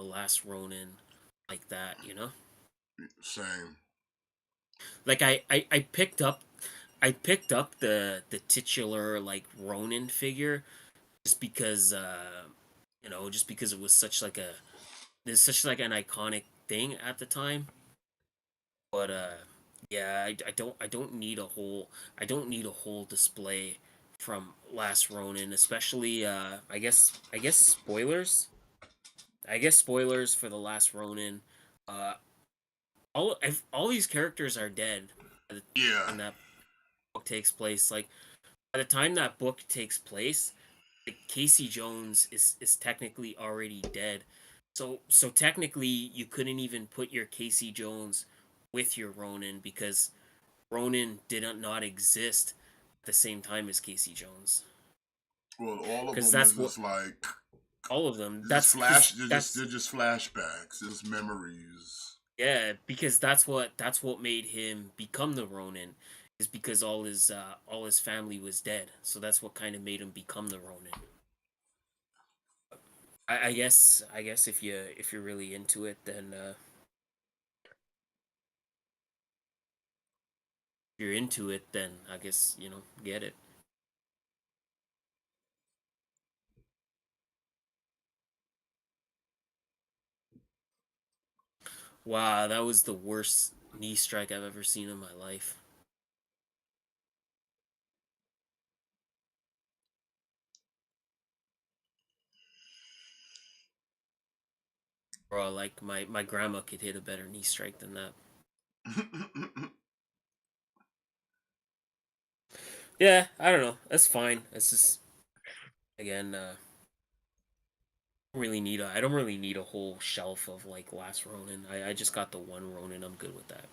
last Ronin like that, you know? Same. Like I picked up the titular like Ronin figure just because just because it was such like a there's such like an iconic thing at the time. But yeah, I don't need a whole display from Last Ronin, especially I guess spoilers. I guess spoilers for the Last Ronin. Uh, all these characters are dead by the Yeah. time that book takes place. Like by the time that book takes place, like, Casey Jones is technically already dead. So technically you couldn't even put your Casey Jones with your Ronin because Ronin did not exist at the same time as Casey Jones. Well, all of Because them is that's what just like all of them. just That's flash. because that's They're just flashbacks. Just memories. yeah. Because that's what made him become the Ronin. Is because all his family was dead. So that's what kind of made him become the Ronin. I guess if you're really into it, then if you're into it, then I guess get it. Wow, that was the worst knee strike I've ever seen in my life. Bro, like my grandma could hit a better knee strike than that. Yeah, I don't know. That's fine. It's just again, I don't really need a whole shelf of like Last Ronin. I just got the one Ronin. I'm good with that.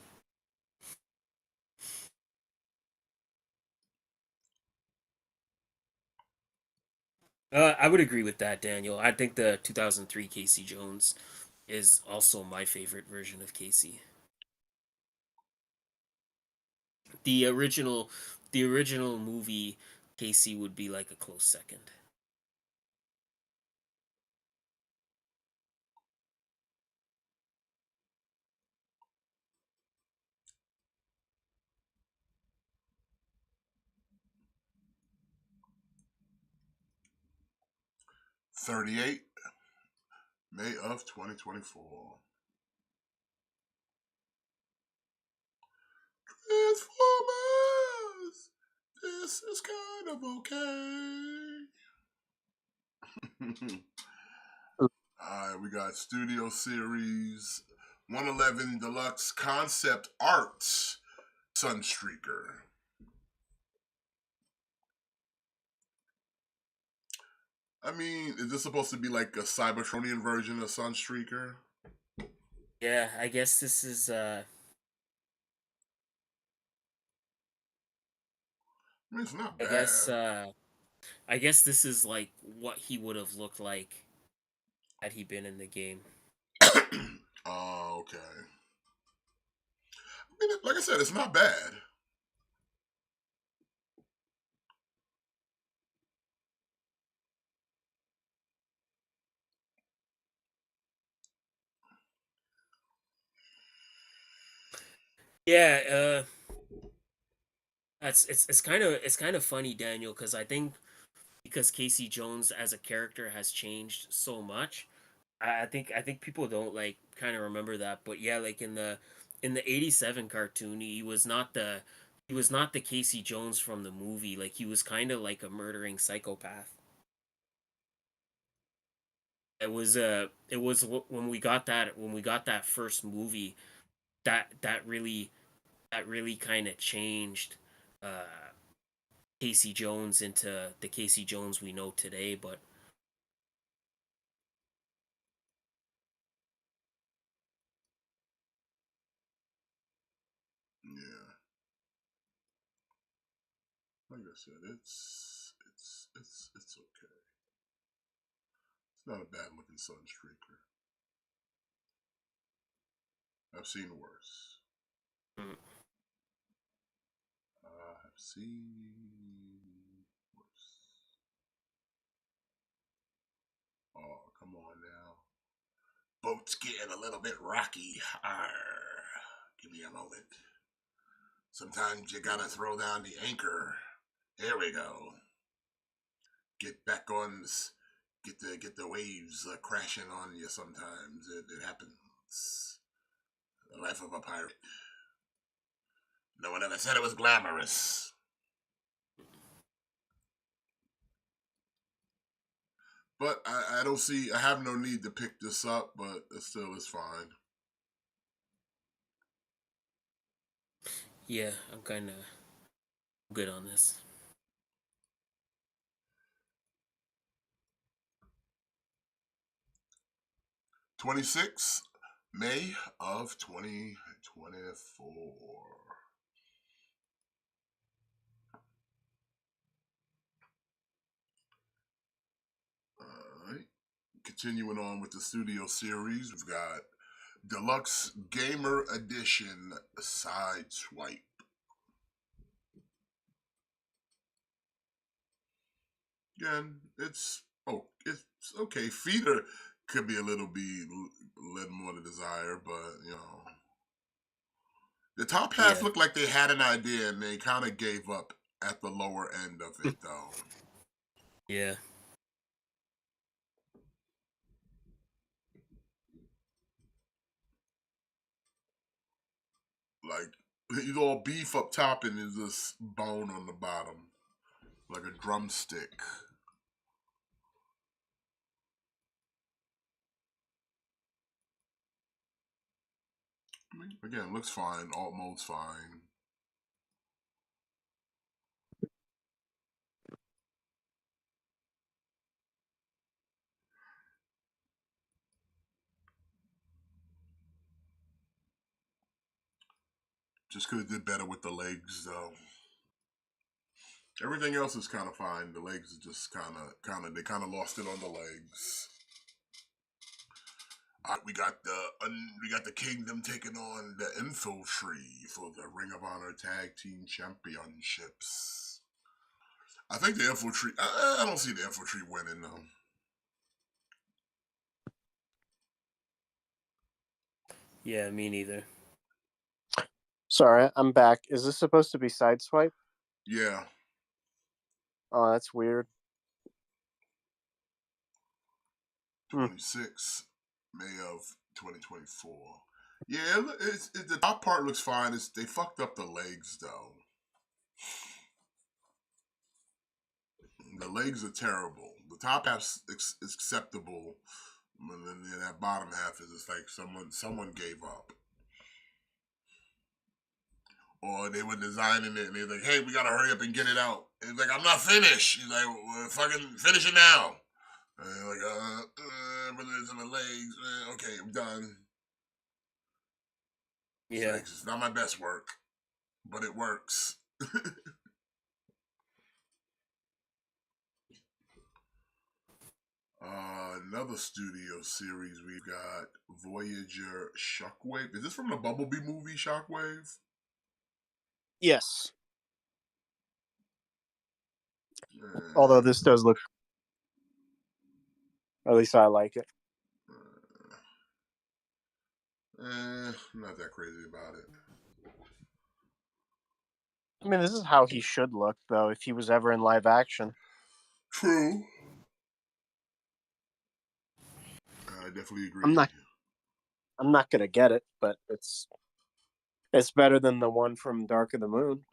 I would agree with that, Daniel. I think the 2003 Casey Jones is also my favorite version of Casey. The original, the original movie Casey would be like a close second. '38 May of 2024. Transformers. This is kind of okay. Alright, we got Studio Series 111 Deluxe Concept Art Sunstreaker. I mean, is this supposed to be like a Cybertronian version of Sunstreaker? Yeah, I guess this is I mean, it's not I bad. guess uh I guess this is like what he would have looked like had he been in the game. Oh, okay. I mean, like I said, it's not bad. Yeah, it's kind of funny, Daniel, because I think because Casey Jones as a character has changed so much, I think people don't like kind of remember that, but yeah, like in the '87 cartoon, he was not the Casey Jones from the movie. Like he was kind of like a murdering psychopath. When we got that first movie that that really kind of changed uh Casey Jones into the Casey Jones we know today. But Yeah, like I said, it's okay. It's not a bad looking Sunstreaker. I've seen worse. mm, I've seen worse. Oh, come on now. Boat's getting a little bit rocky. Arr. Give me a moment. Sometimes you gotta throw down the anchor. There we go. Get back on. Get the waves crashing on you. Sometimes it happens. The life of a pirate. No one ever said it was glamorous. But I don't see. I have no need to pick this up. But it still is fine. yeah, I'm kind of good on this. 26 May of 2024. Alright. Continuing on with the studio series, we've got Deluxe Gamer Edition Sideswipe. Again, it's okay. Feeder could be a little more to desire, but the top half Yeah, looked like they had an idea and they kind of gave up at the lower end of it, though. yeah, Like he's all beef up top and there's this bone on the bottom, like a drumstick. I mean, again, looks fine. Alt mode's fine. Just could have did better with the legs, though. Everything else is kind of fine. The legs are just they kind of lost it on the legs. All right, we got the Kingdom taking on the Infiltree for the Ring of Honor Tag Team Championships. I think the Infiltree. I don't see the Infiltree winning though. yeah. Me neither. Sorry, I'm back. Is this supposed to be Sideswipe? Yeah. Oh, that's weird. 26 May of 2024. Yeah, the top part looks fine. They fucked up the legs though. The legs are terrible. The top half's acceptable, and then that bottom half is just like someone gave up, or they were designing it and they're like, "Hey, we gotta hurry up and get it out." And he's like, "I'm not finished." He's like, well, "Fucking finish it now." And they're like, but it's in the legs. Okay, I'm done. It's Yeah, like, it's not my best work, but it works. Another studio series we've got Voyager Shockwave. Is this from the Bumblebee movie Shockwave? Yes. Although Uh, this does look, at least I like it. I'm not that crazy about it. I mean, this is how he should look, though, if he was ever in live action. True. definitely agree. I'm not gonna get it, but it's better than the one from Dark of the Moon.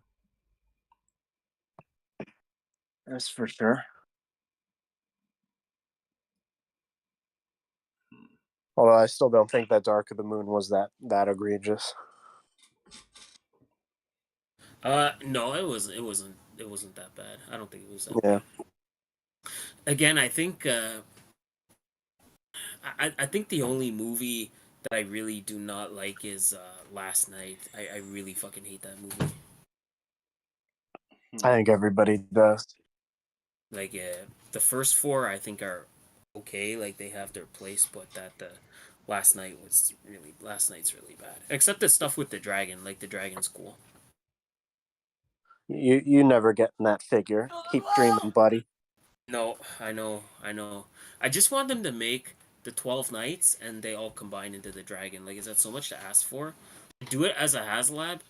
That's for sure. Although I still don't think that Dark of the Moon was that egregious. No, it wasn't that bad. I don't think it was that Yeah. bad. Again, I think I think the only movie that I really do not like is Last Night. I really fucking hate that movie. I think everybody does. Like the first four I think are okay, like they have their place, but that the Last Night's really bad. Except the stuff with the dragon, like the dragon's cool. You never get in that figure. Keep dreaming, buddy. No, I know. I just want them to make the 12 Knights and they all combine into the dragon. Like, is that so much to ask for? Do it as a HasLab.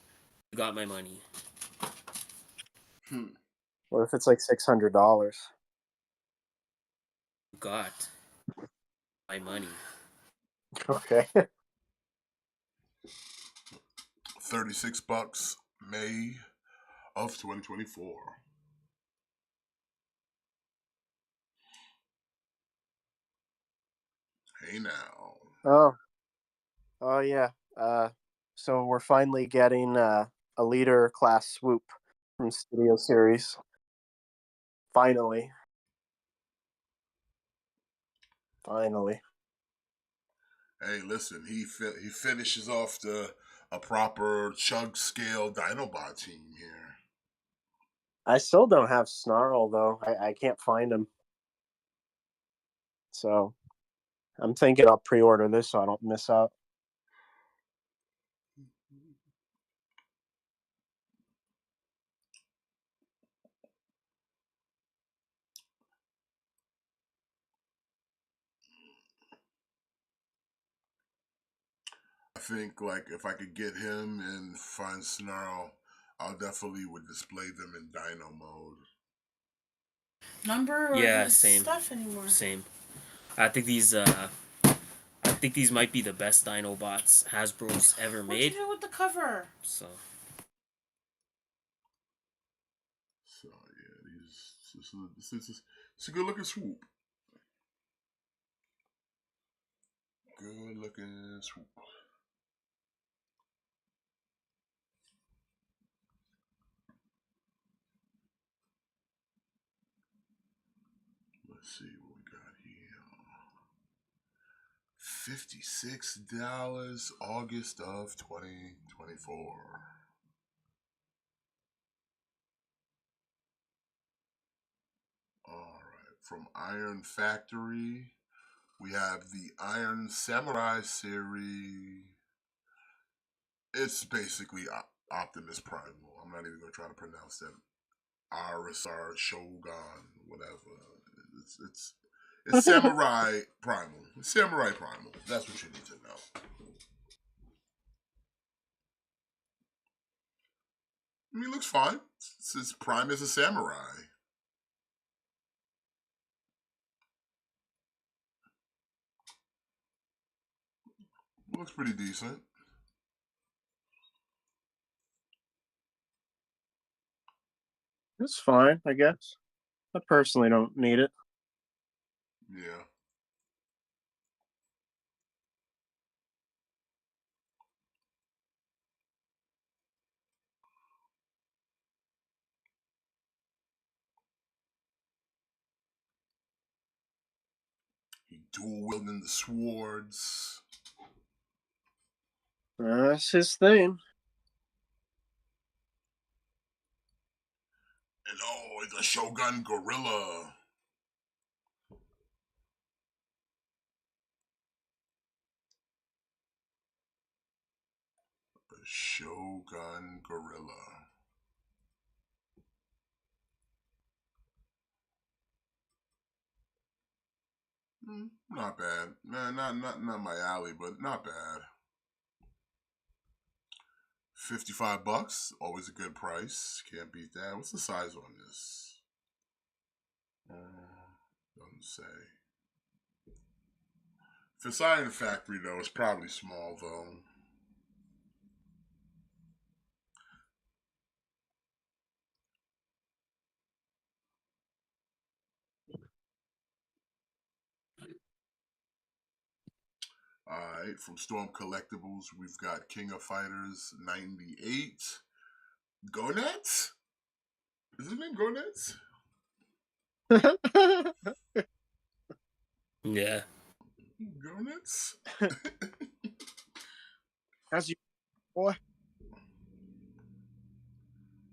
You got my money. What if it's like $600? You got my money. Okay. $36, May of 2024. Hey now. Oh yeah. So we're finally getting a leader class swoop from Studio Series. Finally. Hey, listen, he finishes off a proper chug scale Dinobot team here. I still don't have Snarl though. I can't find him. So I'm thinking I'll pre-order this so I don't miss out. I think like if I could get him and find Snarl, I'll definitely would display them in Dino mode. Number or Yeah, his same. stuff anymore. Same. I think these might be the best Dinobots Hasbro's ever What'd you made. do with the cover? So Yeah, it's a good looking swoop. Good looking swoop. Let's see what we got here. $56, August of 2024. Alright, from Iron Factory, we have the Iron Samurai series. It's basically Optimus Primal. I'm not even going to try to pronounce that. Arisar Shogun, whatever. It's Samurai Primal. It's Samurai Primal. That's what you need to know. I mean, he looks fine. It's Prime as a samurai. Looks pretty decent. It's fine, I guess. I personally don't need it. Yeah. He dual wielding the swords. That's his thing. And oh, it's a Shogun Gorilla. A Shogun Gorilla. Not bad. Man, not my alley, but not bad. $55, always a good price. Can't beat that. What's the size on this? Doesn't say. For Science Factory, though, it's probably small, though. Alright, from Storm Collectibles, we've got King of Fighters 98. Go Nets? Is his name Go Nets? Yeah. Go Nets? How's you, boy?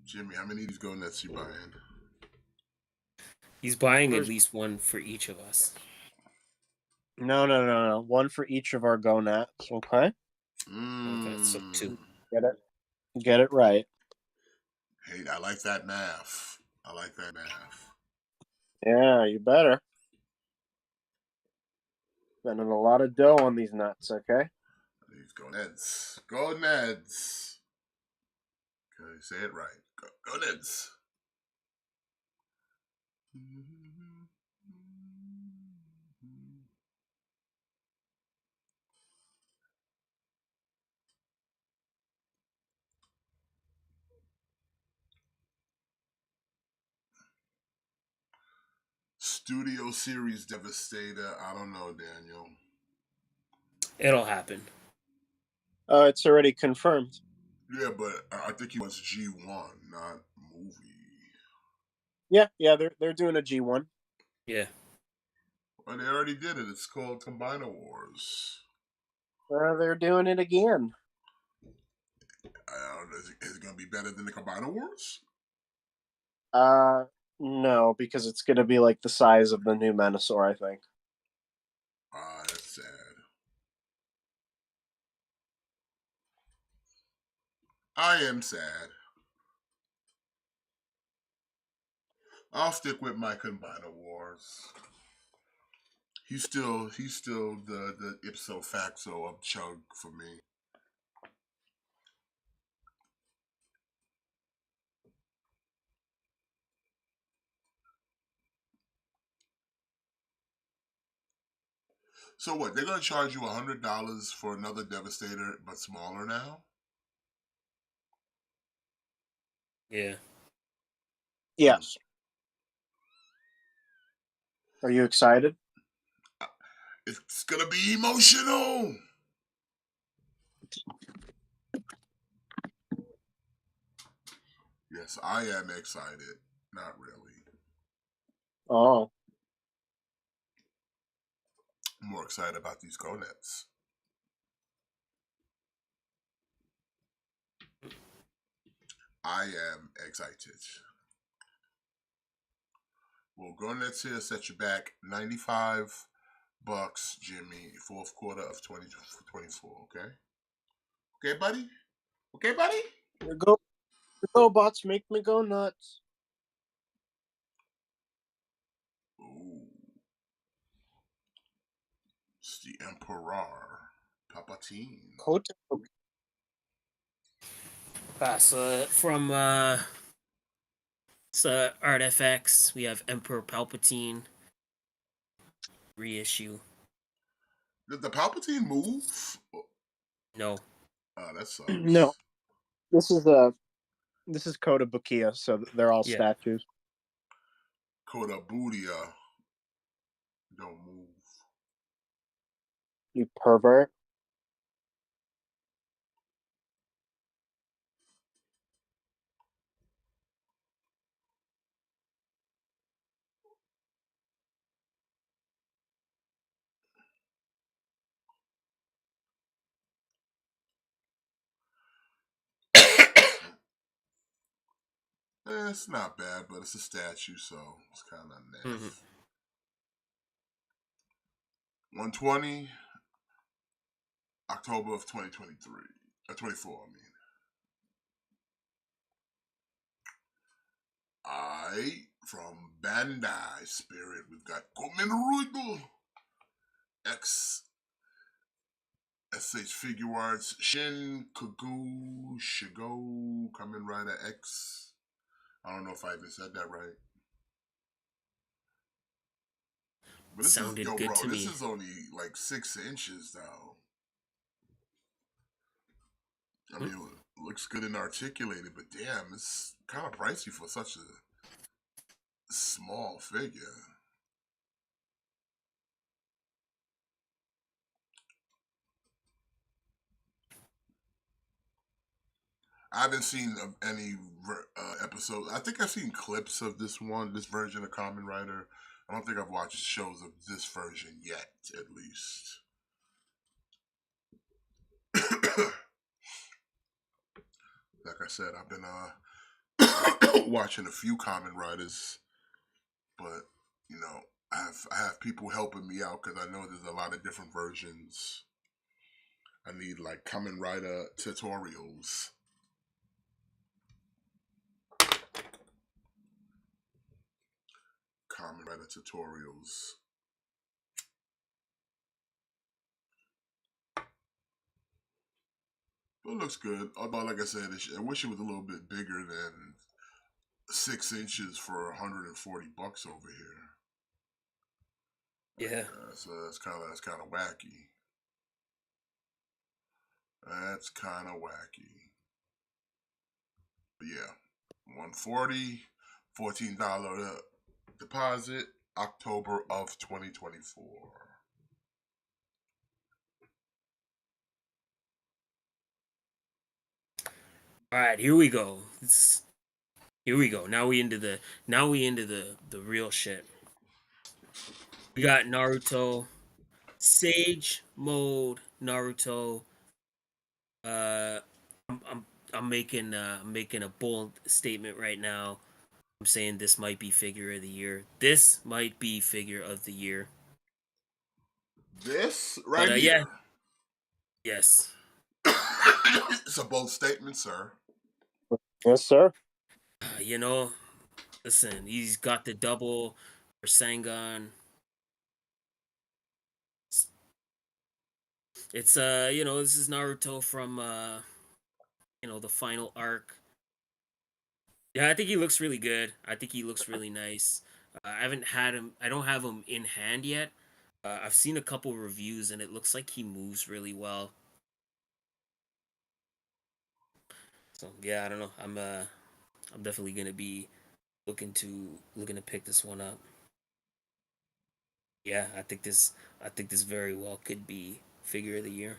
Jimmy, how many of these Go Nets you buying? He's buying Where's- at least one for each of us. No. One for each of our Gonats, okay? Okay, so 2. Get it right. Hey, I like that math. I like that math. Yeah, you better. Spending a lot of dough on these nuts, okay? These Go Nets. Go Neds. Okay, say it right. Go Neds. Studio Series Devastator. I don't know, Daniel. It'll happen. It's already confirmed. Yeah, but I think he wants G1, not movie. Yeah, they're doing a G1. Yeah. Well, they already did it. It's called Combiner Wars. They're doing it again. Is it going to be better than the Combiner Wars? No, because it's gonna be like the size of the new Menasor, I think. That's sad. I am sad. I'll stick with my Combiner Wars. He's still the ipso facto of Chug for me. So what? They're gonna charge you $100 for another Devastator, but smaller now? Yeah. Yes. Are you excited? It's gonna be emotional. Yes, I am excited. Not really. Oh. I'm more excited about these Gonets. I am excited. Well, Gonets here set you back $95, Jimmy, fourth quarter of 2024. Okay, okay, buddy. Okay, buddy. Go bots make me go nuts. Ooh, it's the Emperor Palpatine. So from Artifacts, we have Emperor Palpatine reissue. Did the Palpatine move? No. Oh, that sucks. No. This is Coda Bukia, so they're all statues. Coda Budia. Don't move. You pervert. It's not bad, but it's a statue, so it's kind of naff. 120, October of 2023. 24, I mean. From Bandai Spirit, we've got Komen Ruigel, X SH Figure Arts, Shin Kagu Shigo, Kamen Rider X. I don't know if I even said that right. But this is, Sounded yo, good bro, to this me. is only like 6 inches though. I Mm. mean, it looks good and articulated, but damn, it's kind of pricey for such a small figure. I haven't seen any episodes. I think I've seen clips of this version of Kamen Rider. I don't think I've watched shows of this version yet, at least. Like I said, I've been watching a few Kamen Riders, but you know, I have people helping me out because I know there's a lot of different versions. I need like Kamen Rider tutorials. Kamen Rider tutorials. But it looks good. Although, like I said, I wish it was a little bit bigger than 6 inches for $140 over here. Yeah. So that's kind of wacky. That's kind of wacky. But yeah, 140, $14 deposit, October of 2024. All right, here we go. Here we go. Now we into the real shit. We got Naruto, Sage Mode Naruto. Uh, I'm making a bold statement right now. I'm saying this might be figure of the year. This might be figure of the year. This But right yeah, here. yes. It's a bold statement, sir. Yes, sir. You know, listen, he's got the double Rasengan. It's this is Naruto from the final arc. Yeah, I think he looks really good. I think he looks really nice. I haven't had him. I don't have him in hand yet. I've seen a couple reviews, and it looks like he moves really well. So yeah, I don't know. I'm definitely gonna be looking to pick this one up. Yeah, I think this very well could be figure of the year.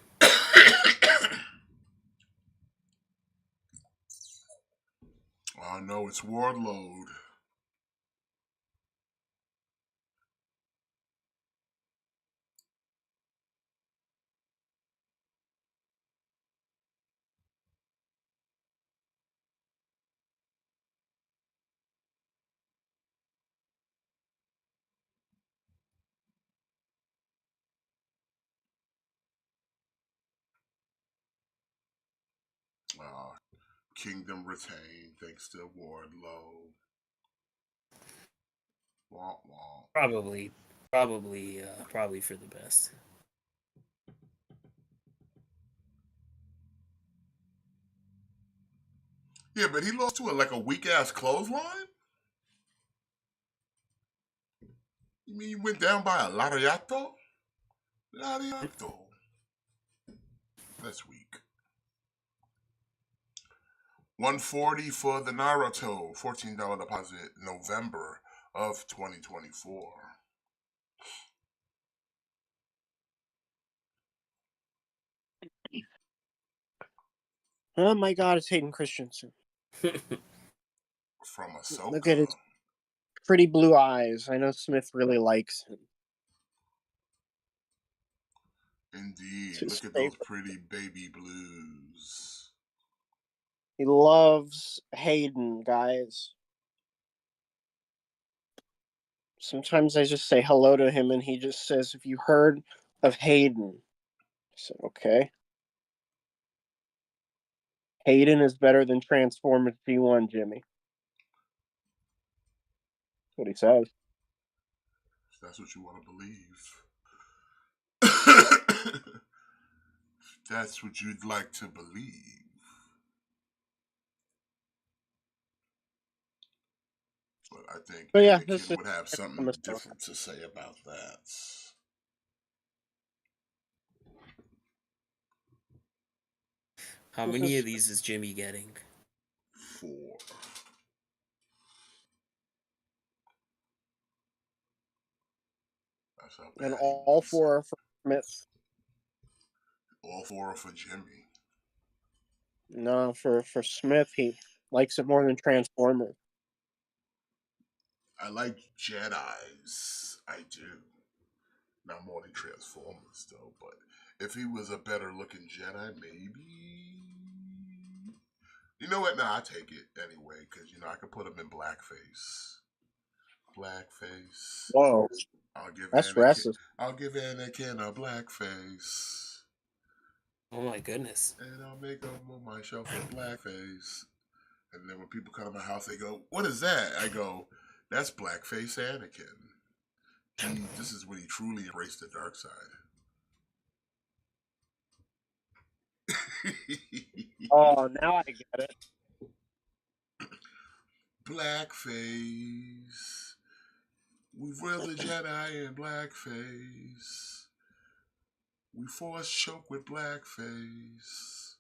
Oh no, it's Warlord. Kingdom retained thanks to Wardlow. Womp womp. Probably for the best. Yeah, but he lost to like a weak ass clothesline? You mean you went down by a lariato? Lariato. That's weak. 140 for the Naruto. $14 deposit November of 2024. Oh my God, it's Hayden Christensen. From Look at Ahsoka. his pretty blue eyes. I know Smith really likes him. Indeed. It's his Look at those favorite. pretty baby blues. He loves Hayden, guys. Sometimes I just say hello to him and he just says, "Have you heard of Hayden?" I said, "Okay." Hayden is better than Transformers G1, Jimmy. That's what he says. If that's what you want to believe. That's what you'd like to believe. But I think But yeah, this Anakin is would have from something Ahsoka. different to say about that. How This many of is these is Jimmy getting? 4. That's how and bad he all wants it. 4 are for Smith. All 4 are for Jimmy. No, for Smith, he likes it more than Transformers. I like Jedi's. I do. Not more than Transformers, though. But if he was a better looking Jedi, maybe. You know what? Nah, I take it anyway, because, I could put him in blackface. Blackface. Whoa, I'll give that's Anakin. racist. I'll give Anakin a blackface, Oh my goodness. and I'll make him on myself a blackface. And then when people come to my house, they go, "What is that?" I go, "That's blackface Anakin. This is when he truly embraced the dark side." Oh, now I get it. Blackface. We wear the Jedi in blackface. We force choke with blackface.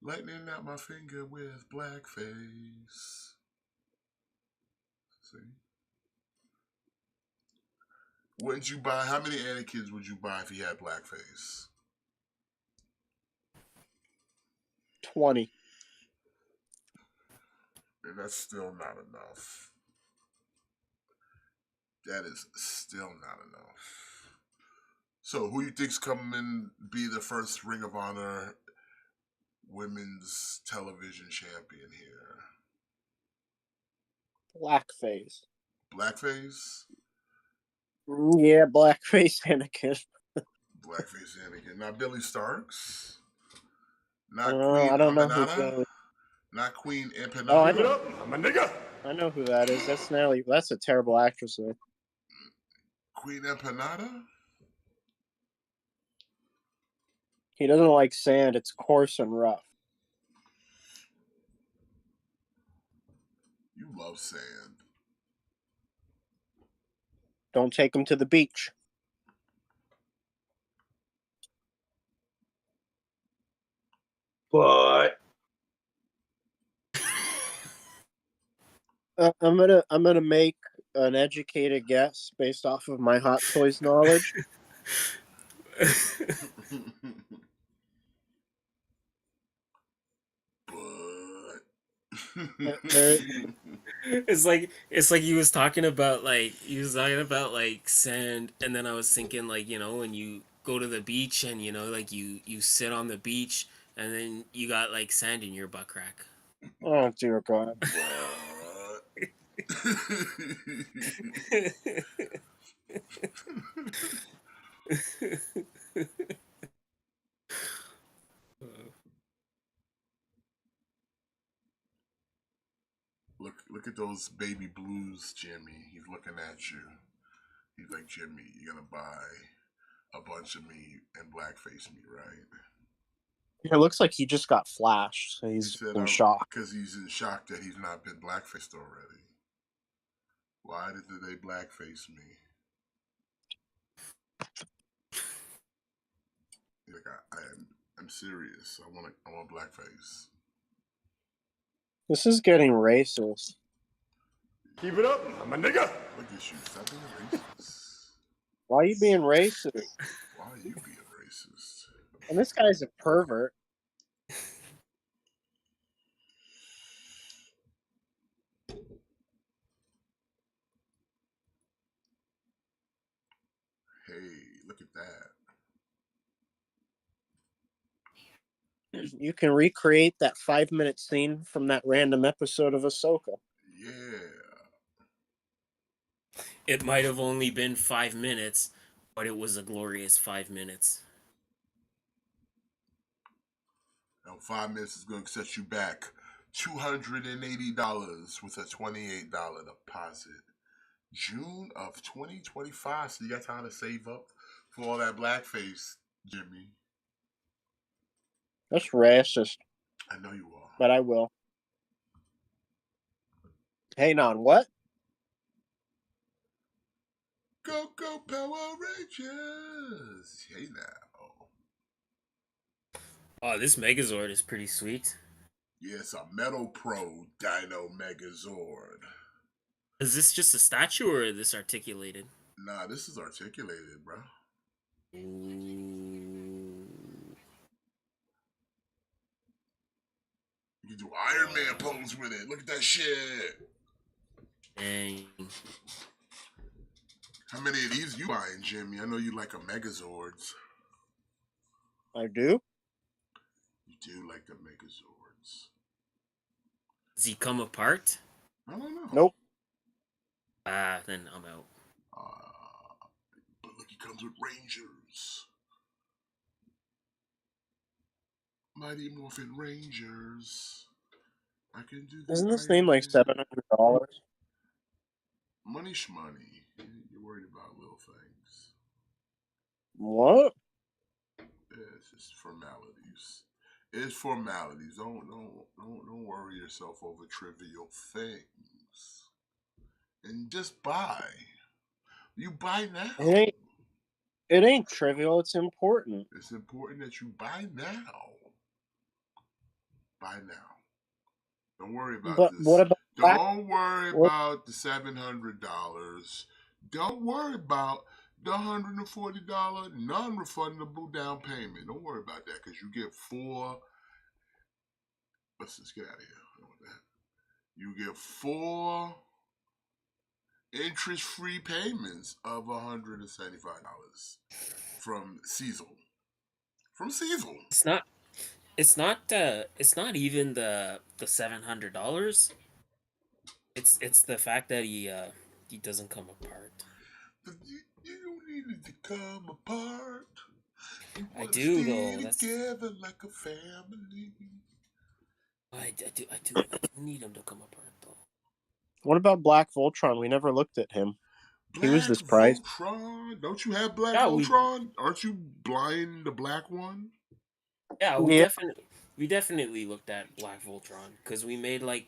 Lightning out my finger with blackface. See? Wouldn't you buy? How many Anakins would you buy if he had blackface? 20. And that's still not enough. That is still not enough. So, who you think's coming be the first Ring of Honor women's television champion here? Blackface. Blackface? Yeah, blackface Anakin. Blackface Anakin. Not Billy Starks? I Not don't know. Queen I don't know who Aminata? Billy. Not Queen Oh, I Empanada? know. I know who that is. That's Natalie. That's a terrible actress, though. Queen Empanada? He doesn't like sand. It's coarse and rough. You love sand. Don't take him to the beach. But I'm gonna make an educated guess based off of my Hot Toys knowledge. There, It's like he was talking about sand, and then I was thinking like when you go to the beach and like you sit on the beach and then you got like sand in your butt crack. oh dear God. Look at those baby blues, Jimmy. He's looking at you. He's like, Jimmy, you're gonna buy a bunch of me and blackface me, right? It looks like he just got flashed. So He he's said, in shock. because he's in shock that he's not been blackfaced already. Why did they blackface me? He's like, I'm serious. I want blackface. This is getting racist. Keep it up, I'm a nigga. Look at you, stop being racist. Why are you being racist? Why are you being racist? And this guy's a pervert. Hey, look at that. You can recreate that 5-minute scene from that random episode of Ahsoka. Yeah. It might have only been 5 minutes, but it was a glorious 5 minutes. Now, 5 minutes is going to set you back $280 with a $28 deposit. June of 2025. So you got time to save up for all that blackface, Jimmy. That's racist, I know you are. but I will. Hey, non, what? Go Power Rangers! Hey now. Oh, this Megazord is pretty sweet. Yeah, it's a Metal Pro Dino Megazord. Is this just a statue or is this articulated? Nah, this is articulated, bro. Ooh. You can do Iron Man pose with it. Look at that shit. Dang. How many of these you buying, Jimmy? I know you like a Megazords. I do. You do like the Megazords. Does he come apart? I don't know. Nope. Then I'm out. But look, he comes with Rangers. Mighty Morphin Rangers. I can do this. Isn't this thing like $700? Money shmoney. You're worried about little things. What? It's just formalities. It's formalities. Don't worry yourself over trivial things. And just buy. You buy now. It ain't trivial. It's important. It's important that you buy now. Buy now. Don't worry about But this. what about Don't worry about the $700. Don't worry about the $140 non-refundable down payment. Don't worry about that because you get 4. Let's just get out of here. I don't want that. You get 4 interest-free payments of $175 from Cecil. It's not even the $700. It's the fact that he doesn't come apart. You don't need it to come apart. I do though. Together like a family. I do need him to come apart though. What about Black Voltron? We never looked at him. He was this price. Voltron? Don't you have Black Yeah, Voltron? Aren't you blind the black one? Yeah, we definitely looked at Black Voltron because we made like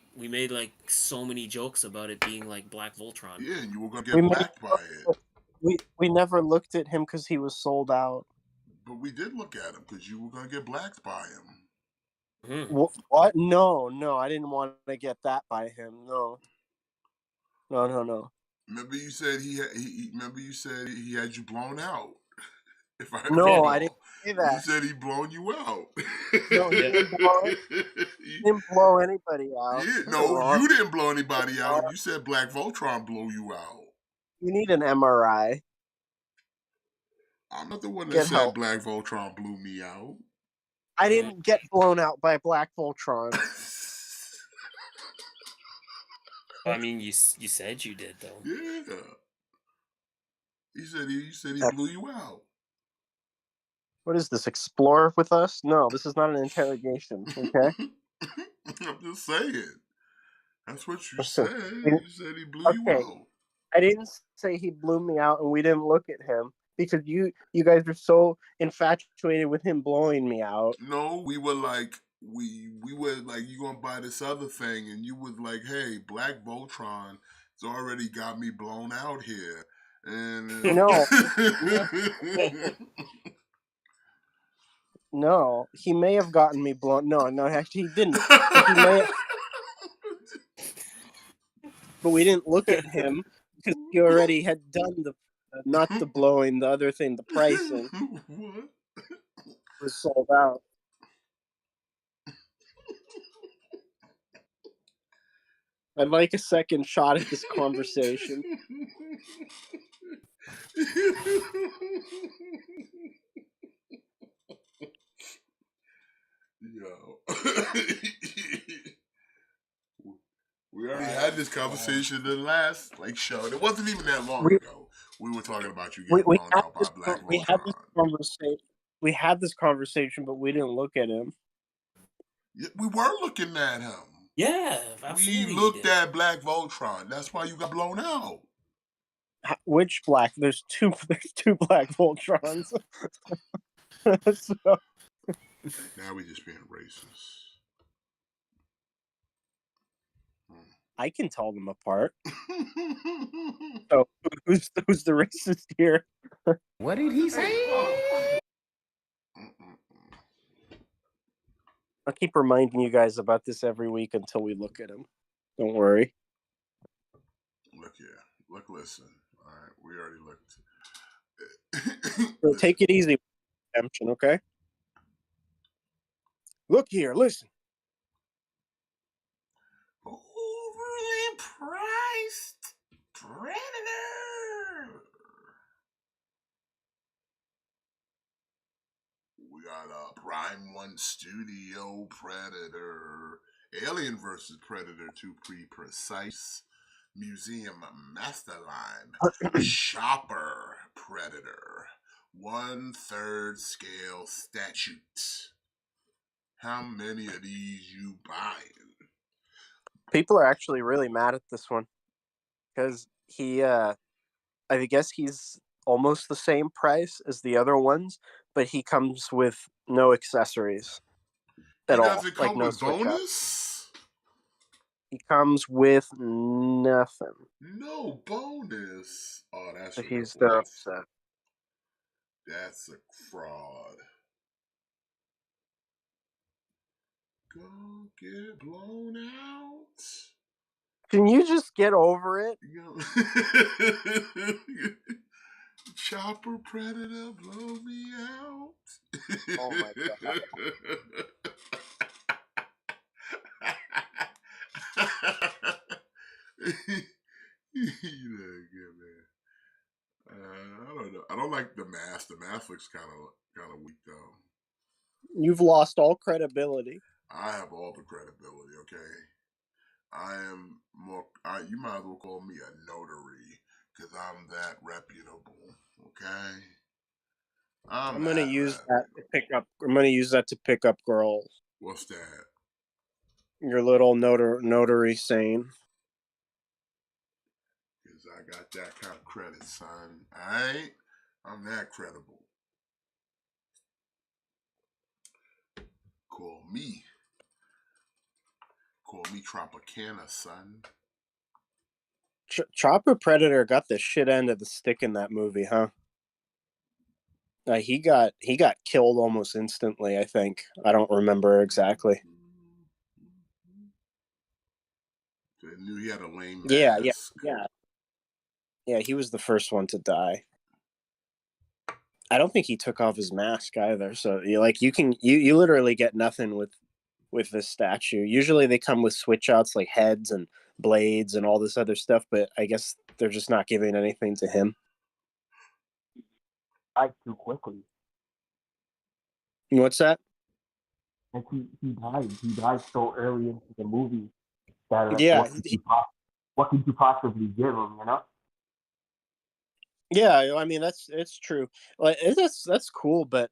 so many jokes about it being like Black Voltron. Yeah, and you were gonna get blacked by it. We never looked at him because he was sold out. But we did look at him because you were gonna get blacked by him. Mm-hmm. What? No, I didn't want to get that by him. No. Remember you said he had you blown out. If I No, recall. I didn't say that. You said he blown you out. No, he didn't blow anybody out. Yeah, no, you didn't blow anybody out. You said Black Voltron blew you out. You need an MRI. I'm not the one that said Black Voltron blew me out. I didn't get blown out by Black Voltron. I mean, you said you did though. Yeah. You said he blew you out. What is this? Explore with us? No, this is not an interrogation. Okay. I'm just saying. That's what you said. You said he blew you out. I didn't say he blew me out, and we didn't look at him because you guys are so infatuated with him blowing me out. No, we were like, we were like, you gonna buy this other thing, and you was like, hey, Black Voltron has already got me blown out here, and No. No, he may have gotten me blown. No, actually, he didn't. But we didn't look at him because he already had done the not the blowing, the other thing, the pricing. What? Was sold out. I'd like a second shot at this conversation. Yo. We already had this conversation in the last show. It wasn't even that long ago. We were talking about you getting blown out by Black Voltron. We had this conversation, but we didn't look at him. Yeah, we were looking at him. Yeah, absolutely. We looked at Black Voltron. That's why you got blown out. Which black? There's two Black Voltrons. So. Now we just being racist. I can tell them apart. So who's the racist here? What did he say? I'll keep reminding you guys about this every week until we look at him. Don't worry. Look here. Look, listen. All right, we already looked. So take it easy, redemption, okay? Look here, listen. Overly priced Predator. We got a Prime 1 Studio Predator. Alien vs. Predator to be precise. Museum Masterline. Shopper Predator. 1/3 scale statute. How many of these you buying? People are actually really mad at this one because I guess he's almost the same price as the other ones, but he comes with no accessories He at all, doesn't like come no with switch up. bonus? He comes with nothing. No bonus. Oh, that's If he's ridiculous. they're upset. That's a fraud. Go get blown out. Can you just get over it? Chopper Predator, blow me out. Oh my god. You know, good man. I don't know. I don't like the mask. The mask looks kind of weak though. You've lost all credibility. I have all the credibility. Okay, I am more. You might as well call me a notary because I'm that reputable. Okay, I'm gonna use that to pick up. I'm gonna use that to pick up girls. What's that? Your little notary saying. Because I got that kind of credit, son. Alright? I'm that credible. Call me. Call me Tropicana, son. Chopper Predator got the shit end of the stick in that movie, huh? He got killed almost instantly. I think I don't remember exactly. I knew he had a lame Yeah. He was the first one to die. I don't think he took off his mask either. So you literally get nothing with this statue. Usually they come with switch outs like heads and blades and all this other stuff, but I guess they're just not giving anything to him. Died too quickly. What's that? And he died. He died so early into the movie that Yeah, what could you possibly give him? You know? yeah. I mean, it's true. Like that's cool, but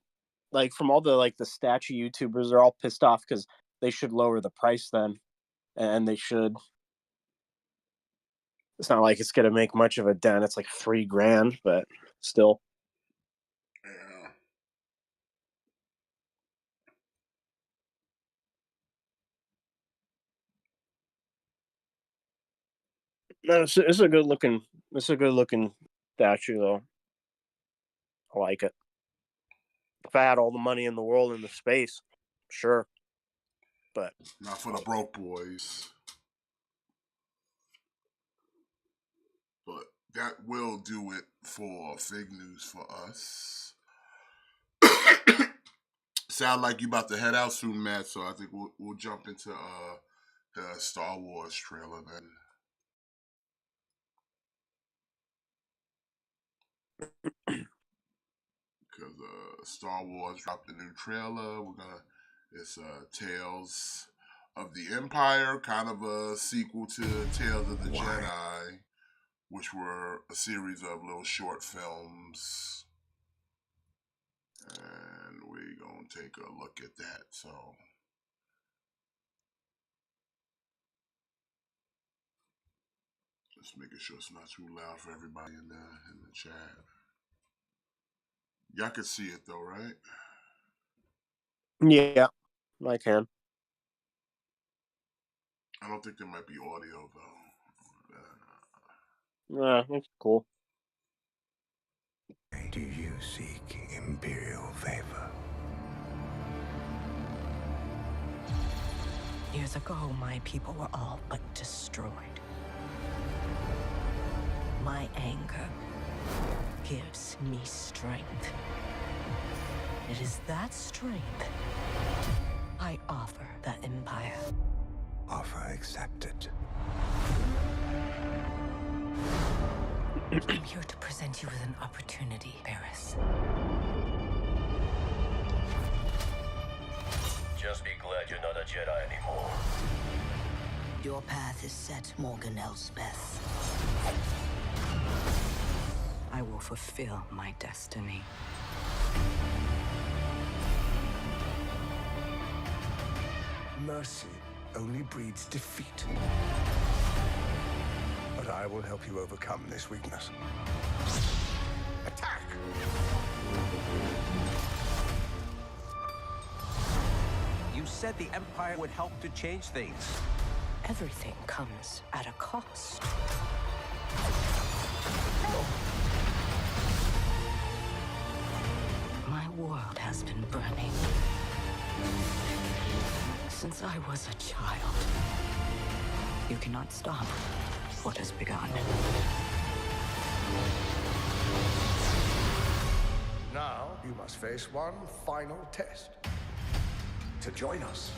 like from all the statue YouTubers, they're all pissed off because they should lower the price then, and they should. It's not like it's gonna make much of a dent. It's like $3,000, but still. Yeah. No, it's a good looking. It's a good looking statue though. I like it. If I had all the money in the world in the space, sure. But Not for the broke boys. But that will do it for Fig News for us. Sound like you about to head out soon, Matt, so I think we'll jump into the Star Wars trailer then. Because Star Wars dropped a new trailer. It's Tales of the Empire, kind of a sequel to Tales of the Jedi, which were a series of little short films. And we're going to take a look at that. So, just making sure it's not too loud for everybody in the chat. Y'all can see it though, right? yeah, I can. I don't think there might be audio though. That's cool. Do you seek imperial favor? Years ago, my people were all but destroyed. My anger gives me strength. It is that strength I offer the Empire. Offer accepted. I'm here to present you with an opportunity, Barris. Just be glad you're not a Jedi anymore. Your path is set, Morgan Elsbeth. I will fulfill my destiny. Mercy only breeds defeat. But I will help you overcome this weakness. Attack! You said the Empire would help to change things. Everything comes at a cost. My world has been burning since I was a child. You cannot stop what has begun. Now, you must face one final test. To join us.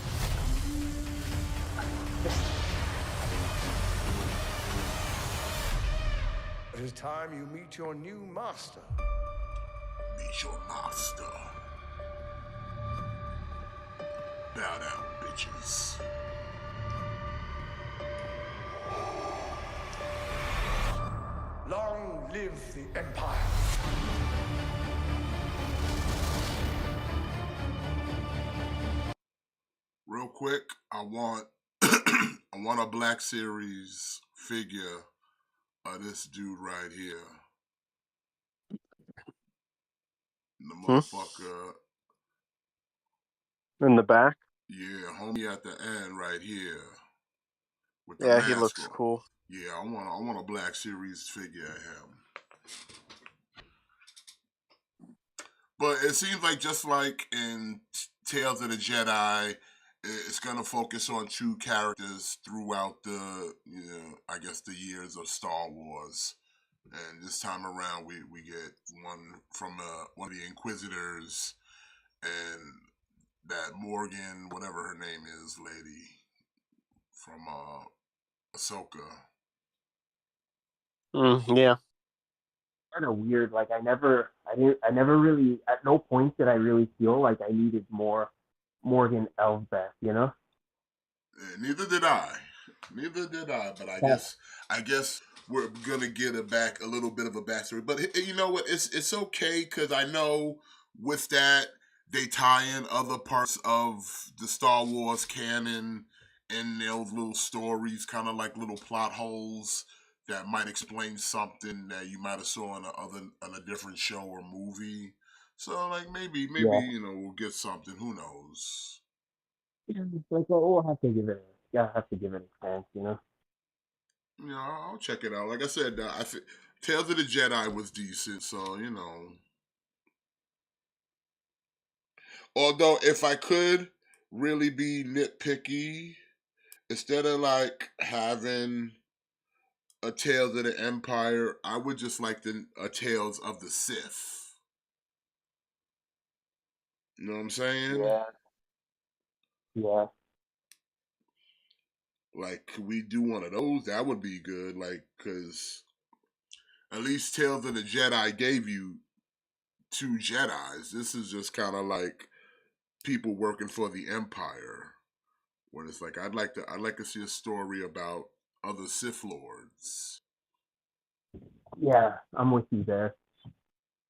It is time you meet your new master. Meet your master. Bow down, bitches. Long live the Empire. Real quick, I want I want a Black Series figure of this dude right here. The motherfucker. In the back. Yeah, homie at the end right here. With the Yeah, mask he looks on. cool. Yeah, I want a Black Series figure of him. But it seems like just like in Tales of the Jedi, it's gonna focus on two characters throughout the, I guess the years of Star Wars. And this time around, we get one from one of the Inquisitors, and that Morgan, whatever her name is, lady from Ahsoka. Yeah. Kind of weird. Like I never really, at no point did I really feel like I needed more Morgan Elsbeth, you know? Neither did I. But I guess we're gonna get a little bit of a backstory. But you know what? It's okay because I know with that they tie in other parts of the Star Wars canon in those little stories, kind of like little plot holes that might explain something that you might have saw in a different show or movie. So like maybe we'll get something. Who knows? It's like, well, we'll have to give it. Have to give it a chance, you know. Yeah, I'll check it out. Like I said, Tales of the Jedi was decent, so Although, if I could really be nitpicky, instead of like having a Tales of the Empire, I would just like a Tales of the Sith. You know what I'm saying? Yeah. Like, could we do one of those? That would be good. Like, because at least Tales of the Jedi gave you two Jedis. This is just kind of like people working for the Empire. When it's like I'd like to see a story about other Sith Lords. Yeah, I'm with you there.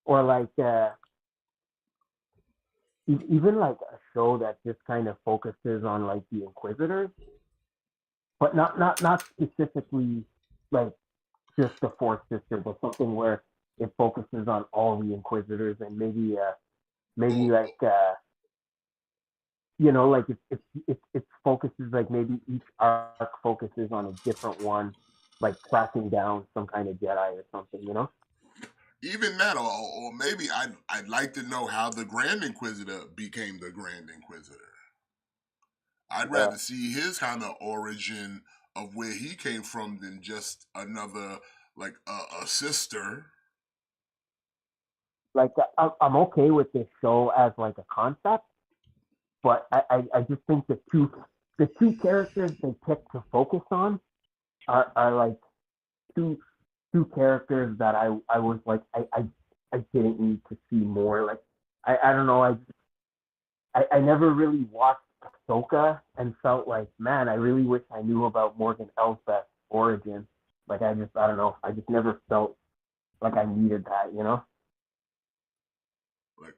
Or like even like a show that just kind of focuses on like the Inquisitors, but not specifically like just the Fourth Sister, but something where it focuses on all the Inquisitors and maybe like it focuses like maybe each arc focuses on a different one, like tracking down some kind of Jedi or something. Even that, or maybe I'd like to know how the Grand Inquisitor became the Grand Inquisitor. I'd Yeah. rather see his kind of origin of where he came from than just another like a sister. Like I'm okay with this show as like a concept, but I just think the two characters they picked to focus on are like two characters that I was like I didn't need to see more. Like I don't know, I never really watched Ahsoka and felt like, man, I really wish I knew about Morgan Elsbeth's origin. Like I don't know, I just never felt like I needed that. Like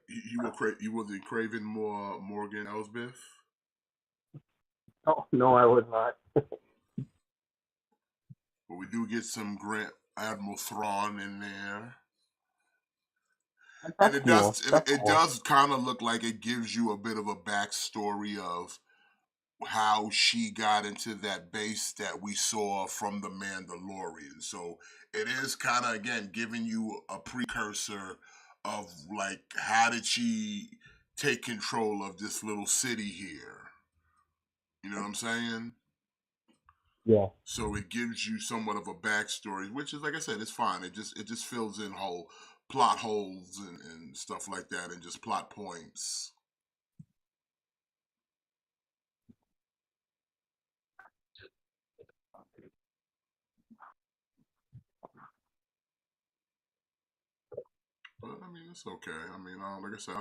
you wasn't craving more Morgan Elsbeth. Oh no, I was not. But we do get some Grand Admiral Thrawn in there. And That's cool. That's it cool. does kind of look like it gives you a bit of a backstory of how she got into that base that we saw from the Mandalorian. So it is kind of again giving you a precursor of like how did she take control of this little city here. You know what I'm saying? Yeah. So it gives you somewhat of a backstory, which is like I said, it's fine. It just fills in whole plot holes and stuff like that, and just plot points. But I mean, it's okay. I mean, like I said,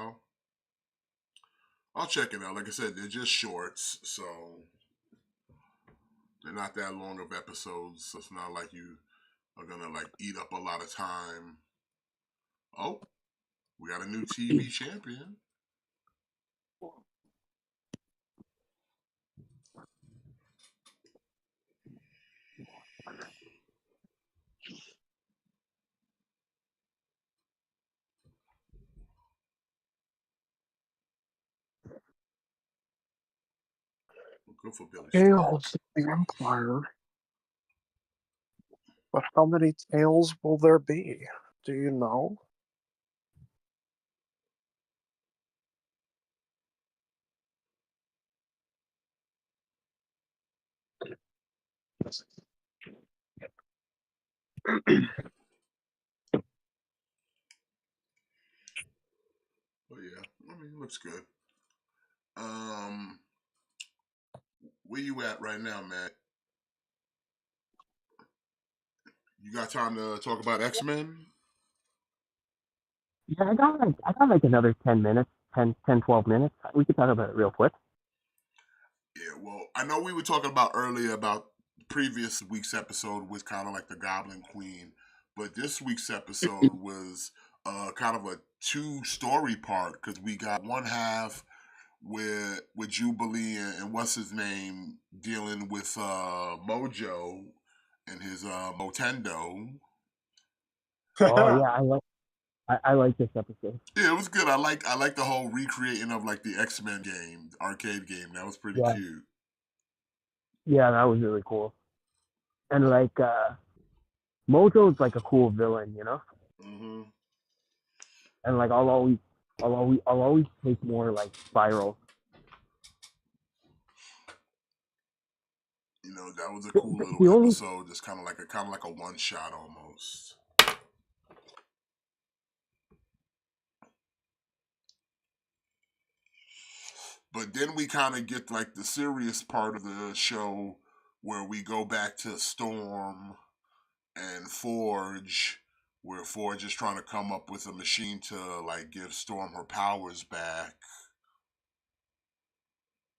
I'll check it out. Like I said, they're just shorts, so they're not that long of episodes. So it's not like you are gonna like eat up a lot of time. Oh, we got a new TV champion. Good for Billy Stark. Tails of the Empire. But how many tails will there be? Do you know? But yeah, I mean, it looks good. Um, where you at right now, Matt? You got time to talk about X-Men? Yeah, I got like another 10 minutes, 12 minutes. We could talk about it real quick. Yeah, well, I know we were talking about earlier about previous week's episode was kind of like the Goblin Queen, but this week's episode was kind of a two-story part because we got one half with Jubilee and what's his name dealing with Mojo and his Motendo. Oh yeah, I like this episode. Yeah, it was good. I like the whole recreating of like the X-Men game, arcade game. That was pretty Yeah, cute. yeah, that was really cool. And like Mojo's like a cool villain. Hmm. And like I'll always take more like Spiral. You know, that was a The, cool the, little the only episode. Just kind of like a one shot almost. But then we kind of get like the serious part of the show where we go back to Storm and Forge, where Forge is trying to come up with a machine to like give Storm her powers back.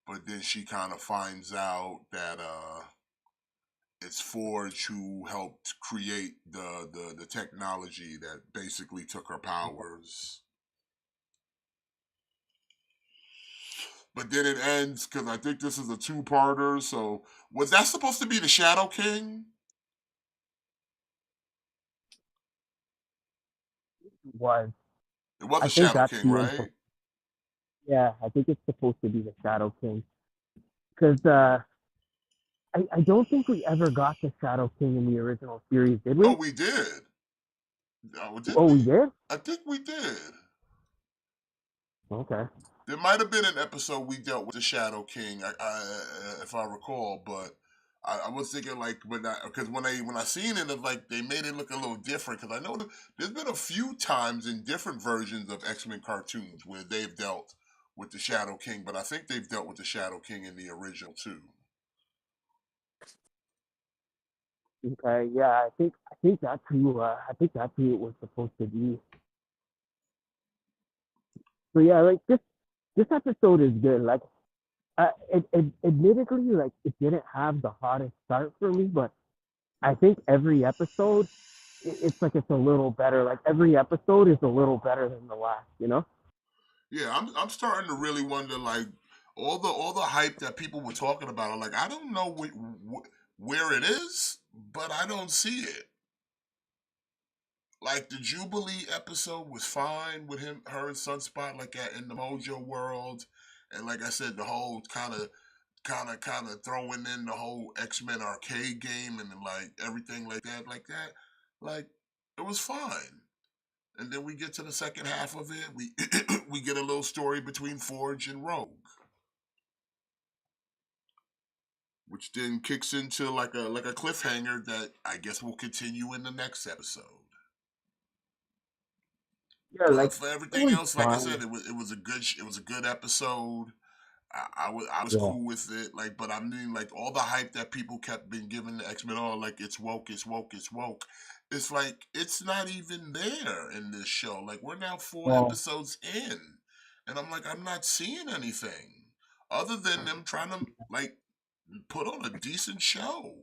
But then she kind of finds out that it's Forge who helped create the technology that basically took her powers. But then it ends because I think this is a two-parter. So was that supposed to be the Shadow King? was It was I the think Shadow that's King, the right? info. Yeah, I think it's supposed to be the Shadow King. Because I don't think we ever got the Shadow King in the original series, did Oh, we? we did. Oh, did Oh, we we? did? I think we did. Okay. There might have been an episode we dealt with the Shadow King, if I recall, but I was thinking like because when I seen it, like they made it look a little different. Because I know there's been a few times in different versions of X-Men cartoons where they've dealt with the Shadow King, but I think they've dealt with the Shadow King in the original too. Okay. Yeah, I think that's who it was supposed to be. So yeah, like this episode is good. Like, admittedly, like it didn't have the hottest start for me, but I think every episode, it's like it's a little better. Like every episode is a little better than the last. You know? Yeah, I'm starting to really wonder like all the hype that people were talking about. I'm like, I don't know where it is, but I don't see it. Like the Jubilee episode was fine with her and Sunspot, like in the Mojo world, and like I said, the whole kind of throwing in the whole X-Men arcade game and like everything like that, like it was fine. And then we get to the second half of it, we we get a little story between Forge and Rogue, which then kicks into like a cliffhanger that I guess will continue in the next episode. Yeah, But like for it everything was else, like I fine. said, it was a good episode. I was Yeah. cool with it. Like, but I mean, like all the hype that people kept been giving the X Men, all like it's woke, it's woke, it's woke. It's like it's not even there in this show. Like we're now four Well, episodes in, and I'm like I'm not seeing anything other than them trying to like put on a decent show.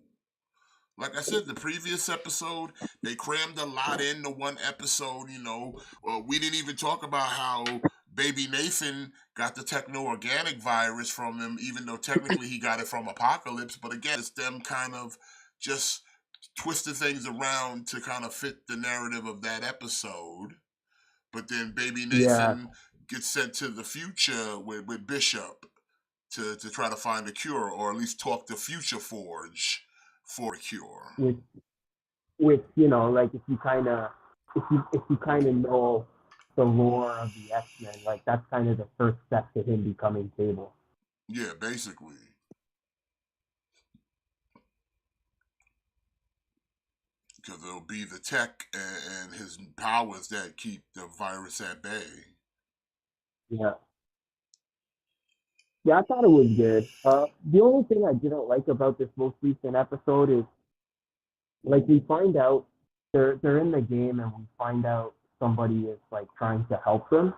Like I said, the previous episode, they crammed a lot into one episode. We didn't even talk about how Baby Nathan got the techno organic virus from him, even though technically he got it from Apocalypse. But again, it's them kind of just twisting things around to kind of fit the narrative of that episode. But then Baby yeah, Nathan gets sent to the future with Bishop to try to find a cure, or at least talk to Future Forge for a cure. with like if you kind of know the lore of the X Men, like that's kind of the first step to him becoming Cable. Yeah, basically. Because it'll be the tech and his powers that keep the virus at bay. Yeah. Yeah, I thought it was good. The only thing I didn't like about this most recent episode is like we find out they're in the game and we find out somebody is like trying to help them,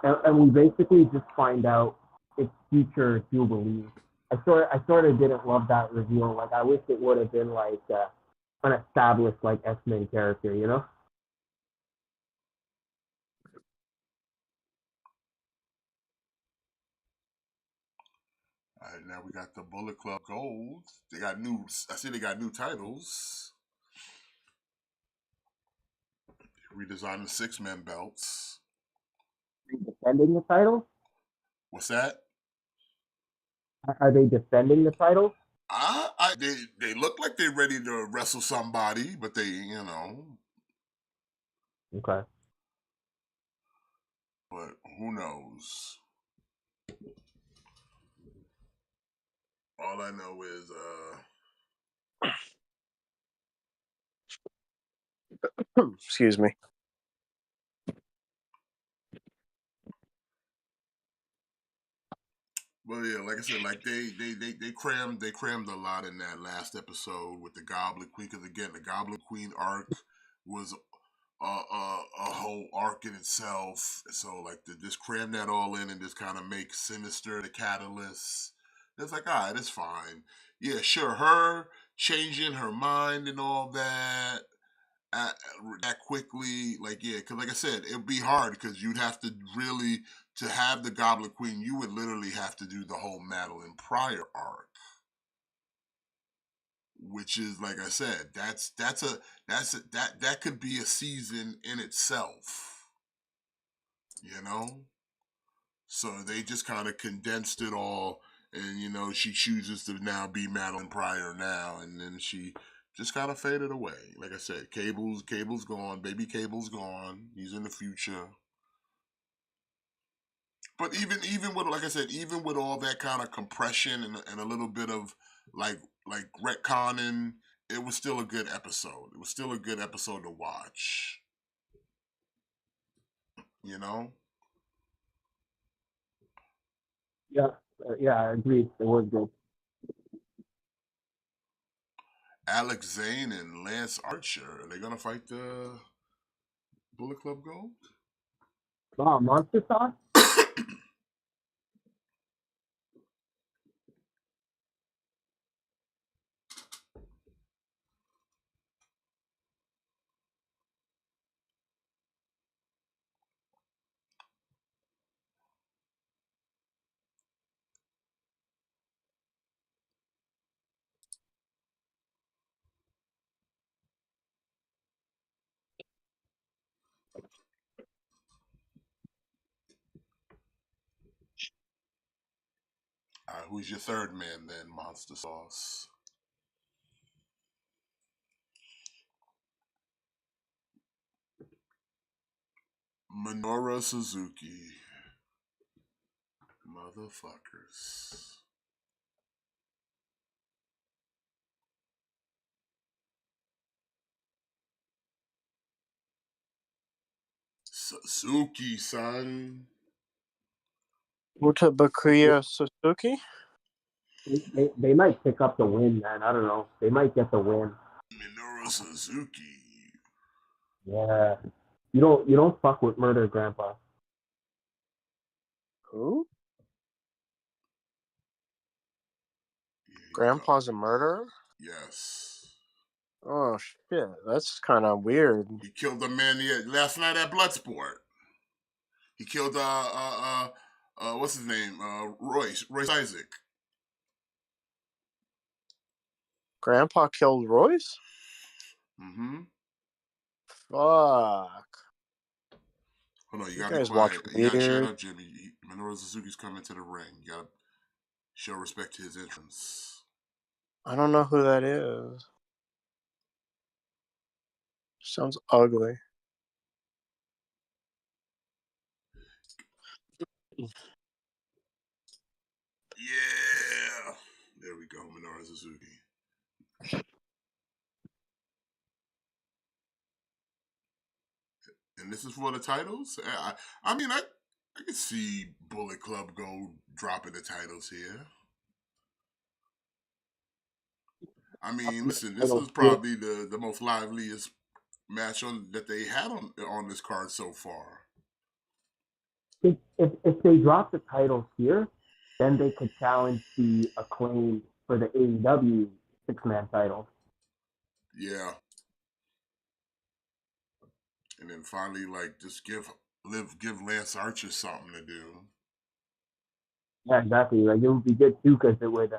and we basically just find out it's future Jubilee. I sort of didn't love that reveal. Like I wish it would have been like an established like X-Men character, you know? All right, now we got the Bullet Club Gold. They got new. I see they got new titles. Redesigned the 6-man belts. Defending the title? What's that? Are they defending the title? They look like they're ready to wrestle somebody, but Okay. but who knows? All I know is Excuse me. well, yeah, like I said, like they crammed a lot in that last episode with the Goblin Queen. Because again, the Goblin Queen arc was a whole arc in itself. So like to just cram that all in and just kind of make Sinister the catalyst. It's like, all right, it's fine. Yeah, sure, her changing her mind and all that at, that quickly, like yeah, because like I said, it'd be hard because you'd have to really to have the Goblin Queen. You would literally have to do the whole Madeline Pryor arc, which is like I said, that could be a season in itself, you know. So they just kind of condensed it all, and she chooses to now be Madeline Pryor now, and then she just kind of faded away. Like I said, Cable's gone, baby Cable's gone. He's in the future. But even with, like I said, even with all that kind of compression and a little bit of like retconning, it was still a good episode. It was still a good episode to watch. You know? Yeah, I agree. It was good. Alex Zane and Lance Archer, are they gonna fight the Bullet Club Gold? Wow, Monster Sauce? Who's your third man then, Monster Sauce? Minoru Suzuki. Motherfuckers. Suzuki, son. Mutabakuya Suzuki? They might pick up the win, man. I don't know. They might get the win. Minoru Suzuki. Yeah. You don't fuck with Murder Grandpa. Who? Grandpa's a murderer? Yes. Oh shit, that's kind of weird. He killed a man last night at Bloodsport. He killed what's his name? Royce Isaac. Grandpa killed Royce? Mm-hmm. Fuck. Hold on, you You gotta be guys watch quiet. You gotta shut weird. up, Jimmy. Minoru Suzuki's coming to the ring. You gotta show respect to his entrance. I don't know who that is. Sounds ugly. Yeah. There we go, Minoru Suzuki. And this is for the titles? I mean, I could see Bullet Club go dropping the titles here. I mean, listen, this was probably the most liveliest match that they had on this card so far. If they drop the titles here, then they could challenge the Acclaim for the AEW 6-man title. Yeah. And then finally, like, just give Lance Archer something to do. Yeah, exactly. Like it would be good too because it would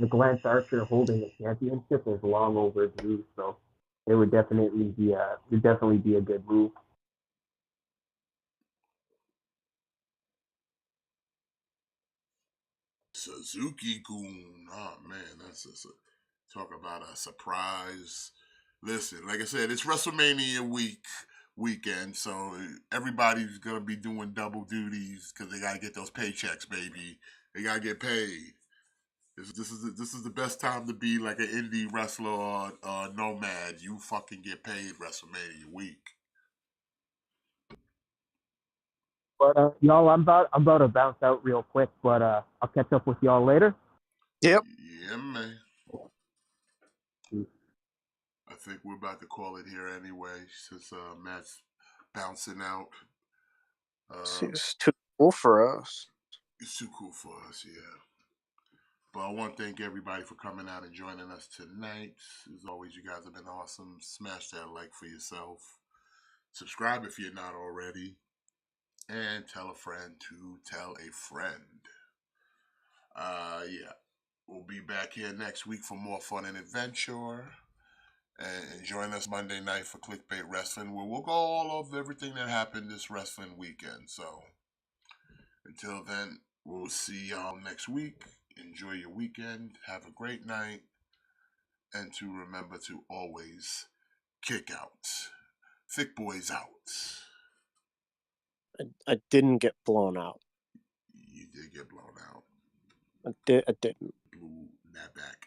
the Lance Archer holding the championship is long overdue. So it would definitely be a good move. Suzuki-gun. Oh, man, that's just talk about a surprise. Listen, like I said, it's WrestleMania weekend, so everybody's going to be doing double duties because they got to get those paychecks, baby. They got to get paid. This is the best time to be like an indie wrestler or nomad. You fucking get paid WrestleMania week. But y'all, I'm about to bounce out real quick. But I'll catch up with y'all later. Yep. Yeah, man. I think we're about to call it here anyway, since Matt's bouncing out. It's too cool for us. It's too cool for us, yeah. But I want to thank everybody for coming out and joining us tonight. As always, you guys have been awesome. Smash that like for yourself. Subscribe if you're not already. And tell a friend to tell a friend. Yeah. We'll be back here next week for more fun and adventure. And join us Monday night for Clickbait Wrestling, where we'll go all over everything that happened this wrestling weekend. So Until then, we'll see y'all next week. Enjoy your weekend. Have a great night. And to remember to always kick out. Thick boys out. I didn't get blown out. You did get blown out. I didn't. Blew that back.